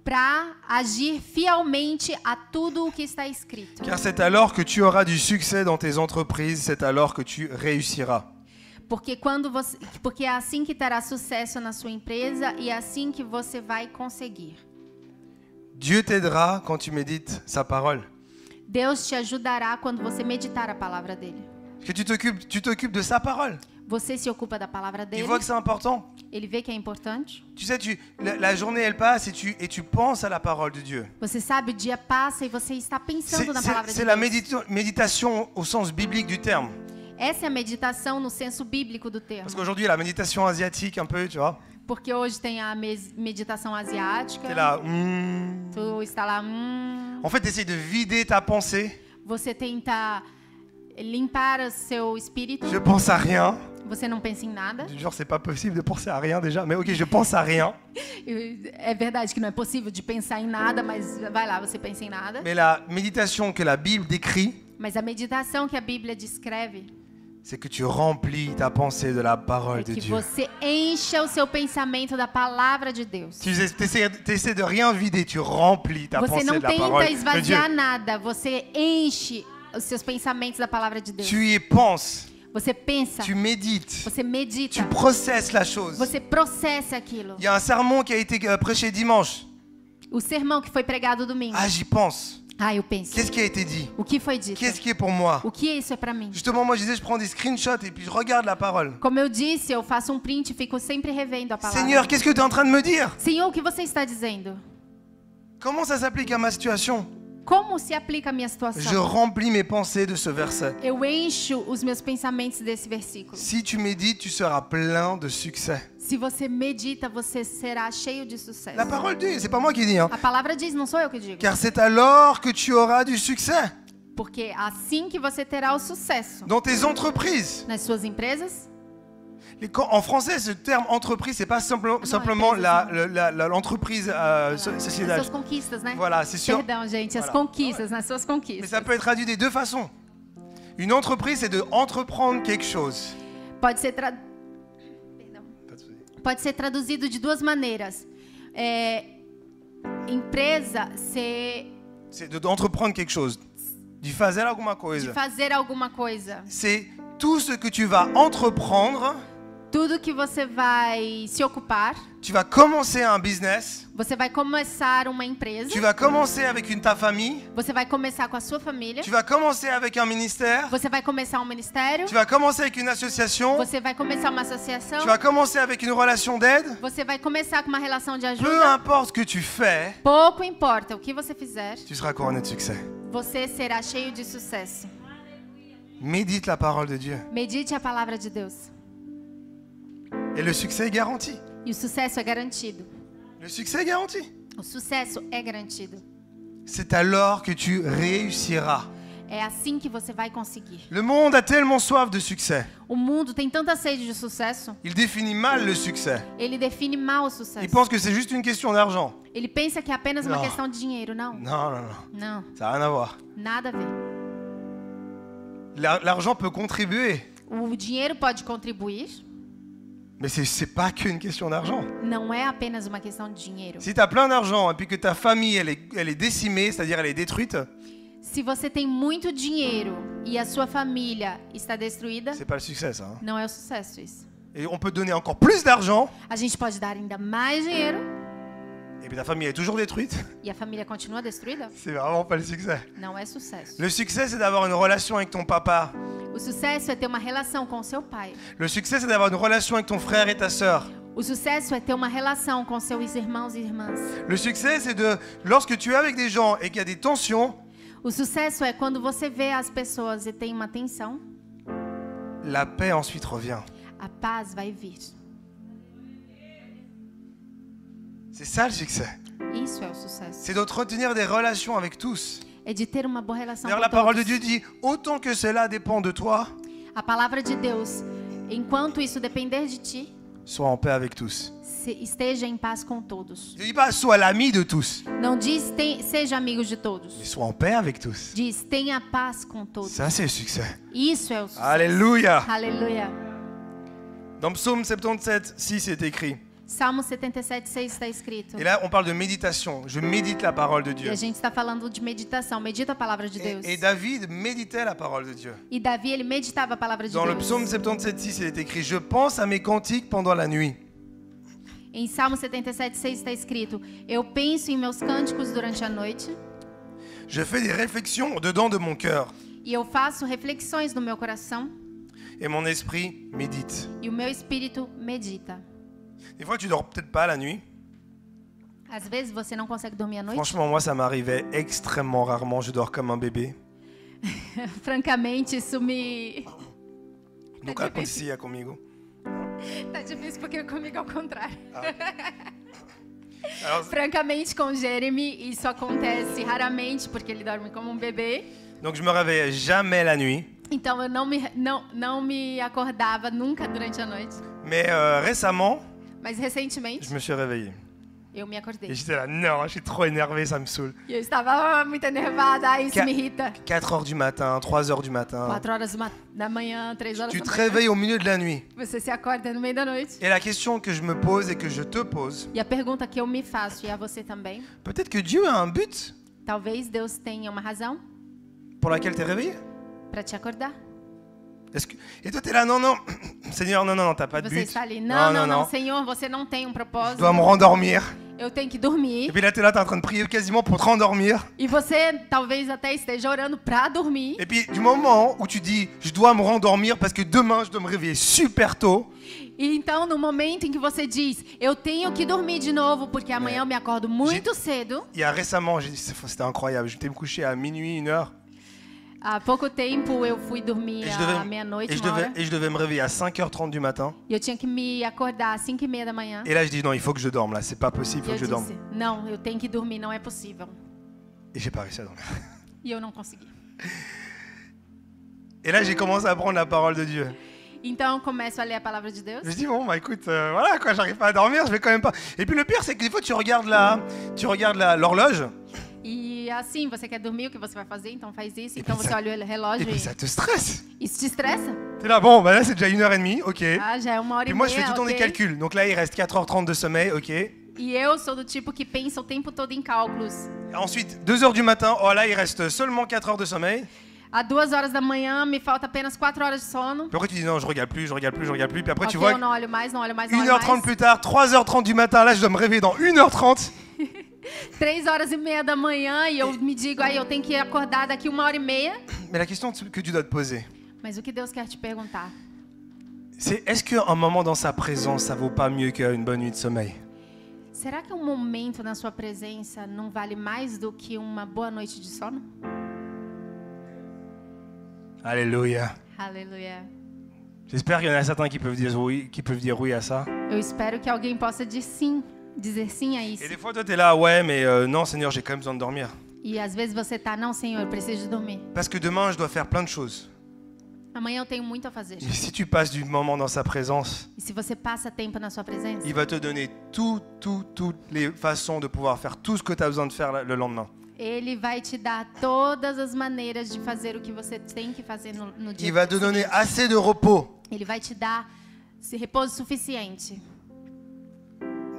Speaker 2: Para agir fielmente a tudo o que está escrito.
Speaker 1: Car c'est alors que tu auras du succès dans tes entreprises, c'est alors que tu réussiras.
Speaker 2: Porque é assim que terá sucesso na sua empresa e é assim que você vai conseguir.
Speaker 1: Dieu t'aidera quand tu médites sa parole.
Speaker 2: Deus te ajudará quando você meditar a palavra dele.
Speaker 1: Parce que tu t'occupes de sa parole.
Speaker 2: Você se ocupa da palavra
Speaker 1: Il
Speaker 2: dele.
Speaker 1: voit que c'est important.
Speaker 2: Ele vê que é importante.
Speaker 1: Tu sais, la journée, elle passe et tu penses à la parole de Dieu.
Speaker 2: Você sabe, o dia passa e você está pensando na palavra de
Speaker 1: C'est la
Speaker 2: Deus.
Speaker 1: méditation au sens biblique du terme.
Speaker 2: Essa é a meditação no senso bíblico do termo.
Speaker 1: Parce qu'aujourd'hui, la méditation asiatique, un peu, tu vois.
Speaker 2: Porque hoje tem a meditação asiática.
Speaker 1: T'es là.
Speaker 2: Tu está lá.
Speaker 1: En fait, t'essayes de vider ta pensée.
Speaker 2: Você tenta limpar o seu espírito.
Speaker 1: Je pense à rien.
Speaker 2: Você não pensa em nada.
Speaker 1: Genre, c'est pas possible de penser à rien déjà. Mais ok, je pense à rien.
Speaker 2: É verdade que não é possível de pensar em nada, mas vai lá, você pensa em nada.
Speaker 1: Mais la méditation que la Bible décrit,
Speaker 2: Mas a meditação que a Bíblia descreve
Speaker 1: c'est que tu remplis ta pensée de la parole
Speaker 2: é
Speaker 1: de
Speaker 2: que
Speaker 1: Dieu.
Speaker 2: você encha o seu pensamento da palavra de Deus.
Speaker 1: Tu essaies de rien vider, tu remplis ta
Speaker 2: Você
Speaker 1: pensée
Speaker 2: não
Speaker 1: de la parole
Speaker 2: tenta
Speaker 1: de Dieu.
Speaker 2: esvaziar nada, você enche os seus pensamentos da palavra de Deus.
Speaker 1: Tu y penses,
Speaker 2: Você pensa,
Speaker 1: tu médites,
Speaker 2: você medita,
Speaker 1: tu processes la chose.
Speaker 2: você processa aquilo.
Speaker 1: Il y a un sermon qui a été prêché dimanche.
Speaker 2: O sermão que foi pregado domingo.
Speaker 1: Ah, j'y pense.
Speaker 2: Ah, eu penso.
Speaker 1: Qu'est-ce qui a été dit?
Speaker 2: O que foi dito?
Speaker 1: Qu'est-ce qui est pour moi?
Speaker 2: O que isso é pra mim?
Speaker 1: Justement, moi je disais, je prends des screenshots et puis je regarde la parole.
Speaker 2: Como eu disse, eu faço um print e fico sempre revendo a palavra.
Speaker 1: Seigneur, qu'est-ce que tu es en train de me dire?
Speaker 2: Senhor, o que você está dizendo?
Speaker 1: Comment ça s'applique à ma situation?
Speaker 2: Como se aplica a minha
Speaker 1: Je
Speaker 2: situação?
Speaker 1: remplis mes pensées de ce verset.
Speaker 2: Eu encho os meus pensamentos desse versículo.
Speaker 1: Si tu médites, tu seras plein de succès.
Speaker 2: Se você medita, você será cheio de sucesso.
Speaker 1: La parole dit, c'est pas moi qui dis, hein.
Speaker 2: A palavra diz, não sou eu que digo.
Speaker 1: Car c'est alors que tu auras du succès
Speaker 2: Porque assim que você terá o sucesso
Speaker 1: dans tes entreprises.
Speaker 2: nas suas empresas.
Speaker 1: En français, ce terme entreprise, c'est pas simplement l'entreprise
Speaker 2: Nas
Speaker 1: sociétale.
Speaker 2: suas conquistas, né?
Speaker 1: Voilà, c'est sûr.
Speaker 2: Perdão, gente, as
Speaker 1: Voilà.
Speaker 2: conquistas, nas suas
Speaker 1: Mais
Speaker 2: conquistas.
Speaker 1: ça peut être traduit des deux façons. Une entreprise, c'est de entreprendre quelque chose.
Speaker 2: Pode ser, Perdão. Pode ser traduzido de duas maneiras. Empresa
Speaker 1: C'est d'entreprendre quelque chose. De fazer alguma
Speaker 2: de
Speaker 1: coisa.
Speaker 2: fazer alguma coisa.
Speaker 1: C'est tout ce que tu vas entreprendre.
Speaker 2: Tudo que você vai se ocupar.
Speaker 1: Tu vas commencer un business.
Speaker 2: Você vai começar uma empresa.
Speaker 1: Tu vas commencer avec ta famille.
Speaker 2: Você vai começar com a sua família.
Speaker 1: Tu vas commencer avec un ministère.
Speaker 2: Você vai começar um ministério.
Speaker 1: Tu vas commencer avec une association.
Speaker 2: Você vai começar uma associação.
Speaker 1: Tu vas commencer avec une relation d'aide.
Speaker 2: Você vai começar com uma relação de
Speaker 1: Peu
Speaker 2: ajuda.
Speaker 1: importe ce que tu fais,
Speaker 2: Pouco importa o que você fizer,
Speaker 1: tu seras couronné de succès.
Speaker 2: você será cheio de sucesso.
Speaker 1: Médite la parole de Dieu.
Speaker 2: Medite a palavra de Deus.
Speaker 1: Et le succès est garanti.
Speaker 2: E o sucesso é garantido.
Speaker 1: Le succès est garanti.
Speaker 2: O sucesso é garantido.
Speaker 1: C'est alors que tu réussiras.
Speaker 2: É assim que você vai conseguir.
Speaker 1: Le monde a tellement soif de succès.
Speaker 2: O mundo tem tanta sede de sucesso,
Speaker 1: Il définit mal le succès.
Speaker 2: ele define mal o
Speaker 1: Il
Speaker 2: sucesso.
Speaker 1: pense que c'est juste une question d'argent.
Speaker 2: Ele pensa que é apenas uma
Speaker 1: Não.
Speaker 2: questão de dinheiro. Não,
Speaker 1: Non, non, non.
Speaker 2: não,
Speaker 1: Ça n'a rien à voir.
Speaker 2: nada a ver.
Speaker 1: L'argent peut contribuer.
Speaker 2: O dinheiro pode contribuir,
Speaker 1: Mais c'est pas qu'une question d'argent.
Speaker 2: não é apenas uma questão de dinheiro.
Speaker 1: Si tu as plein d'argent et puis que ta famille elle est décimée, c'est-à-dire elle est détruite,
Speaker 2: Se você tem muito dinheiro e a sua família está destruída,
Speaker 1: c'est pas le succès ça. Hein.
Speaker 2: não é o sucesso isso.
Speaker 1: Et on peut donner encore plus d'argent
Speaker 2: A gente pode dar ainda mais dinheiro
Speaker 1: et puis ta famille est toujours détruite.
Speaker 2: e a família continua destruída,
Speaker 1: C'est vraiment pas le succès.
Speaker 2: não é sucesso.
Speaker 1: Le succès c'est d'avoir une relation avec ton papa.
Speaker 2: O sucesso é ter uma relação com seu pai.
Speaker 1: Le succès c'est d'avoir une relation avec ton frère et ta sœur.
Speaker 2: O sucesso é ter uma relação com seus irmãos e irmãs.
Speaker 1: Le succès c'est de lorsque tu es avec des gens et qu'il y a des tensions,
Speaker 2: O sucesso é quando você vê as pessoas e tem uma tensão,
Speaker 1: la paix ensuite revient.
Speaker 2: a paz vai vir.
Speaker 1: C'est ça le succès.
Speaker 2: Isso é o sucesso.
Speaker 1: C'est d'entretenir des relations avec tous.
Speaker 2: É de ter uma boa relação
Speaker 1: D'ailleurs,
Speaker 2: com
Speaker 1: la parole de
Speaker 2: todos.
Speaker 1: Dieu dit, autant que cela dépend de toi,
Speaker 2: A palavra de Deus, enquanto isso depender de ti,
Speaker 1: sois en paix avec tous.
Speaker 2: esteja em paz com todos.
Speaker 1: Je ne dis pas sois l'ami de tous,
Speaker 2: Não diz seja amigos de
Speaker 1: mais
Speaker 2: todos.
Speaker 1: sois en paix avec tous.
Speaker 2: Diz tenha paz com todos.
Speaker 1: Ça, c'est le succès.
Speaker 2: Isso é o sucesso.
Speaker 1: Alléluia.
Speaker 2: Aleluia.
Speaker 1: Dans Psaume 77, 6, c'est écrit.
Speaker 2: Salmo 77:6 está escrito.
Speaker 1: Et là, on parle de méditation. Je médite la parole de
Speaker 2: E
Speaker 1: Dieu.
Speaker 2: a gente está falando de meditação. Medita a palavra de Deus.
Speaker 1: Et David méditait la parole de Dieu.
Speaker 2: E Davi, ele meditava a palavra de
Speaker 1: Dans le
Speaker 2: Deus.
Speaker 1: Psaume 77, 6, il est écrit, je pense à mes cantiques pendant la nuit.
Speaker 2: Em Salmo 77:6 está escrito: eu penso em meus cânticos durante a noite
Speaker 1: Je fais des réflexions au dedans de mon cœur.
Speaker 2: e eu faço reflexões no meu coração.
Speaker 1: Et mon esprit médite.
Speaker 2: E o meu espírito medita.
Speaker 1: Des fois, tu dors peut-être pas la nuit.
Speaker 2: Às vezes você não consegue dormir à noite.
Speaker 1: Franchement, moi, ça m'arrivait extrêmement rarement. Je dors comme un bébé.
Speaker 2: Francamente, isso me...
Speaker 1: Nunca acontecia comigo.
Speaker 2: Tá difícil porque comigo é o contrário.
Speaker 1: Alors,
Speaker 2: Francamente, com o Jeremy, isso acontece raramente porque ele dorme como um bebê.
Speaker 1: donc, je me réveillais jamais la nuit.
Speaker 2: Então eu não me acordava nunca durante a noite.
Speaker 1: Mais récemment,
Speaker 2: Mas recentemente
Speaker 1: je me suis réveillé.
Speaker 2: eu me acordei.
Speaker 1: Et j'étais là, non, je suis trop énervé, ça me saoule.
Speaker 2: E eu estava muito enervada, isso me irrita.
Speaker 1: 4 heures du matin, 3 heures du matin.
Speaker 2: 4 horas da manhã, 3 horas
Speaker 1: Tu
Speaker 2: da
Speaker 1: te
Speaker 2: manhã.
Speaker 1: réveilles au milieu de la nuit.
Speaker 2: Você se acorda no meio da noite.
Speaker 1: Et la question que je me pose et que je te pose,
Speaker 2: E a pergunta que eu me faço, e a você também,
Speaker 1: peut-être que Dieu a un but
Speaker 2: talvez Deus tenha uma razão
Speaker 1: pour laquelle tu es réveillé.
Speaker 2: para te acordar.
Speaker 1: Et toi, tu es là, non, non, Seigneur, non, non, non, t'as pas de
Speaker 2: Você
Speaker 1: but.
Speaker 2: está ali, não,
Speaker 1: non,
Speaker 2: não, Senhor, você não tem um
Speaker 1: Je
Speaker 2: propósito.
Speaker 1: dois me rendormir.
Speaker 2: Eu tenho que
Speaker 1: Et
Speaker 2: dormir.
Speaker 1: puis là, tu es là, tu es en train de prier quasiment pour te rendormir.
Speaker 2: E você talvez até esteja orando para dormir.
Speaker 1: Et puis, du moment où tu dis, je dois me rendormir parce que demain, je dois me réveiller super tôt,
Speaker 2: E então, no momento em que você diz, eu tenho que dormir de novo porque amanhã eu me acordo muito cedo.
Speaker 1: il y a récemment, c'était incroyable, j'étais me coucher à minuit, 1h,
Speaker 2: Há pouco tempo eu fui dormir
Speaker 1: et
Speaker 2: à meia-noite, uma hora.
Speaker 1: je devais me réveiller à 5h30 du matin.
Speaker 2: E eu tinha que me acordar às 5h30 da manhã.
Speaker 1: Et là, je dis, non, il faut que je dorme, là, c'est pas possible, il
Speaker 2: E
Speaker 1: faut
Speaker 2: eu
Speaker 1: que je dorme.
Speaker 2: disse, não, eu tenho que dormir, não é possível.
Speaker 1: Et j'ai pas réussi à dormir.
Speaker 2: E eu não consegui.
Speaker 1: Et là, j'ai commencé à prendre la parole de Dieu.
Speaker 2: Então eu começo a ler a palavra de Deus.
Speaker 1: Je dis, bon, bah écoute, voilà, quoi, j'arrive pas à dormir, je vais quand même pas. Et puis le pire, c'est que des fois, tu regardes l'horloge,
Speaker 2: E assim, você quer dormir, o que você vai fazer? Então faz isso.
Speaker 1: E
Speaker 2: Então
Speaker 1: puis
Speaker 2: você
Speaker 1: ça-
Speaker 2: olha o
Speaker 1: et
Speaker 2: relógio
Speaker 1: puis ça
Speaker 2: e
Speaker 1: te stresse.
Speaker 2: isso te estressa.
Speaker 1: T'es là, bon, bah là, c'est déjà 1h30, ok.
Speaker 2: Ah, já é 1h30,
Speaker 1: Puis moi, je fais tout le temps des
Speaker 2: ok?
Speaker 1: calculs. Donc là, il reste 4h30 de sommeil, ok.
Speaker 2: E eu sou do tipo que pensa o tempo todo em cálculos.
Speaker 1: Ensuite, 2h du matin, oh là, il reste seulement 4 heures de sommeil.
Speaker 2: Às 2 horas da manhã, me falta apenas 4 horas de sono.
Speaker 1: Puis après, tu dis, non, je regarde plus. Puis après, tu
Speaker 2: Ok,
Speaker 1: vois,
Speaker 2: eu não olho mais, não olho mais,
Speaker 1: 1h30 plus tard, 3h30 du matin, là, je dois me réveiller dans 1h30.
Speaker 2: 3h30 da manhã e eu me digo, aí eu tenho que acordar daqui 1h30.
Speaker 1: Mais la question que tu dois te poser,
Speaker 2: Mas o que Deus quer te perguntar?
Speaker 1: c'est est-ce qu'un moment dans sa présence, ça vaut pas mieux qu'une bonne nuit de sommeil?
Speaker 2: Será que um momento na sua presença não vale mais do que uma boa noite de sono?
Speaker 1: Alléluia.
Speaker 2: Aleluia.
Speaker 1: J'espère qu'il y en a certains qui peuvent dire oui à ça.
Speaker 2: Eu espero que alguém possa dizer sim a isso.
Speaker 1: Et des fois, toi, t'es là, ouais, mais non, Seigneur, j'ai quand même besoin de dormir.
Speaker 2: E às vezes você tá, não, Senhor, eu preciso de dormir.
Speaker 1: Parce que demain, je dois faire plein de choses.
Speaker 2: Amanhã eu tenho muito a fazer.
Speaker 1: Mais si tu passes du moment dans sa présence,
Speaker 2: E se você passa tempo na sua presença,
Speaker 1: il va te donner toutes les façons de pouvoir faire tout ce que tu as besoin de faire le lendemain.
Speaker 2: Ele vai te dar todas as maneiras de fazer o que você tem que fazer no dia
Speaker 1: Il va te donner
Speaker 2: seguinte.
Speaker 1: assez de repos,
Speaker 2: Ele vai te dar repouso suficiente.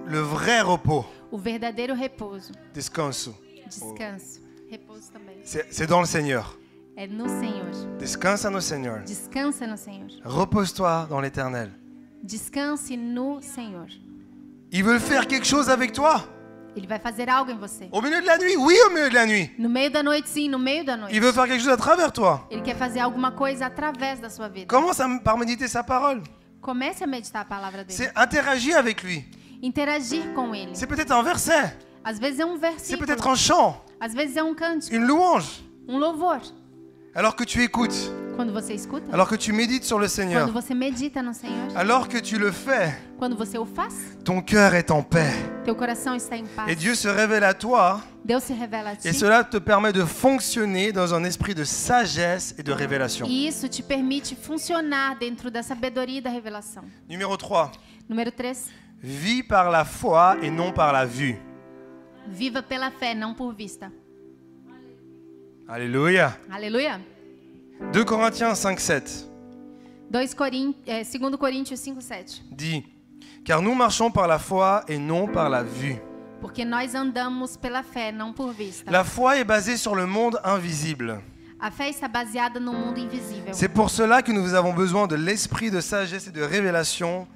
Speaker 1: le vrai repos.
Speaker 2: O verdadeiro repouso.
Speaker 1: Descanso.
Speaker 2: Descanso. Repouso também.
Speaker 1: C'est dans le Seigneur.
Speaker 2: É no Senhor.
Speaker 1: Descansa no Seigneur.
Speaker 2: Descansa no Senhor.
Speaker 1: Repose-toi dans l'Éternel.
Speaker 2: Descanse no Senhor.
Speaker 1: Il veut faire quelque chose avec toi.
Speaker 2: Ele vai fazer algo em você.
Speaker 1: Au milieu de la nuit, oui, au milieu de la nuit.
Speaker 2: No meio da noite, sim, no meio da noite.
Speaker 1: Il veut faire quelque chose à travers toi.
Speaker 2: Ele quer fazer alguma coisa através da sua vida.
Speaker 1: Commence par méditer sa parole.
Speaker 2: Comece a meditar a palavra dele.
Speaker 1: C'est interagir avec lui.
Speaker 2: Interagir com ele.
Speaker 1: C'est peut-être un verset.
Speaker 2: Às vezes é um
Speaker 1: C'est
Speaker 2: versículo.
Speaker 1: peut-être un chant,
Speaker 2: Às vezes é um cântico,
Speaker 1: une louange.
Speaker 2: um louvor.
Speaker 1: Alors que tu écoutes,
Speaker 2: Quando você escuta,
Speaker 1: alors que tu médites sur le Seigneur,
Speaker 2: quando você medita no Senhor,
Speaker 1: alors que tu le fais,
Speaker 2: quando você o faz,
Speaker 1: ton cœur est en paix.
Speaker 2: teu coração está em paz.
Speaker 1: Et Dieu se révèle à toi,
Speaker 2: Deus se revela a ti.
Speaker 1: et cela te permet de fonctionner dans un esprit de sagesse et de révélation.
Speaker 2: E isso te permite funcionar dentro da sabedoria e da revelação.
Speaker 1: Numéro 3.
Speaker 2: Número 3.
Speaker 1: Vis par la foi et non par la vue.
Speaker 2: Viva pela fé, não por vista.
Speaker 1: Alléluia.
Speaker 2: Aleluia.
Speaker 1: 2 Corinthiens 5:7
Speaker 2: 2 Coríntios 5:7.
Speaker 1: dit: Car nous marchons par la foi et non par la vue.
Speaker 2: Porque nós andamos pela fé, não por vista.
Speaker 1: La foi est basée sur le monde invisible.
Speaker 2: A fé está baseada no mundo invisível.
Speaker 1: C'est pour cela que nous avons besoin de l'esprit de sagesse et de révélation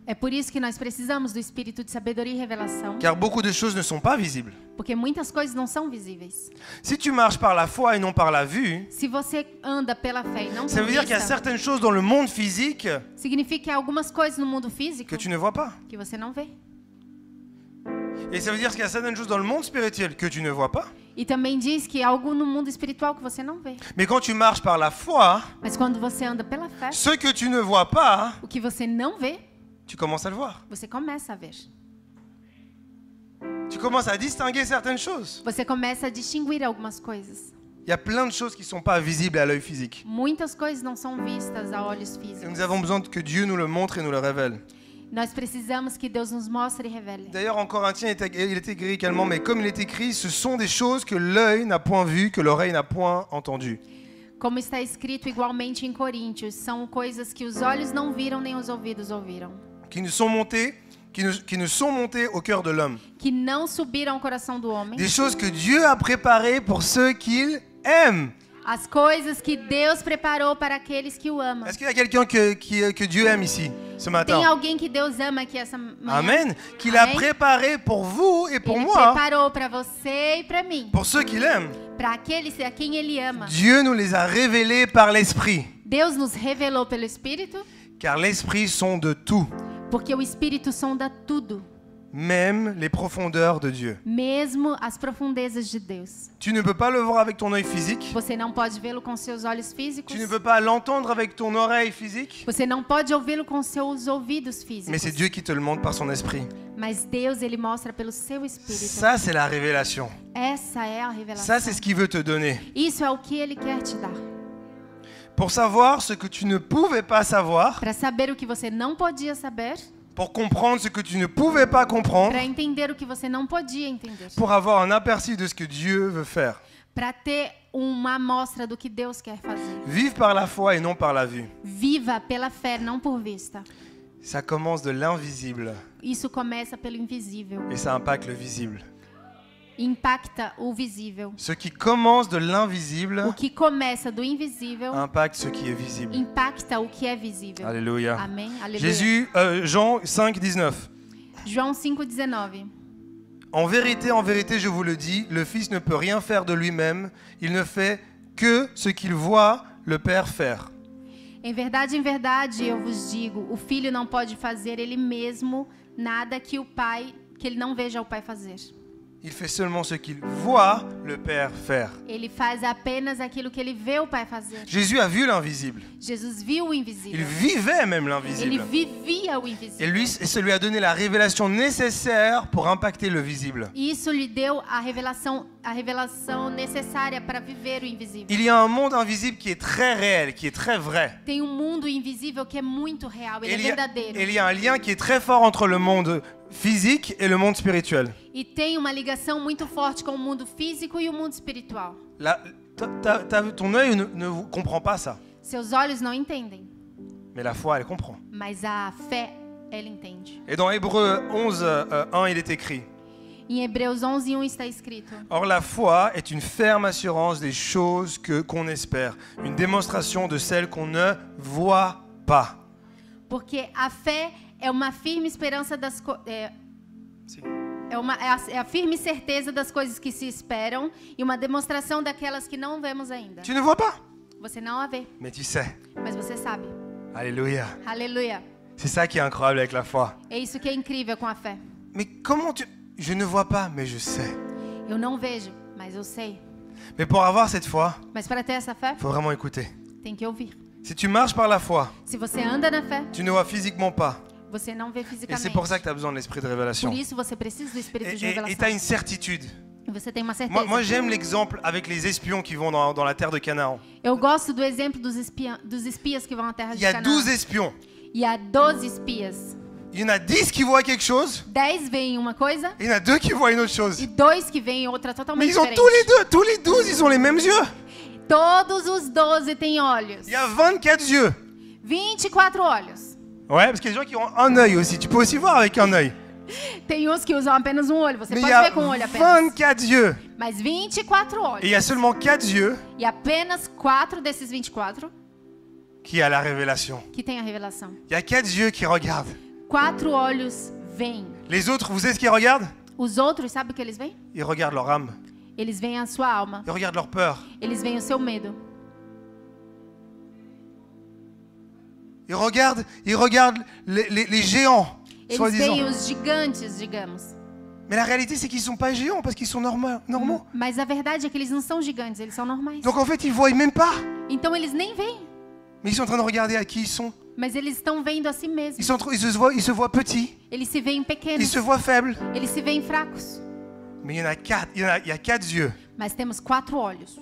Speaker 2: É por isso que nós precisamos do espírito de sabedoria e revelação,
Speaker 1: car beaucoup de choses ne sont pas visibles.
Speaker 2: porque muitas coisas não são visíveis.
Speaker 1: Si tu marches par la foi et non par la vue,
Speaker 2: Se você anda pela fé e não
Speaker 1: ça
Speaker 2: por
Speaker 1: veut dire qu'il y a
Speaker 2: vista,
Speaker 1: certaines choses dans le monde physique
Speaker 2: significa que há algumas coisas no mundo físico
Speaker 1: que tu ne vois pas.
Speaker 2: que você não vê.
Speaker 1: Et ça veut dire qu'il y a certaines choses dans le monde spirituel que tu ne vois pas.
Speaker 2: E também diz que há algo no mundo espiritual que você não vê.
Speaker 1: Mais quand tu marches par la foi,
Speaker 2: Mas quando você anda pela fé,
Speaker 1: ce que tu ne vois pas,
Speaker 2: o que você não vê,
Speaker 1: tu commences à le voir.
Speaker 2: você começa a ver.
Speaker 1: Tu commences à distinguer certaines choses.
Speaker 2: Você começa a distinguir algumas coisas.
Speaker 1: Il y a plein de choses qui ne sont pas visibles à l'œil physique.
Speaker 2: Muitas coisas não são vistas a olhos
Speaker 1: Et
Speaker 2: físicos.
Speaker 1: nous avons besoin que Dieu nous le montre et nous le révèle.
Speaker 2: Nós precisamos que Deus nos mostre e revele.
Speaker 1: D'ailleurs, en Corinthiens, il est écrit également, mais comme il est écrit, ce sont des choses que l'œil n'a point vues, que l'oreille n'a point entendues.
Speaker 2: Como está escrito igualmente em Coríntios, são coisas que os olhos não viram nem os ouvidos ouviram,
Speaker 1: Qui nous sont montées, qui ne sont montées au cœur de l'homme.
Speaker 2: que não subiram ao coração do homem.
Speaker 1: Des choses que Dieu a préparées pour ceux qu'il aime.
Speaker 2: As coisas que Deus preparou para aqueles que o amam.
Speaker 1: Est-ce qu'il y a quelqu'un que Dieu aime ici, ce
Speaker 2: Tem
Speaker 1: matin?
Speaker 2: alguém que Deus ama aqui essa manhã?
Speaker 1: Amen. Qu'il a
Speaker 2: Amém.
Speaker 1: préparé pour vous et pour
Speaker 2: Ele
Speaker 1: moi,
Speaker 2: preparou para você e para mim,
Speaker 1: pour ceux qu'il aime.
Speaker 2: para aqueles a quem Ele ama.
Speaker 1: Dieu nous les a révélés par l'Esprit,
Speaker 2: Deus nos revelou pelo Espírito,
Speaker 1: car l'Esprit sonde de tout,
Speaker 2: porque o Espírito sonda tudo,
Speaker 1: même les profondeurs de Dieu.
Speaker 2: mesmo as profundezas de Deus.
Speaker 1: Tu ne peux pas le voir avec ton œil physique.
Speaker 2: Você não pode vê-lo com seus olhos físicos.
Speaker 1: Tu ne peux pas l'entendre avec ton oreille physique.
Speaker 2: Você não pode ouvi-lo com seus ouvidos físicos.
Speaker 1: Mais c'est Dieu qui te le montre par son esprit.
Speaker 2: Mas Deus, Ele mostra pelo seu Espírito.
Speaker 1: Ça, c'est la révélation.
Speaker 2: Essa é a revelação.
Speaker 1: Ça, c'est ce qu'il veut te donner.
Speaker 2: Isso é o que Ele quer te dar.
Speaker 1: Pour savoir ce que tu ne pouvais pas savoir,
Speaker 2: Para saber o que você não podia saber,
Speaker 1: pour comprendre ce que tu ne pouvais pas comprendre,
Speaker 2: para entender o que você não podia entender,
Speaker 1: pour avoir un aperçu de ce que Dieu veut faire.
Speaker 2: para ter uma amostra do que Deus quer fazer.
Speaker 1: Vive par la foi et non par la vue.
Speaker 2: Viva pela fé, não por vista.
Speaker 1: Ça commence de l'invisible
Speaker 2: Isso começa pelo invisível.
Speaker 1: et ça impacte le visible.
Speaker 2: Impacta o visível.
Speaker 1: Ce qui commence de l'invisible
Speaker 2: O que começa do invisível
Speaker 1: impacte ce qui est visible.
Speaker 2: impacta o que é visível.
Speaker 1: Alléluia.
Speaker 2: Amém? Aleluia.
Speaker 1: Jésus, Jean 5, 19.
Speaker 2: João 5,19.
Speaker 1: En vérité, je vous le dis, le Fils ne peut rien faire de lui-même. Il ne fait que ce qu'il voit le Père faire.
Speaker 2: Em verdade, eu vos digo, o filho não pode fazer ele mesmo nada que ele não veja o pai fazer.
Speaker 1: Il fait seulement ce qu'il voit le Père faire.
Speaker 2: Ele faz apenas aquilo que ele vê o pai fazer.
Speaker 1: Jésus a vu l'invisible.
Speaker 2: Jesus viu o
Speaker 1: Il
Speaker 2: invisível.
Speaker 1: vivait même
Speaker 2: Ele
Speaker 1: l'invisible.
Speaker 2: vivia o
Speaker 1: Et
Speaker 2: invisível.
Speaker 1: ça lui a donné la révélation nécessaire pour impacter le visible.
Speaker 2: E isso lhe deu a revelação necessária para viver o invisível.
Speaker 1: Il y a un monde invisible qui est très réel, qui est très vrai.
Speaker 2: Tem um mundo invisível que é muito real, ele é verdadeiro.
Speaker 1: Il y a un lien qui est très fort entre le monde physique et le monde spirituel.
Speaker 2: E tem uma ligação muito forte com o mundo físico e o mundo espiritual.
Speaker 1: Ton œil ne comprend pas ça,
Speaker 2: Seus olhos não entendem,
Speaker 1: mais la foi, elle comprend.
Speaker 2: mas a fé, ela entende.
Speaker 1: Et dans Hébreux 11, 1, il est écrit:
Speaker 2: Em Hebreus 11:1 está escrito:
Speaker 1: Or la foi est une ferme assurance des choses qu'on espère, une démonstration de celles qu'on ne voit pas.
Speaker 2: Porque a fé é uma firme esperança das
Speaker 1: Sim.
Speaker 2: é a firme certeza das coisas que se esperam e uma demonstração daquelas que não vemos ainda.
Speaker 1: Tu ne vois pas,
Speaker 2: Você não a vê,
Speaker 1: mais tu sais.
Speaker 2: mas você sabe.
Speaker 1: Alléluia.
Speaker 2: Aleluia.
Speaker 1: C'est ça qui est incroyable avec la foi.
Speaker 2: É isso que é incrível com a fé.
Speaker 1: Mais comment tu... Je ne vois pas, mais je sais.
Speaker 2: Eu não vejo, mas eu sei.
Speaker 1: Mais pour avoir cette foi,
Speaker 2: Mas para ter essa fé,
Speaker 1: il faut vraiment écouter.
Speaker 2: tem que ouvir.
Speaker 1: Si tu marches par la foi,
Speaker 2: Se você anda na fé,
Speaker 1: tu ne vois physiquement pas.
Speaker 2: você não vê
Speaker 1: Et
Speaker 2: fisicamente.
Speaker 1: c'est pour ça que tu as besoin de l'esprit de révélation.
Speaker 2: Por isso você precisa do espírito de
Speaker 1: Et tu
Speaker 2: revelação.
Speaker 1: as une certitude.
Speaker 2: E você tem uma certeza.
Speaker 1: Moi j'aime l'exemple avec les espions qui vont dans la terre de Canaan.
Speaker 2: Eu gosto do exemplo dos espias que vão à terra
Speaker 1: Il
Speaker 2: de
Speaker 1: y a
Speaker 2: Canaã.
Speaker 1: 12 espions.
Speaker 2: E há 12 espias.
Speaker 1: Il y en a 10 qui voient quelque chose,
Speaker 2: 10 veem uma coisa
Speaker 1: et il y en a 2 qui voient une autre chose.
Speaker 2: e 2 que veem outra
Speaker 1: Mais
Speaker 2: totalmente
Speaker 1: ils ont
Speaker 2: diferente.
Speaker 1: tous les 12, ils ont les mêmes yeux.
Speaker 2: Todos os 12 têm olhos.
Speaker 1: Il y a 24 yeux.
Speaker 2: 24 olhos.
Speaker 1: Ouais, parce qu'il y a des gens qui ont un œil aussi. Tu peux aussi voir avec un œil.
Speaker 2: Tem uns que usam apenas um olho. Você
Speaker 1: Mais il
Speaker 2: pode
Speaker 1: y a
Speaker 2: ver com um olho apenas.
Speaker 1: 24 yeux.
Speaker 2: Mas 24
Speaker 1: Et il y
Speaker 2: olhos.
Speaker 1: a seulement 4 yeux
Speaker 2: E apenas 4 desses 24
Speaker 1: qui a la révélation.
Speaker 2: que têm a revelação.
Speaker 1: Il y a 4 yeux qui regardent.
Speaker 2: 4 olhos veem.
Speaker 1: Les autres, vous savez ce qu'ils regardent?
Speaker 2: Os outros, sabe o que eles veem?
Speaker 1: Ils regardent leur âme.
Speaker 2: Eles veem a sua alma.
Speaker 1: Ils regardent leur peur.
Speaker 2: Eles veem o seu medo.
Speaker 1: Ils regardent les géants,
Speaker 2: Eles
Speaker 1: soi-disant.
Speaker 2: veem os gigantes, digamos.
Speaker 1: Mais la réalité, c'est qu'ils ne sont pas géants parce qu'ils sont normaux.
Speaker 2: Mas a verdade é que eles não são gigantes, eles são normais.
Speaker 1: Donc en fait, ils ne voient même pas.
Speaker 2: Então eles nem veem,
Speaker 1: Mais ils sont en train de regarder à qui ils sont.
Speaker 2: mas eles estão vendo a si mesmos.
Speaker 1: Ils se voient petits.
Speaker 2: Eles se veem
Speaker 1: Ils
Speaker 2: pequenos,
Speaker 1: se voient faibles.
Speaker 2: eles se veem fracos.
Speaker 1: Mais il y en a 4. Il y a 4 yeux
Speaker 2: Mas temos 4 olhos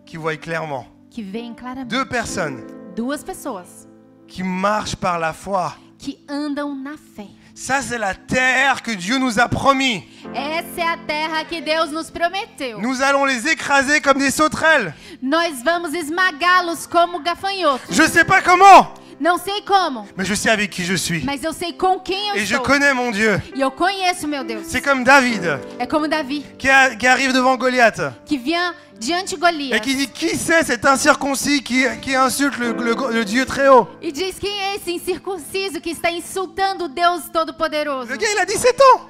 Speaker 1: qui voient clairement.
Speaker 2: que veem claramente.
Speaker 1: 2 personnes
Speaker 2: 2 pessoas
Speaker 1: qui marchent par la foi.
Speaker 2: que andam na fé.
Speaker 1: Ça, c'est la terre que Dieu nous a promis.
Speaker 2: Essa é a terra que Deus nos prometeu.
Speaker 1: Nous allons les écraser comme des sauterelles.
Speaker 2: Nós vamos esmagá-los como gafanhotos.
Speaker 1: Je ne sais pas comment,
Speaker 2: Não sei como,
Speaker 1: mais je sais avec qui je suis.
Speaker 2: mas eu sei com quem eu
Speaker 1: Et je
Speaker 2: estou.
Speaker 1: connais mon Dieu.
Speaker 2: E eu conheço meu Deus.
Speaker 1: C'est comme David
Speaker 2: É como Davi,
Speaker 1: qui arrive devant Goliath
Speaker 2: que vient diante de
Speaker 1: et
Speaker 2: Golias
Speaker 1: qui dit: qui c'est cet incirconcis qui insulte le Dieu très haut?
Speaker 2: e diz: quem é esse incircunciso que está insultando o Deus Todo-Poderoso?
Speaker 1: Le gars, il a 17 ans.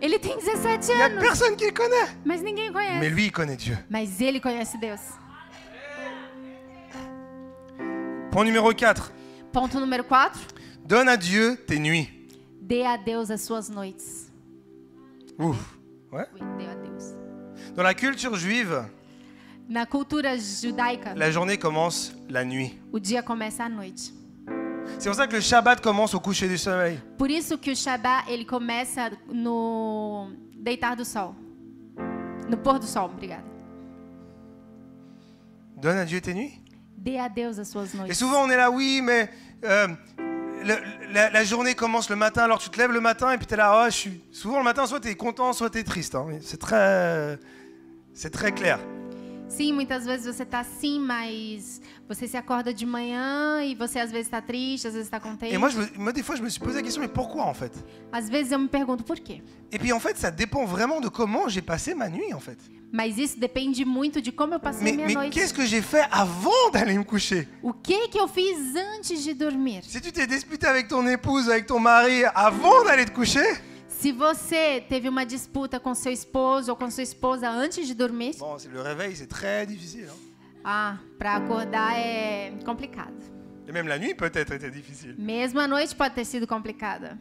Speaker 2: Ele tem 17
Speaker 1: Il n'y a
Speaker 2: anos,
Speaker 1: personne qui le connaît.
Speaker 2: mas ninguém conhece.
Speaker 1: Mais lui, il connaît Dieu.
Speaker 2: Mas ele conhece Deus.
Speaker 1: Point numéro 4.
Speaker 2: Ponto número 4.
Speaker 1: Donne à Dieu tes nuits.
Speaker 2: Dê a Deus as suas noites.
Speaker 1: Ouf. Ouais.
Speaker 2: Oui, dê a Deus.
Speaker 1: Dans la culture juive,
Speaker 2: Na cultura judaica,
Speaker 1: la journée commence la nuit.
Speaker 2: o dia começa à noite.
Speaker 1: C'est pour ça que le Shabbat commence au coucher du soleil.
Speaker 2: Por isso que o Shabbat ele começa no deitar do sol. No pôr do sol, obrigada.
Speaker 1: Donne à Dieu tes nuits.
Speaker 2: Dê a Deus as suas
Speaker 1: Et
Speaker 2: noites.
Speaker 1: souvent on est là, oui, mais la journée commence le matin, alors tu te lèves le matin et puis tu es là, oh, souvent le matin, soit tu es content, soit tu es triste. Hein. C'est très clair.
Speaker 2: Sim, muitas vezes você tá assim, mas você se acorda de manhã e você às vezes está triste, às vezes está contente.
Speaker 1: Et moi, des fois, je me suis posé la question, mais pourquoi en fait?
Speaker 2: Às vezes eu me pergunto por quê.
Speaker 1: Et puis en fait, ça dépend vraiment de comment j'ai passé ma nuit en fait.
Speaker 2: Mas isso depende muito de como eu passei minha
Speaker 1: Mais
Speaker 2: noite.
Speaker 1: qu'est-ce que j'ai fait avant d'aller me coucher?
Speaker 2: O que eu fiz antes de dormir?
Speaker 1: Si tu t'es disputé avec ton épouse, avec ton mari avant d'aller te coucher,
Speaker 2: Se você teve uma disputa com seu esposo ou com sua esposa antes de dormir,
Speaker 1: bon, le réveil, c'est très difficile. Hein.
Speaker 2: para acordar é complicado.
Speaker 1: Et même la nuit peut-être était difficile.
Speaker 2: Mesmo a noite pode ter sido complicada.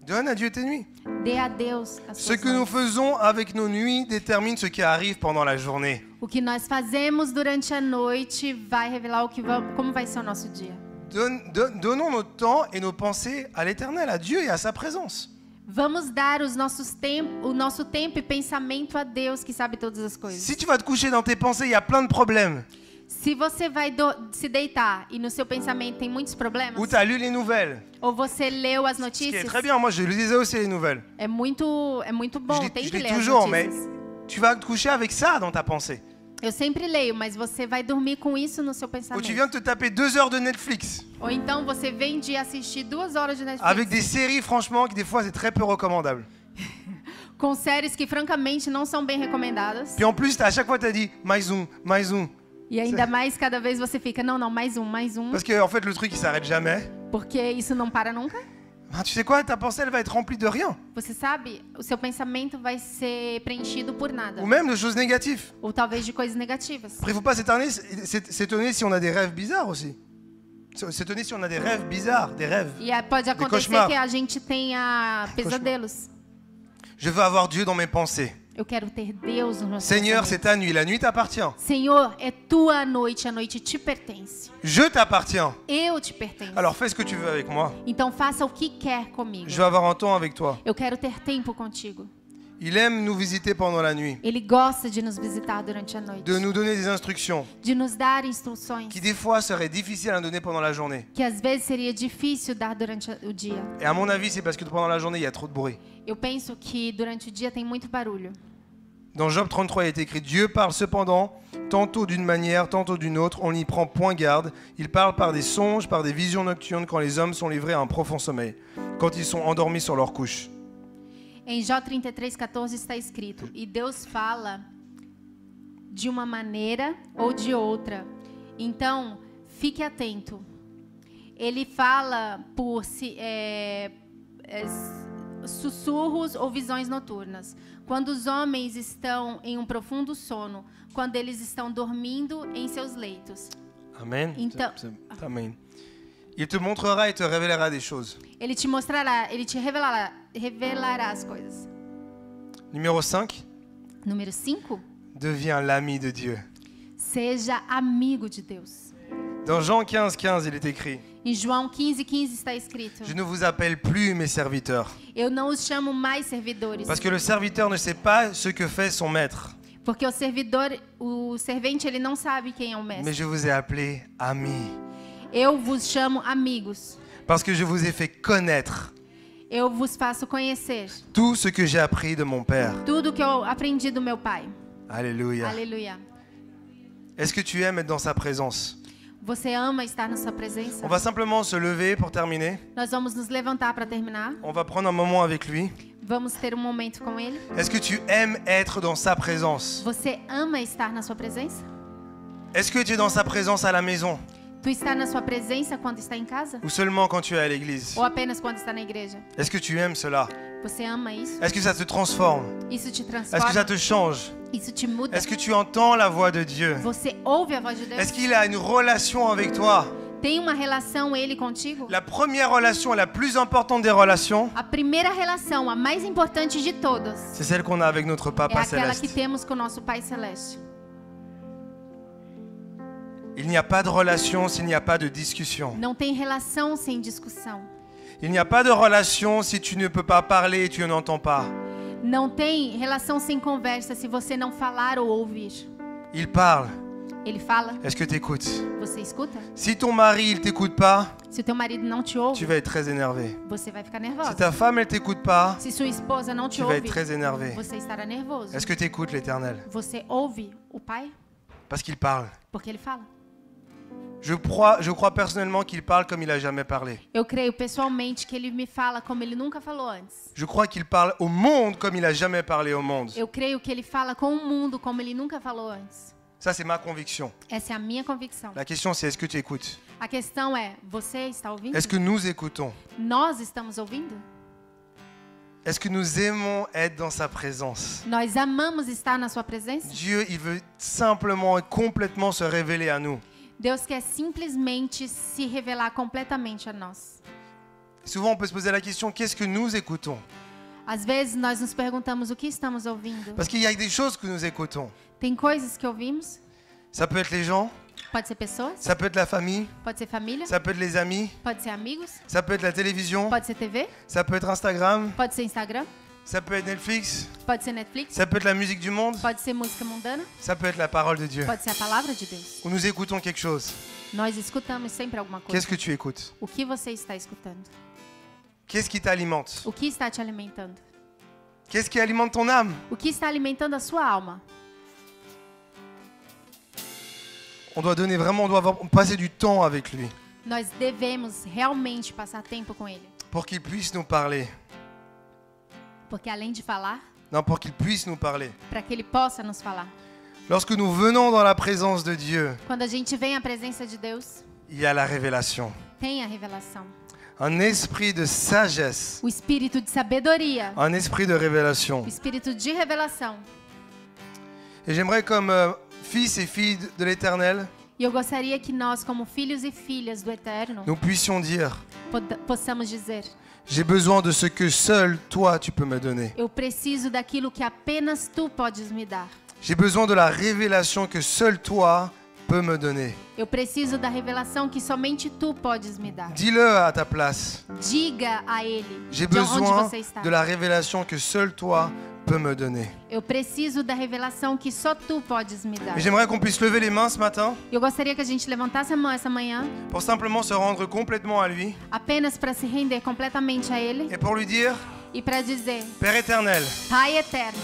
Speaker 1: Donne à Dieu tes nuits.
Speaker 2: Dê a Deus as
Speaker 1: Ce
Speaker 2: suas
Speaker 1: que nous
Speaker 2: noites.
Speaker 1: faisons avec nos nuits détermine ce qui arrive pendant la journée.
Speaker 2: O que nós fazemos durante a noite vai revelar como vai ser o nosso dia.
Speaker 1: Donnons notre temps et nos pensées à l'Éternel, à Dieu et à sa présence.
Speaker 2: Vamos dar o nosso tempo e pensamento a Deus que sabe todas as coisas.
Speaker 1: Si tu vas te coucher dans tes pensées, il y a plein de problèmes.
Speaker 2: Se você vai se deitar e no seu pensamento tem muitos problemas,
Speaker 1: Ou tu as lu les nouvelles.
Speaker 2: ou você leu as
Speaker 1: Ce qui est
Speaker 2: notícias,
Speaker 1: très bien, moi je lisais aussi les nouvelles.
Speaker 2: é muito bom,
Speaker 1: Je
Speaker 2: tem
Speaker 1: lis
Speaker 2: que ler as
Speaker 1: toujours, mais
Speaker 2: notícias.
Speaker 1: tu vas te coucher avec ça dans ta pensée.
Speaker 2: Eu sempre leio, mas você vai dormir com isso no seu
Speaker 1: Ou tu
Speaker 2: pensamento.
Speaker 1: viens de te taper 2 heures de Netflix.
Speaker 2: Ou então você vem de assistir 2 horas de Netflix
Speaker 1: Avec des séries, franchement, que des fois c'est très peu recommandable.
Speaker 2: com séries que francamente não são bem recomendadas.
Speaker 1: Puis en plus, à chaque fois tu as dit mais um, mais um.
Speaker 2: E ainda mais cada vez você fica, não, mais um,
Speaker 1: Parce que en fait le truc il s'arrête jamais.
Speaker 2: porque isso não para nunca.
Speaker 1: Ah, tu sais quoi, ta pensée elle va être remplie de rien.
Speaker 2: Você sabe, o seu pensamento vai ser preenchido por nada.
Speaker 1: Ou même de choses négatives.
Speaker 2: Ou talvez de coisas negativas.
Speaker 1: Après, il ne faut pas s'étonner si on a des rêves bizarres aussi. S'étonner si on a des rêves bizarres, des rêves.
Speaker 2: E pode acontecer
Speaker 1: cauchemar.
Speaker 2: que a gente tenha pesadelos.
Speaker 1: Je veux avoir Dieu dans mes pensées.
Speaker 2: Eu quero ter Deus nos meus
Speaker 1: Seigneur,
Speaker 2: pensamentos.
Speaker 1: c'est ta nuit, la nuit t'appartient.
Speaker 2: Senhor, é tua noite, a noite te pertence.
Speaker 1: Je t'appartiens.
Speaker 2: Eu te pertenço.
Speaker 1: Alors fais ce que tu veux avec moi.
Speaker 2: Então faça o que quer comigo.
Speaker 1: Je veux avoir un temps avec toi.
Speaker 2: Eu quero ter tempo contigo.
Speaker 1: Il aime nous visiter pendant la nuit,
Speaker 2: Ele gosta de nos visitar durante a noite.
Speaker 1: de nous donner des instructions
Speaker 2: De nos dar instruções.
Speaker 1: qui des fois seraient difficiles à nous donner pendant la journée.
Speaker 2: Que às vezes seria difícil dar durante o dia.
Speaker 1: Et à mon avis, c'est parce que pendant la journée, il y a trop de bruit.
Speaker 2: Eu penso que durante o dia tem muito barulho.
Speaker 1: Dans Job 33, il est écrit: Dieu parle cependant, tantôt d'une manière, tantôt d'une autre, on n'y prend point garde. Il parle par des songes, par des visions nocturnes, quand les hommes sont livrés à un profond sommeil, quand ils sont endormis sur leur couche.
Speaker 2: Em Jó 33:14 está escrito: E Deus fala de uma maneira ou de outra. Então, fique atento. ele fala por sussurros ou visões noturnas. Quando os homens estão em um profundo sono, quando eles estão dormindo em seus leitos.
Speaker 1: Amen.
Speaker 2: Então-
Speaker 1: Amen. Il te montrera et te révélera des choses.
Speaker 2: Ele te mostrará, ele te revelará as coisas.
Speaker 1: Numéro 5,
Speaker 2: Número 5.
Speaker 1: deviens l'ami de Dieu.
Speaker 2: Seja amigo de Deus.
Speaker 1: Dans Jean 15, 15, il est écrit:
Speaker 2: Em João 15:15 está escrito:
Speaker 1: Je ne vous appelle plus mes serviteurs,
Speaker 2: Eu não os chamo mais servidores,
Speaker 1: parce que le serviteur ne sait pas ce que fait son maître,
Speaker 2: porque o servente ele não sabe quem é o
Speaker 1: mais
Speaker 2: mestre.
Speaker 1: je vous ai appelé amis,
Speaker 2: Eu vos chamo amigos.
Speaker 1: parce que je vous ai fait connaître
Speaker 2: Eu vos faço conhecer
Speaker 1: tout ce que j'ai appris de mon Père.
Speaker 2: tudo que eu aprendi do meu Pai.
Speaker 1: Alléluia.
Speaker 2: Aleluia.
Speaker 1: Est-ce que tu aimes être dans sa présence?
Speaker 2: Você ama estar na sua presença?
Speaker 1: On va simplement se lever pour terminer.
Speaker 2: Nós vamos nos levantar para terminar.
Speaker 1: On va prendre un moment avec lui.
Speaker 2: Vamos ter um momento com Ele.
Speaker 1: Est-ce que tu aimes être dans sa présence?
Speaker 2: Você ama estar na sua presença?
Speaker 1: Est-ce que tu es dans sa présence à la maison
Speaker 2: Tu está na sua presença quando está em casa?
Speaker 1: ou seulement quand tu es à l'église?
Speaker 2: Ou apenas quando está na igreja?
Speaker 1: Est-ce que tu aimes cela?
Speaker 2: Você ama isso?
Speaker 1: Est-ce que ça te transforme?
Speaker 2: Isso te
Speaker 1: Est-ce que
Speaker 2: transforma?
Speaker 1: ça te change?
Speaker 2: Isso te muda?
Speaker 1: Est-ce que tu entends la voix de Dieu?
Speaker 2: Você ouve a voz de Deus?
Speaker 1: Est-ce qu'il a une relation avec toi?
Speaker 2: Tem uma relação Ele contigo?
Speaker 1: La première relation, la plus importante des relations,
Speaker 2: A primeira relação, a mais importante de todas,
Speaker 1: c'est celle qu'on a avec notre
Speaker 2: é
Speaker 1: Papa
Speaker 2: aquela que
Speaker 1: Céleste.
Speaker 2: temos com o nosso Pai Celeste.
Speaker 1: Il n'y a pas de relation s'il n'y a pas de discussion.
Speaker 2: Não tem relação sem discussão.
Speaker 1: Il n'y a pas de relation si tu ne peux pas parler et tu n'entends pas.
Speaker 2: Não tem relação sem conversa se você não falar ou ouvir.
Speaker 1: Il parle.
Speaker 2: Ele fala,
Speaker 1: Est-ce que tu écoutes?
Speaker 2: você escuta?
Speaker 1: Si ton mari, il t'écoute pas,
Speaker 2: Se o teu marido não te ouve,
Speaker 1: tu vas être très énervé.
Speaker 2: você vai ficar
Speaker 1: Si
Speaker 2: nervosa.
Speaker 1: ta femme, elle t'écoute pas,
Speaker 2: Se sua esposa não te
Speaker 1: tu vas
Speaker 2: ouve,
Speaker 1: être très énervé.
Speaker 2: você estará nervoso.
Speaker 1: Est-ce que tu écoutes l'Éternel?
Speaker 2: Você ouve o Pai?
Speaker 1: Parce qu'il parle.
Speaker 2: Porque Ele fala.
Speaker 1: Je crois personnellement qu'il parle comme il a jamais parlé.
Speaker 2: Eu creio pessoalmente que Ele me fala como Ele nunca falou antes.
Speaker 1: Je crois qu'il parle au monde comme il a jamais parlé au monde.
Speaker 2: Eu creio que Ele fala com o mundo como Ele nunca falou antes.
Speaker 1: Ça, c'est ma conviction.
Speaker 2: Essa é a minha convicção.
Speaker 1: La question, c'est est-ce que tu écoutes?
Speaker 2: A questão é, você está ouvindo?
Speaker 1: Est-ce que nous écoutons?
Speaker 2: Nós estamos ouvindo?
Speaker 1: Est-ce que nous aimons être dans sa présence?
Speaker 2: Nós amamos estar na sua presença?
Speaker 1: Dieu, il veut simplement et complètement se révéler à nous.
Speaker 2: Deus quer simplesmente se revelar completamente a nós.
Speaker 1: Souvent, on peut se poser la question, qu'est-ce que nous écoutons?
Speaker 2: Às vezes nós nos perguntamos o que estamos ouvindo.
Speaker 1: Parce qu'il y a des choses que nous écoutons.
Speaker 2: Tem coisas que ouvimos,
Speaker 1: Ça peut être les gens,
Speaker 2: pode ser pessoas,
Speaker 1: ça peut être la famille,
Speaker 2: pode ser família,
Speaker 1: ça peut être les amis,
Speaker 2: pode ser amigos,
Speaker 1: ça peut être la télévision,
Speaker 2: pode ser TV,
Speaker 1: ça peut être Instagram,
Speaker 2: pode ser Instagram,
Speaker 1: ça peut être Netflix,
Speaker 2: pode ser Netflix,
Speaker 1: ça peut être la musique du monde,
Speaker 2: pode ser música mundana,
Speaker 1: ça peut être la parole de Dieu.
Speaker 2: pode ser a palavra de Deus.
Speaker 1: Où nous écoutons quelque chose.
Speaker 2: Nós escutamos sempre alguma coisa.
Speaker 1: Qu'est-ce que tu écoutes?
Speaker 2: O que você está escutando?
Speaker 1: Qu'est-ce qui t'alimente?
Speaker 2: O que está te alimentando?
Speaker 1: Qu'est-ce qui alimente ton âme?
Speaker 2: O que está alimentando a sua alma?
Speaker 1: On doit passer du temps avec lui
Speaker 2: Nós devemos realmente passar tempo com Ele.
Speaker 1: pour qu'il puisse nous parler.
Speaker 2: Porque além de falar,
Speaker 1: Non, pour qu'il puisse nous parler.
Speaker 2: para que Ele possa nos falar.
Speaker 1: Lorsque nous venons dans la présence de Dieu,
Speaker 2: Quando a gente vem à presença de Deus,
Speaker 1: il y a la révélation.
Speaker 2: tem a revelação.
Speaker 1: Un esprit de sagesse,
Speaker 2: O espírito de sabedoria,
Speaker 1: un esprit de révélation.
Speaker 2: o espírito de revelação.
Speaker 1: Et j'aimerais comme fils et filles de l'Éternel,
Speaker 2: E eu gostaria que nós, como filhos e filhas do Eterno,
Speaker 1: nous puissions dire,
Speaker 2: possamos dizer:
Speaker 1: j'ai besoin de ce que seul toi tu peux me donner.
Speaker 2: eu preciso daquilo que apenas Tu podes me dar.
Speaker 1: J'ai besoin de la révélation que seul toi peux me donner.
Speaker 2: Eu preciso da revelação que somente Tu podes me dar.
Speaker 1: Dis-le à ta place.
Speaker 2: Diga a Ele
Speaker 1: J'ai
Speaker 2: de onde
Speaker 1: besoin
Speaker 2: você está.
Speaker 1: de la révélation que seul toi peux me donner.
Speaker 2: Eu preciso da revelação que só Tu podes me dar.
Speaker 1: Et j'aimerais qu'on puisse lever les mains ce matin
Speaker 2: Eu gostaria que a gente levantasse a mão essa manhã,
Speaker 1: pour simplement se rendre complètement à lui
Speaker 2: apenas para se render completamente a Ele
Speaker 1: et pour lui dire,
Speaker 2: e para dizer:
Speaker 1: Père éternel,
Speaker 2: Pai eterno,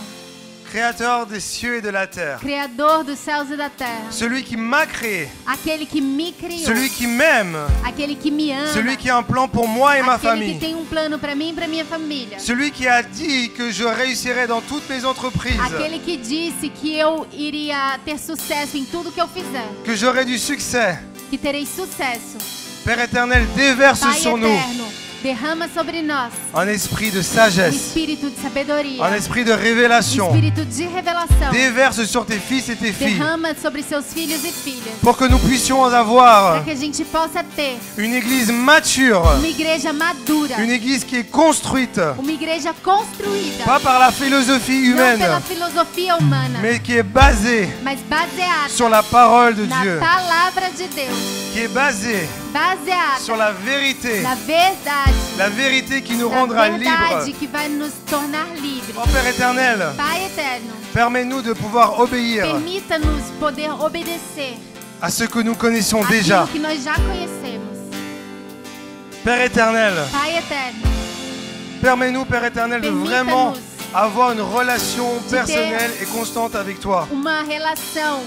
Speaker 1: créateur des cieux et de la terre,
Speaker 2: Criador dos céus e da terra,
Speaker 1: celui qui m'a créé,
Speaker 2: aquele que me criou,
Speaker 1: celui qui m'aime,
Speaker 2: aquele que me ama,
Speaker 1: celui qui a un plan pour moi et ma
Speaker 2: aquele
Speaker 1: famille,
Speaker 2: que tem plano para mim e para minha família,
Speaker 1: celui qui a dit que je réussirais dans toutes mes entreprises,
Speaker 2: aquele que disse que eu iria ter sucesso em tudo que eu fizer,
Speaker 1: que j'aurais du succès,
Speaker 2: que terei sucesso,
Speaker 1: Père éternel, déverse
Speaker 2: Pai
Speaker 1: sur nous
Speaker 2: eterno, derrama sobre nós
Speaker 1: un esprit de
Speaker 2: um
Speaker 1: sagesse,
Speaker 2: espírito de sabedoria,
Speaker 1: un esprit de
Speaker 2: um
Speaker 1: révélation.
Speaker 2: espírito de revelação.
Speaker 1: Déverse sur tes fils et tes filles
Speaker 2: Derrama sobre seus filhos e filhas,
Speaker 1: pour que nous puissions
Speaker 2: para
Speaker 1: avoir
Speaker 2: que a gente possa ter
Speaker 1: une église mature,
Speaker 2: uma igreja madura,
Speaker 1: une église qui est construite,
Speaker 2: uma igreja construída,
Speaker 1: pas par la philosophie
Speaker 2: não
Speaker 1: humaine,
Speaker 2: pela filosofia humana,
Speaker 1: mais qui est basée
Speaker 2: mas baseada
Speaker 1: sur la parole de
Speaker 2: na
Speaker 1: Dieu,
Speaker 2: palavra de Deus,
Speaker 1: qui est basée sur
Speaker 2: baseada
Speaker 1: la vérité,
Speaker 2: na verdade,
Speaker 1: la vérité qui nous
Speaker 2: na
Speaker 1: rendra
Speaker 2: verdade
Speaker 1: libres.
Speaker 2: que vai nos tornar livres.
Speaker 1: Oh Père éternel,
Speaker 2: Pai eterno,
Speaker 1: permets-nous de pouvoir obéir
Speaker 2: permita-nos poder obedecer
Speaker 1: à ce que nous connaissons déjà.
Speaker 2: aquilo que nós já conhecemos.
Speaker 1: Père éternel,
Speaker 2: Pai eterno,
Speaker 1: permets-nous, Père éternel, de vraiment avoir une relation personnelle et constante avec toi.
Speaker 2: uma relação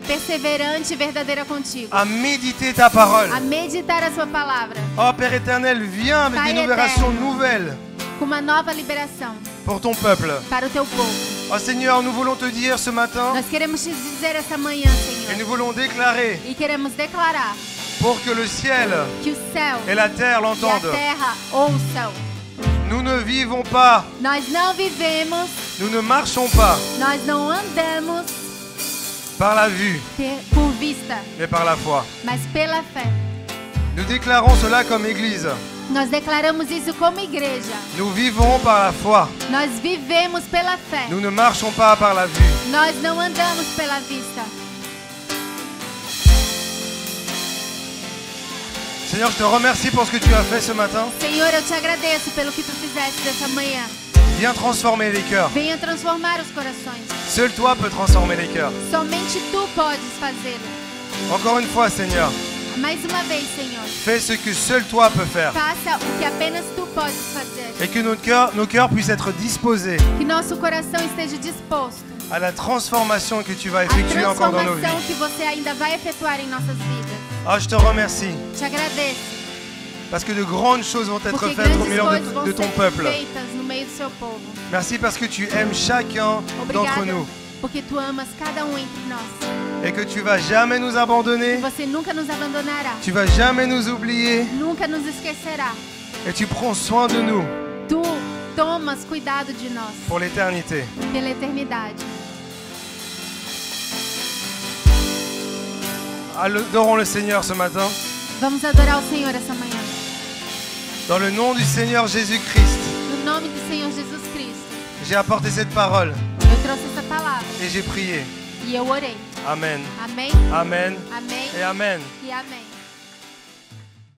Speaker 2: perseverante e verdadeira contigo.
Speaker 1: À méditer ta parole.
Speaker 2: A meditar a sua palavra
Speaker 1: Oh Père éternel, viens avec
Speaker 2: Pai
Speaker 1: des libérations
Speaker 2: éternel.
Speaker 1: nouvelles
Speaker 2: com uma nova liberação
Speaker 1: pour ton peuple.
Speaker 2: para o teu povo.
Speaker 1: Oh Seigneur, nous voulons te dire ce matin
Speaker 2: Nós queremos te dizer essa manhã,
Speaker 1: et
Speaker 2: Senhor,
Speaker 1: nous voulons déclarer
Speaker 2: e queremos declarar
Speaker 1: pour que le ciel
Speaker 2: que o céu
Speaker 1: et la terre
Speaker 2: e a
Speaker 1: l'entendent.
Speaker 2: terra ouçam.
Speaker 1: Nous ne vivons pas,
Speaker 2: Nós não vivemos,
Speaker 1: nous ne marchons pas
Speaker 2: nós não andamos
Speaker 1: par la vue,
Speaker 2: por vista,
Speaker 1: mais par la foi.
Speaker 2: mas pela fé.
Speaker 1: Nous déclarons cela comme Église.
Speaker 2: Nós declaramos isso como igreja.
Speaker 1: Nous vivons par la foi.
Speaker 2: Nós vivemos pela fé.
Speaker 1: Nous ne marchons pas par la vue.
Speaker 2: Nós não andamos pela vista.
Speaker 1: Seigneur, je te remercie pour ce que tu as fait ce matin.
Speaker 2: Senhor, eu te agradeço pelo que tu fizeste dessa manhã.
Speaker 1: Viens transformer les cœurs.
Speaker 2: Venha transformar os corações.
Speaker 1: Seul toi peux transformer les cœurs.
Speaker 2: Somente tu podes fazê-lo.
Speaker 1: Encore une fois, Seigneur,
Speaker 2: Mais uma vez, Senhor,
Speaker 1: fais ce que seul toi peux faire.
Speaker 2: faça o que apenas tu podes fazer.
Speaker 1: Et que nos cœurs puissent être disposés
Speaker 2: Que nosso coração esteja disposto
Speaker 1: à la transformation que tu vas
Speaker 2: à
Speaker 1: effectuer encore dans nos vies.
Speaker 2: transformação que você ainda vai efetuar em nossas vidas.
Speaker 1: Ah, je te remercie.
Speaker 2: Te agradeço.
Speaker 1: Parce que de grandes choses vont être
Speaker 2: Porque
Speaker 1: faites au
Speaker 2: grandes
Speaker 1: milieu
Speaker 2: coisas vão
Speaker 1: de ton
Speaker 2: ser
Speaker 1: peuple.
Speaker 2: feitas no meio do seu povo.
Speaker 1: Merci parce que tu aimes chacun d'entre
Speaker 2: Obrigada,
Speaker 1: nous.
Speaker 2: porque tu amas cada entre nós.
Speaker 1: Et que tu vas jamais nous abandonner.
Speaker 2: Você nunca nos abandonará.
Speaker 1: Tu vas jamais nous oublier.
Speaker 2: Nunca nos esquecerá.
Speaker 1: Et tu prends soin de nous
Speaker 2: Tu tomas cuidado de nós
Speaker 1: pour l'éternité.
Speaker 2: pela eternidade.
Speaker 1: Adorons le Seigneur ce matin.
Speaker 2: Vamos adorar o Senhor essa manhã.
Speaker 1: Dans le nom du Seigneur Jésus-Christ,
Speaker 2: No nome do Senhor Jesus Cristo.
Speaker 1: j'ai apporté cette parole
Speaker 2: Eu trouxe essa palavra
Speaker 1: et j'ai prié.
Speaker 2: e eu orei.
Speaker 1: Amen.
Speaker 2: Amém,
Speaker 1: Amen
Speaker 2: amém
Speaker 1: et Amen.
Speaker 2: e amém.